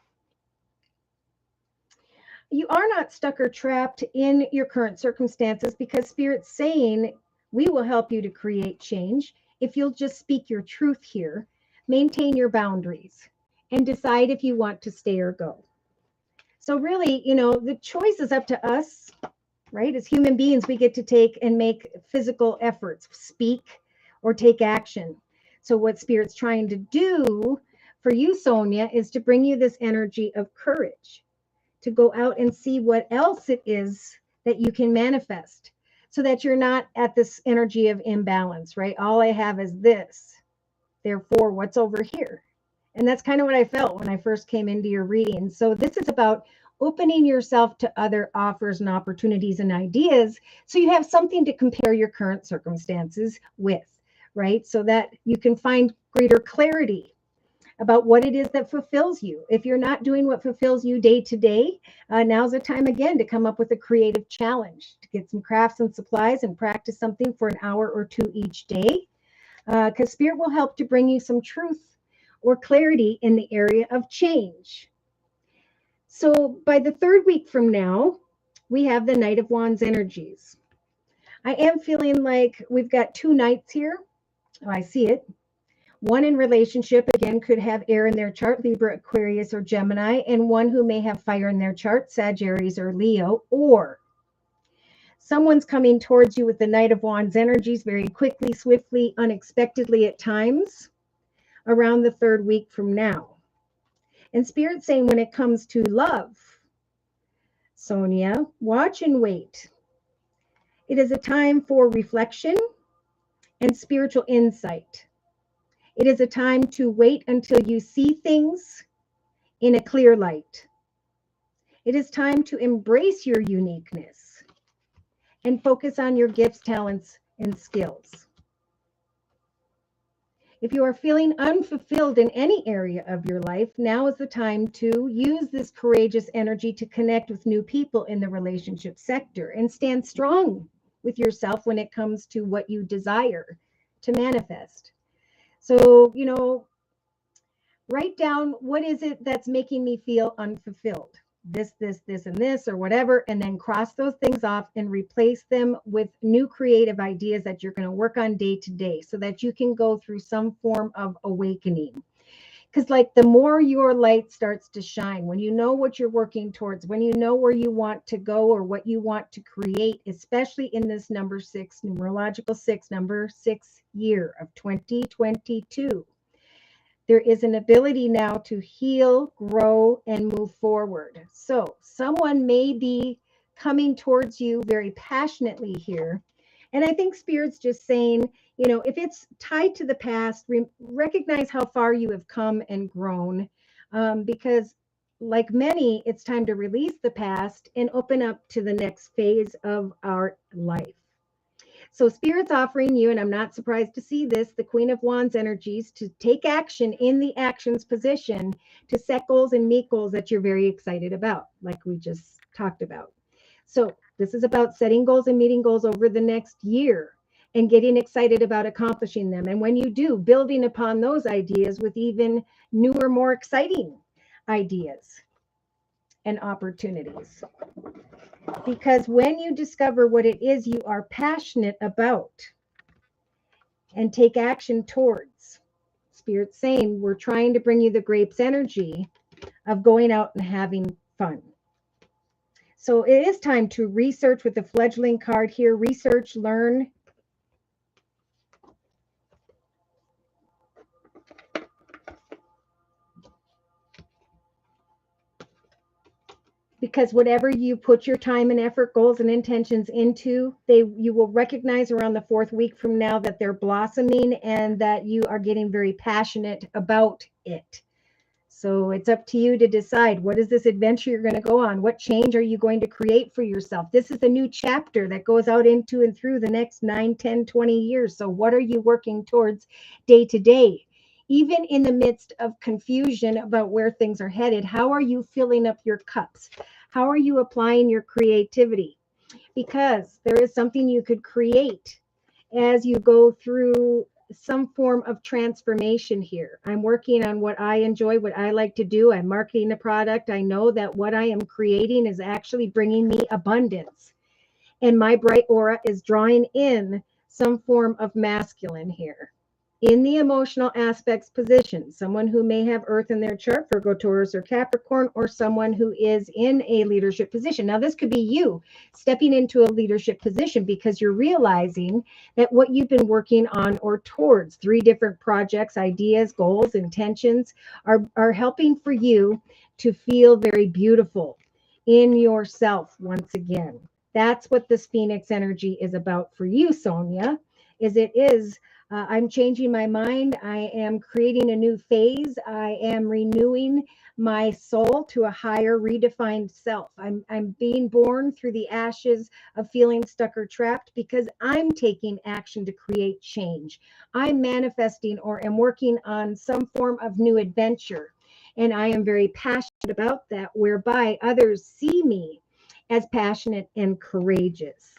You are not stuck or trapped in your current circumstances because Spirit's saying we will help you to create change if you'll just speak your truth here, maintain your boundaries, and decide if you want to stay or go. So really, the choice is up to us, right? As human beings, we get to take and make physical efforts, speak or take action. So what Spirit's trying to do for you, Sonia, is to bring you this energy of courage, to go out and see what else it is that you can manifest so that you're not at this energy of imbalance, right? All I have is this. Therefore, what's over here? And that's kind of what I felt when I first came into your reading. So this is about opening yourself to other offers and opportunities and ideas so you have something to compare your current circumstances with, right? So that you can find greater clarity about what it is that fulfills you. If you're not doing what fulfills you day to day, now's the time again to come up with a creative challenge, to get some crafts and supplies and practice something for an hour or two each day, because Spirit will help to bring you some truth or clarity in the area of change. So by the third week from now, we have the Knight of Wands energies. I am feeling like we've got two knights here. Oh, I see it. One in relationship, again, could have air in their chart, Libra, Aquarius, or Gemini, and one who may have fire in their chart, Sagittarius or Leo, or someone's coming towards you with the Knight of Wands energies very quickly, swiftly, unexpectedly at times, around the third week from now. And Spirit's saying when it comes to love, Sonia, watch and wait. It is a time for reflection and spiritual insight. It is a time to wait until you see things in a clear light. It is time to embrace your uniqueness and focus on your gifts, talents, and skills. If you are feeling unfulfilled in any area of your life, now is the time to use this courageous energy to connect with new people in the relationship sector and stand strong with yourself when it comes to what you desire to manifest. So, write down what is it that's making me feel unfulfilled. This, and this, or whatever, and then cross those things off and replace them with new creative ideas that you're going to work on day to day so that you can go through some form of awakening. Because, like, the more your light starts to shine, when you know what you're working towards, when you know where you want to go or what you want to create, especially in this number 6, numerological 6, number 6 year of 2022, there is an ability now to heal, grow, and move forward. So someone may be coming towards you very passionately here. And I think Spirit's just saying, if it's tied to the past, recognize how far you have come and grown. Because, like many, it's time to release the past and open up to the next phase of our life. So Spirit's offering you, and I'm not surprised to see this, the Queen of Wands energies, to take action in the actions position to set goals and meet goals that you're very excited about, like we just talked about. So this is about setting goals and meeting goals over the next year and getting excited about accomplishing them. And when you do, building upon those ideas with even newer, more exciting ideas and opportunities. Because when you discover what it is you are passionate about and take action towards, Spirit's saying, we're trying to bring you the grapes energy of going out and having fun. So it is time to research with the fledgling card here. Research, learn. Because whatever you put your time and effort, goals and intentions into, you will recognize around the 4th week from now that they're blossoming and that you are getting very passionate about it. So it's up to you to decide, what is this adventure you're going to go on? What change are you going to create for yourself? This is a new chapter that goes out into and through the next 9, 10, 20 years. So what are you working towards day to day? Even in the midst of confusion about where things are headed, how are you filling up your cups? How are you applying your creativity? Because there is something you could create as you go through some form of transformation here. I'm working on what I enjoy, what I like to do. I'm marketing a product. I know that what I am creating is actually bringing me abundance. And my bright aura is drawing in some form of masculine here. In the emotional aspects position, someone who may have Earth in their chart, Virgo, Taurus, or Capricorn, or someone who is in a leadership position. Now, this could be you stepping into a leadership position because you're realizing that what you've been working on or towards, 3 different projects, ideas, goals, intentions, are helping for you to feel very beautiful in yourself once again. That's what this Phoenix energy is about for you, Sonia, I'm changing my mind. I am creating a new phase. I am renewing my soul to a higher, redefined self. I'm being born through the ashes of feeling stuck or trapped because I'm taking action to create change. I'm manifesting or am working on some form of new adventure. And I am very passionate about that, whereby others see me as passionate and courageous.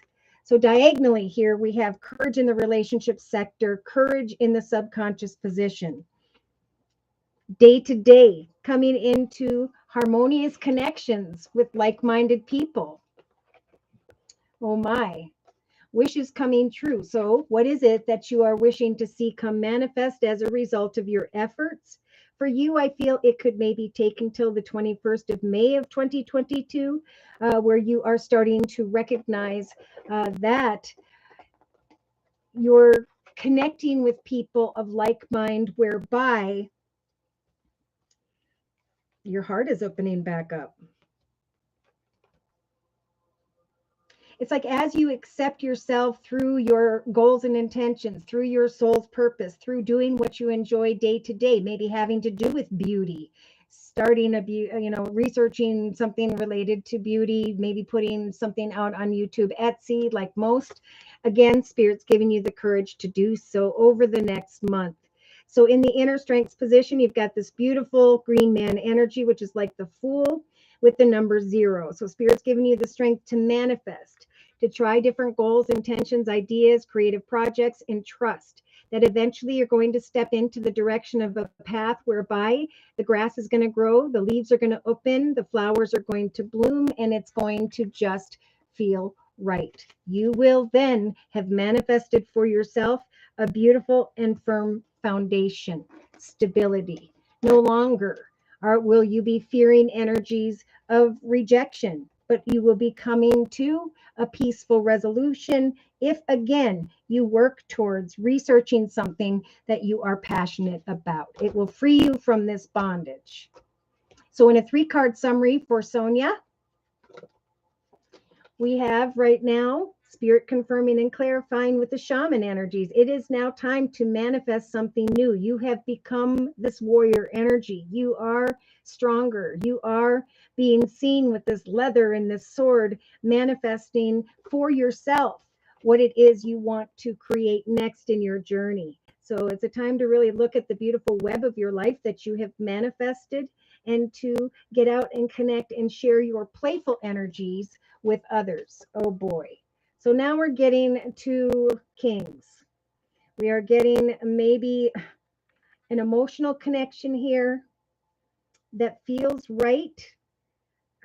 So diagonally here, we have courage in the relationship sector, courage in the subconscious position. Day to day, coming into harmonious connections with like-minded people. Oh my, wishes coming true. So what is it that you are wishing to see come manifest as a result of your efforts? For you, I feel it could maybe take until the 21st of May of 2022, where you are starting to recognize that you're connecting with people of like mind, whereby your heart is opening back up. It's like as you accept yourself through your goals and intentions, through your soul's purpose, through doing what you enjoy day to day, maybe having to do with beauty, starting researching something related to beauty, maybe putting something out on YouTube, Etsy, like most. Again, Spirit's giving you the courage to do so over the next month. So in the inner strengths position, you've got this beautiful green man energy, which is like the Fool with the number 0. So Spirit's giving you the strength to manifest, to try different goals, intentions, ideas, creative projects, and trust that eventually you're going to step into the direction of a path whereby the grass is going to grow, the leaves are going to open, the flowers are going to bloom, and it's going to just feel right. You will then have manifested for yourself a beautiful and firm foundation, stability, No longer will you be fearing energies of rejection, but you will be coming to a peaceful resolution if, again, you work towards researching something that you are passionate about. It will free you from this bondage. So in a 3-card summary for Sonia, we have right now Spirit confirming and clarifying with the shaman energies. It is now time to manifest something new. You have become this warrior energy. You are stronger. You are being seen with this leather and this sword, manifesting for yourself what it is you want to create next in your journey. So it's a time to really look at the beautiful web of your life that you have manifested and to get out and connect and share your playful energies with others. Oh boy. So now we're getting to Kings. We are getting maybe an emotional connection here that feels right.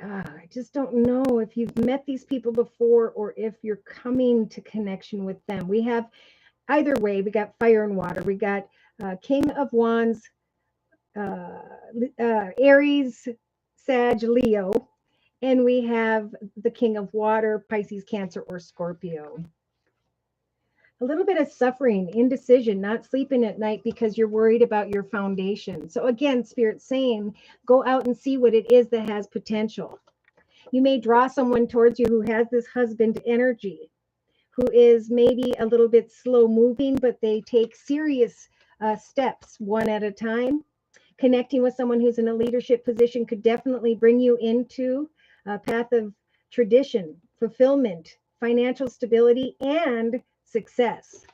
I just don't know if you've met these people before or if you're coming to connection with them. We have either way, we got fire and water. We got King of Wands, Aries, Sag, Leo. And we have the King of Water, Pisces, Cancer, or Scorpio. A little bit of suffering, indecision, not sleeping at night because you're worried about your foundation. So again, Spirit's saying, go out and see what it is that has potential. You may draw someone towards you who has this husband energy, who is maybe a little bit slow moving, but they take serious steps one at a time. Connecting with someone who's in a leadership position could definitely bring you into a path of tradition, fulfillment, financial stability, and success.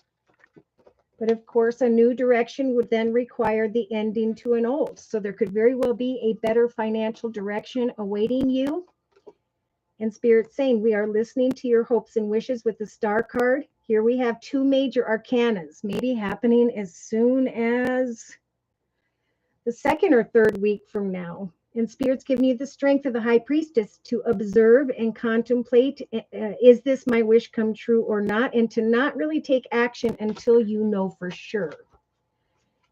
But of course, a new direction would then require the ending to an old. So there could very well be a better financial direction awaiting you. And Spirit's saying, we are listening to your hopes and wishes with the Star card. Here we have 2 major arcanas, maybe happening as soon as the 2nd or 3rd week from now. And Spirit's giving you the strength of the High Priestess to observe and contemplate, is this my wish come true or not? And to not really take action until you know for sure.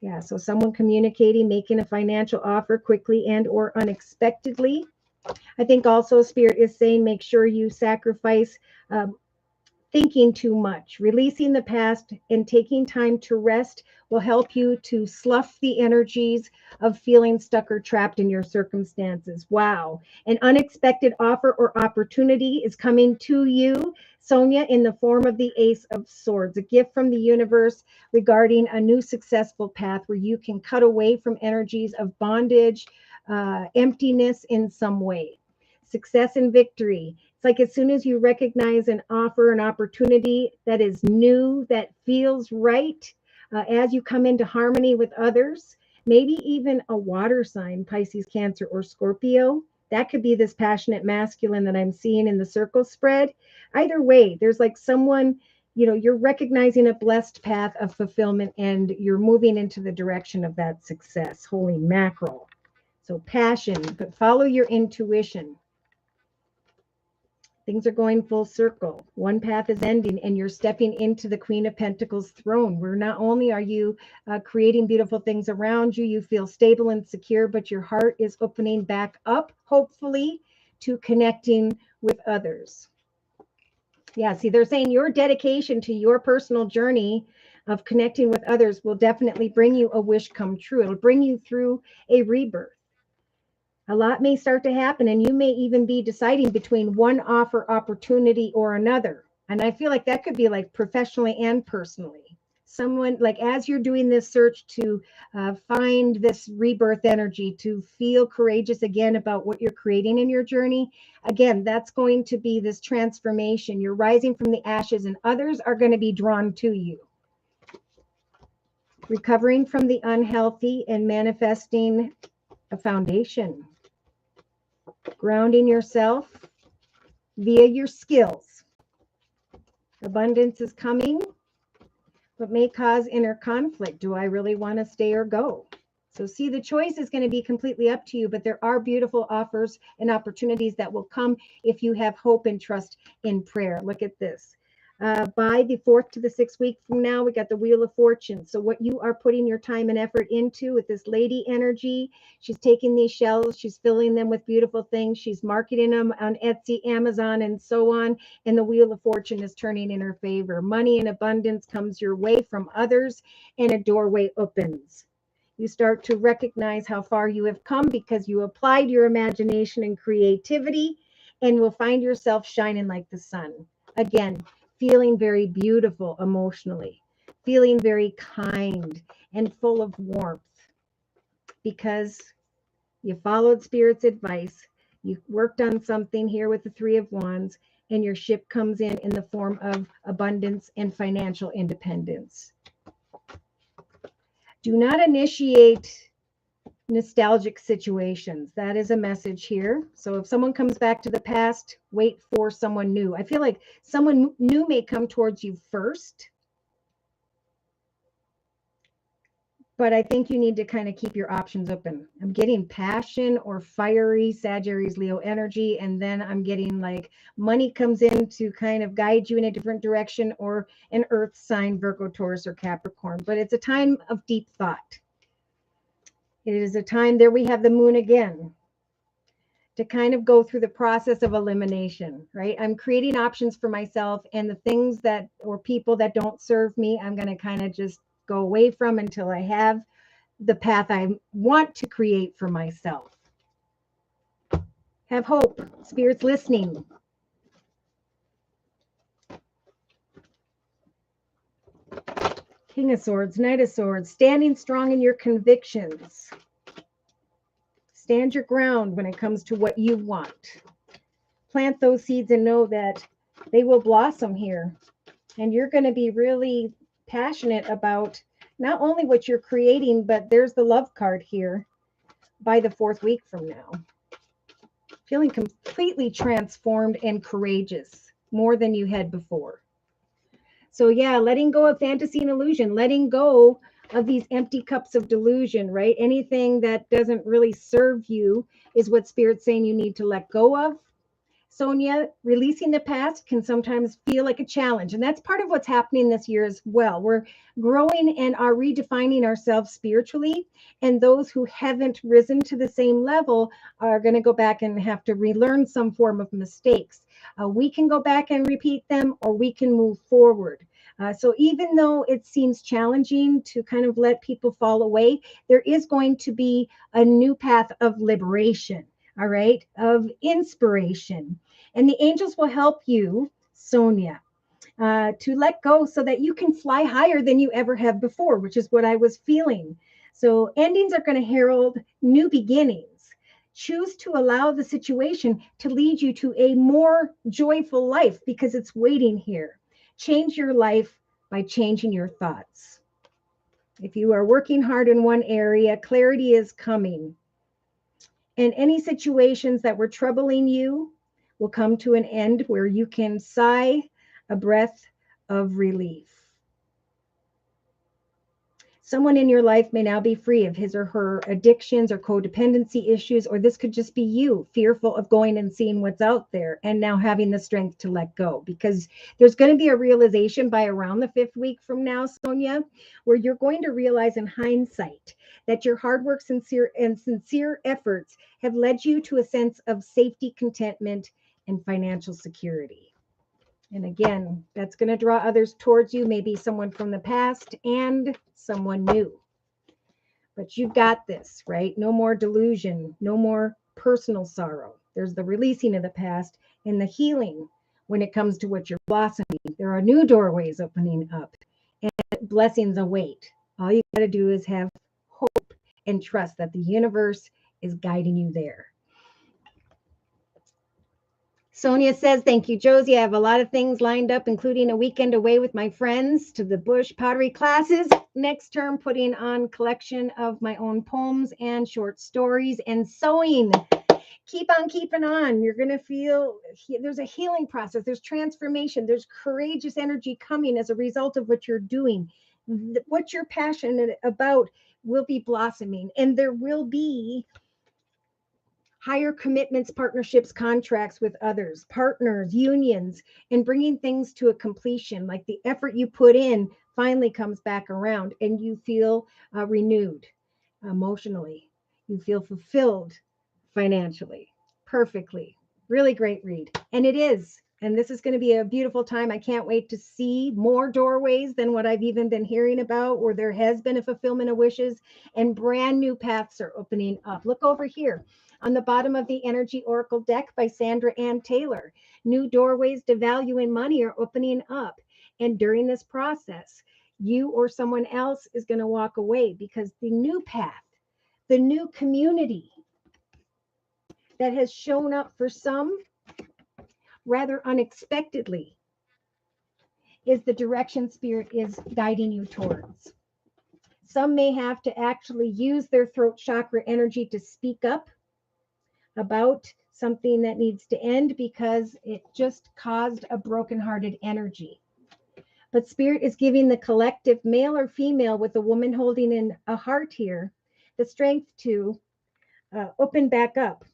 Yeah, so someone communicating, making a financial offer quickly and or unexpectedly. I think also Spirit is saying, make sure you sacrifice thinking too much. Releasing the past and taking time to rest will help you to slough the energies of feeling stuck or trapped in your circumstances. Wow. An unexpected offer or opportunity is coming to you, Sonia, in the form of the Ace of Swords, a gift from the universe regarding a new successful path where you can cut away from energies of bondage, emptiness in some way. Success and victory. It's like as soon as you recognize an offer, an opportunity that is new, that feels right, as you come into harmony with others, maybe even a water sign, Pisces, Cancer, or Scorpio. That could be this passionate masculine that I'm seeing in the circle spread. Either way, there's like someone, you're recognizing a blessed path of fulfillment and you're moving into the direction of that success. Holy mackerel. So passion, but follow your intuition. Things are going full circle. One path is ending and you're stepping into the Queen of Pentacles throne, where not only are you creating beautiful things around you, you feel stable and secure, but your heart is opening back up, hopefully, to connecting with others. Yeah, see, they're saying your dedication to your personal journey of connecting with others will definitely bring you a wish come true. It'll bring you through a rebirth. A lot may start to happen, and you may even be deciding between one offer opportunity or another. And I feel like that could be like professionally and personally. Someone, like as you're doing this search to find this rebirth energy, to feel courageous again about what you're creating in your journey, again, that's going to be this transformation. You're rising from the ashes, and others are going to be drawn to you. Recovering from the unhealthy and manifesting a foundation. Grounding yourself via your skills. Abundance is coming, but may cause inner conflict. Do I really want to stay or go? So see, the choice is going to be completely up to you, but there are beautiful offers and opportunities that will come if you have hope and trust in prayer. Look at this. By the 4th to the 6th week from now, we got the Wheel of Fortune. So what you are putting your time and effort into with this lady energy, she's taking these shells, she's filling them with beautiful things, she's marketing them on Etsy, Amazon, and so on, and the Wheel of Fortune is turning in her favor. Money and abundance comes your way from others, and a doorway opens. You start to recognize how far you have come because you applied your imagination and creativity, and will find yourself shining like the sun. Again, feeling very beautiful emotionally, feeling very kind and full of warmth because you followed Spirit's advice. You worked on something here with the Three of Wands, and your ship comes in the form of abundance and financial independence. Do not initiate nostalgic situations. That is a message here. So if someone comes back to the past, wait for someone new. I feel like someone new may come towards you first, but I think you need to kind of keep your options open. I'm getting passion or fiery Sagittarius Leo energy, and then I'm getting like money comes in to kind of guide you in a different direction, or an earth sign, Virgo, Taurus, or Capricorn. But it's a time of deep thought. It is a time, there we have the moon again, to kind of go through the process of elimination, right? I'm creating options for myself, and the things that, or people that don't serve me, I'm going to kind of just go away from until I have the path I want to create for myself. Have hope. Spirit's listening. King of Swords, Knight of Swords, standing strong in your convictions. Stand your ground when it comes to what you want. Plant those seeds and know that they will blossom here. And you're going to be really passionate about not only what you're creating, but there's the love card here by the 4th week from now. Feeling completely transformed and courageous, more than you had before. So yeah, letting go of fantasy and illusion, letting go of these empty cups of delusion, right? Anything that doesn't really serve you is what Spirit's saying you need to let go of. Sonia, releasing the past can sometimes feel like a challenge. And that's part of what's happening this year as well. We're growing and are redefining ourselves spiritually. And those who haven't risen to the same level are going to go back and have to relearn some form of mistakes. We can go back and repeat them, or we can move forward. So even though it seems challenging to kind of let people fall away, there is going to be a new path of liberation. All right, of inspiration. And the angels will help you, Sonia, to let go so that you can fly higher than you ever have before, which is what I was feeling. So endings are going to herald new beginnings. Choose to allow the situation to lead you to a more joyful life because it's waiting here. Change your life by changing your thoughts. If you are working hard in one area, clarity is coming. And any situations that were troubling you will come to an end where you can sigh a breath of relief. Someone in your life may now be free of his or her addictions or codependency issues, or this could just be you, fearful of going and seeing what's out there and now having the strength to let go, because there's going to be a realization by around the 5th week from now, Sonia, where you're going to realize in hindsight that your hard work, sincere efforts have led you to a sense of safety, contentment, and financial security. And again, that's going to draw others towards you, maybe someone from the past and someone new. But you've got this, right? No more delusion, no more personal sorrow. There's the releasing of the past and the healing when it comes to what you're blossoming. There are new doorways opening up and blessings await. All you got to do is have hope and trust that the universe is guiding you there. Sonia says, thank you, Josie. I have a lot of things lined up, including a weekend away with my friends to the bush pottery classes. Next term, putting on collection of my own poems and short stories and sewing. Keep on keeping on. You're going to feel there's a healing process. There's transformation. There's courageous energy coming as a result of what you're doing. What you're passionate about will be blossoming, and there will be higher commitments, partnerships, contracts with others, partners, unions, and bringing things to a completion. Like the effort you put in finally comes back around and you feel renewed emotionally. You feel fulfilled financially. Perfectly. Really great read. And it is. And this is going to be a beautiful time. I can't wait to see more doorways than what I've even been hearing about, where there has been a fulfillment of wishes and brand new paths are opening up. Look over here on the bottom of the Energy Oracle deck by Sandra Ann Taylor. New doorways to value and money are opening up. And during this process, you or someone else is going to walk away because the new path, the new community that has shown up for some rather unexpectedly is the direction Spirit is guiding you towards. Some may have to actually use their throat chakra energy to speak up about something that needs to end because it just caused a brokenhearted energy. But Spirit is giving the collective, male or female, with a woman holding in a heart here, the strength to open back up,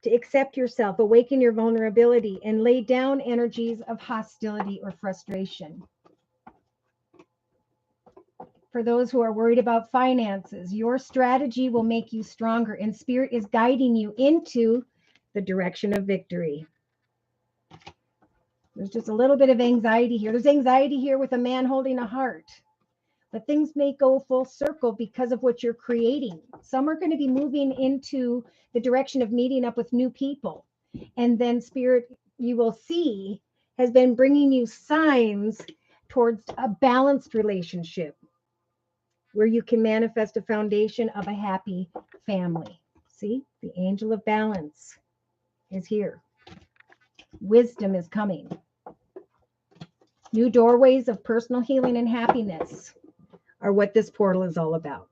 to accept yourself, awaken your vulnerability, and lay down energies of hostility or frustration. For those who are worried about finances, your strategy will make you stronger, and Spirit is guiding you into the direction of victory. There's just a little bit of anxiety here. There's anxiety here with a man holding a heart. But things may go full circle because of what you're creating. Some are going to be moving into the direction of meeting up with new people. And then Spirit, you will see, has been bringing you signs towards a balanced relationship where you can manifest a foundation of a happy family. See, the angel of balance is here. Wisdom is coming. New doorways of personal healing and happiness are what this portal is all about.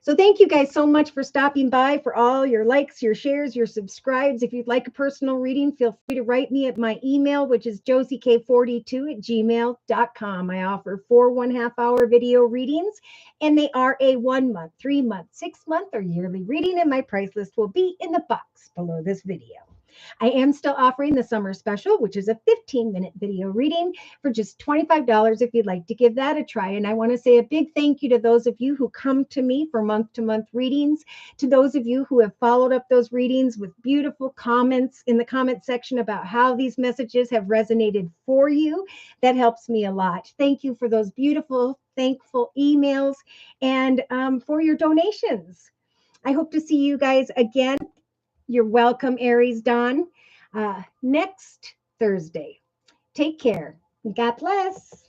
So thank you guys so much for stopping by, for all your likes, your shares, your subscribes. If you'd like a personal reading, feel free to write me at my email, which is josiek42@gmail.com. I offer 4 1/2-hour video readings, and they are a 1 month, 3 month, 6 month, or yearly reading, and my price list will be in the box below this video. I am still offering the summer special, which is a 15-minute video reading for just $25 if you'd like to give that a try. And I want to say a big thank you to those of you who come to me for month-to-month readings, to those of you who have followed up those readings with beautiful comments in the comment section about how these messages have resonated for you. That helps me a lot. Thank you for those beautiful, thankful emails and for your donations. I hope to see you guys again. You're welcome, Aries Dawn, next Thursday. Take care. God bless.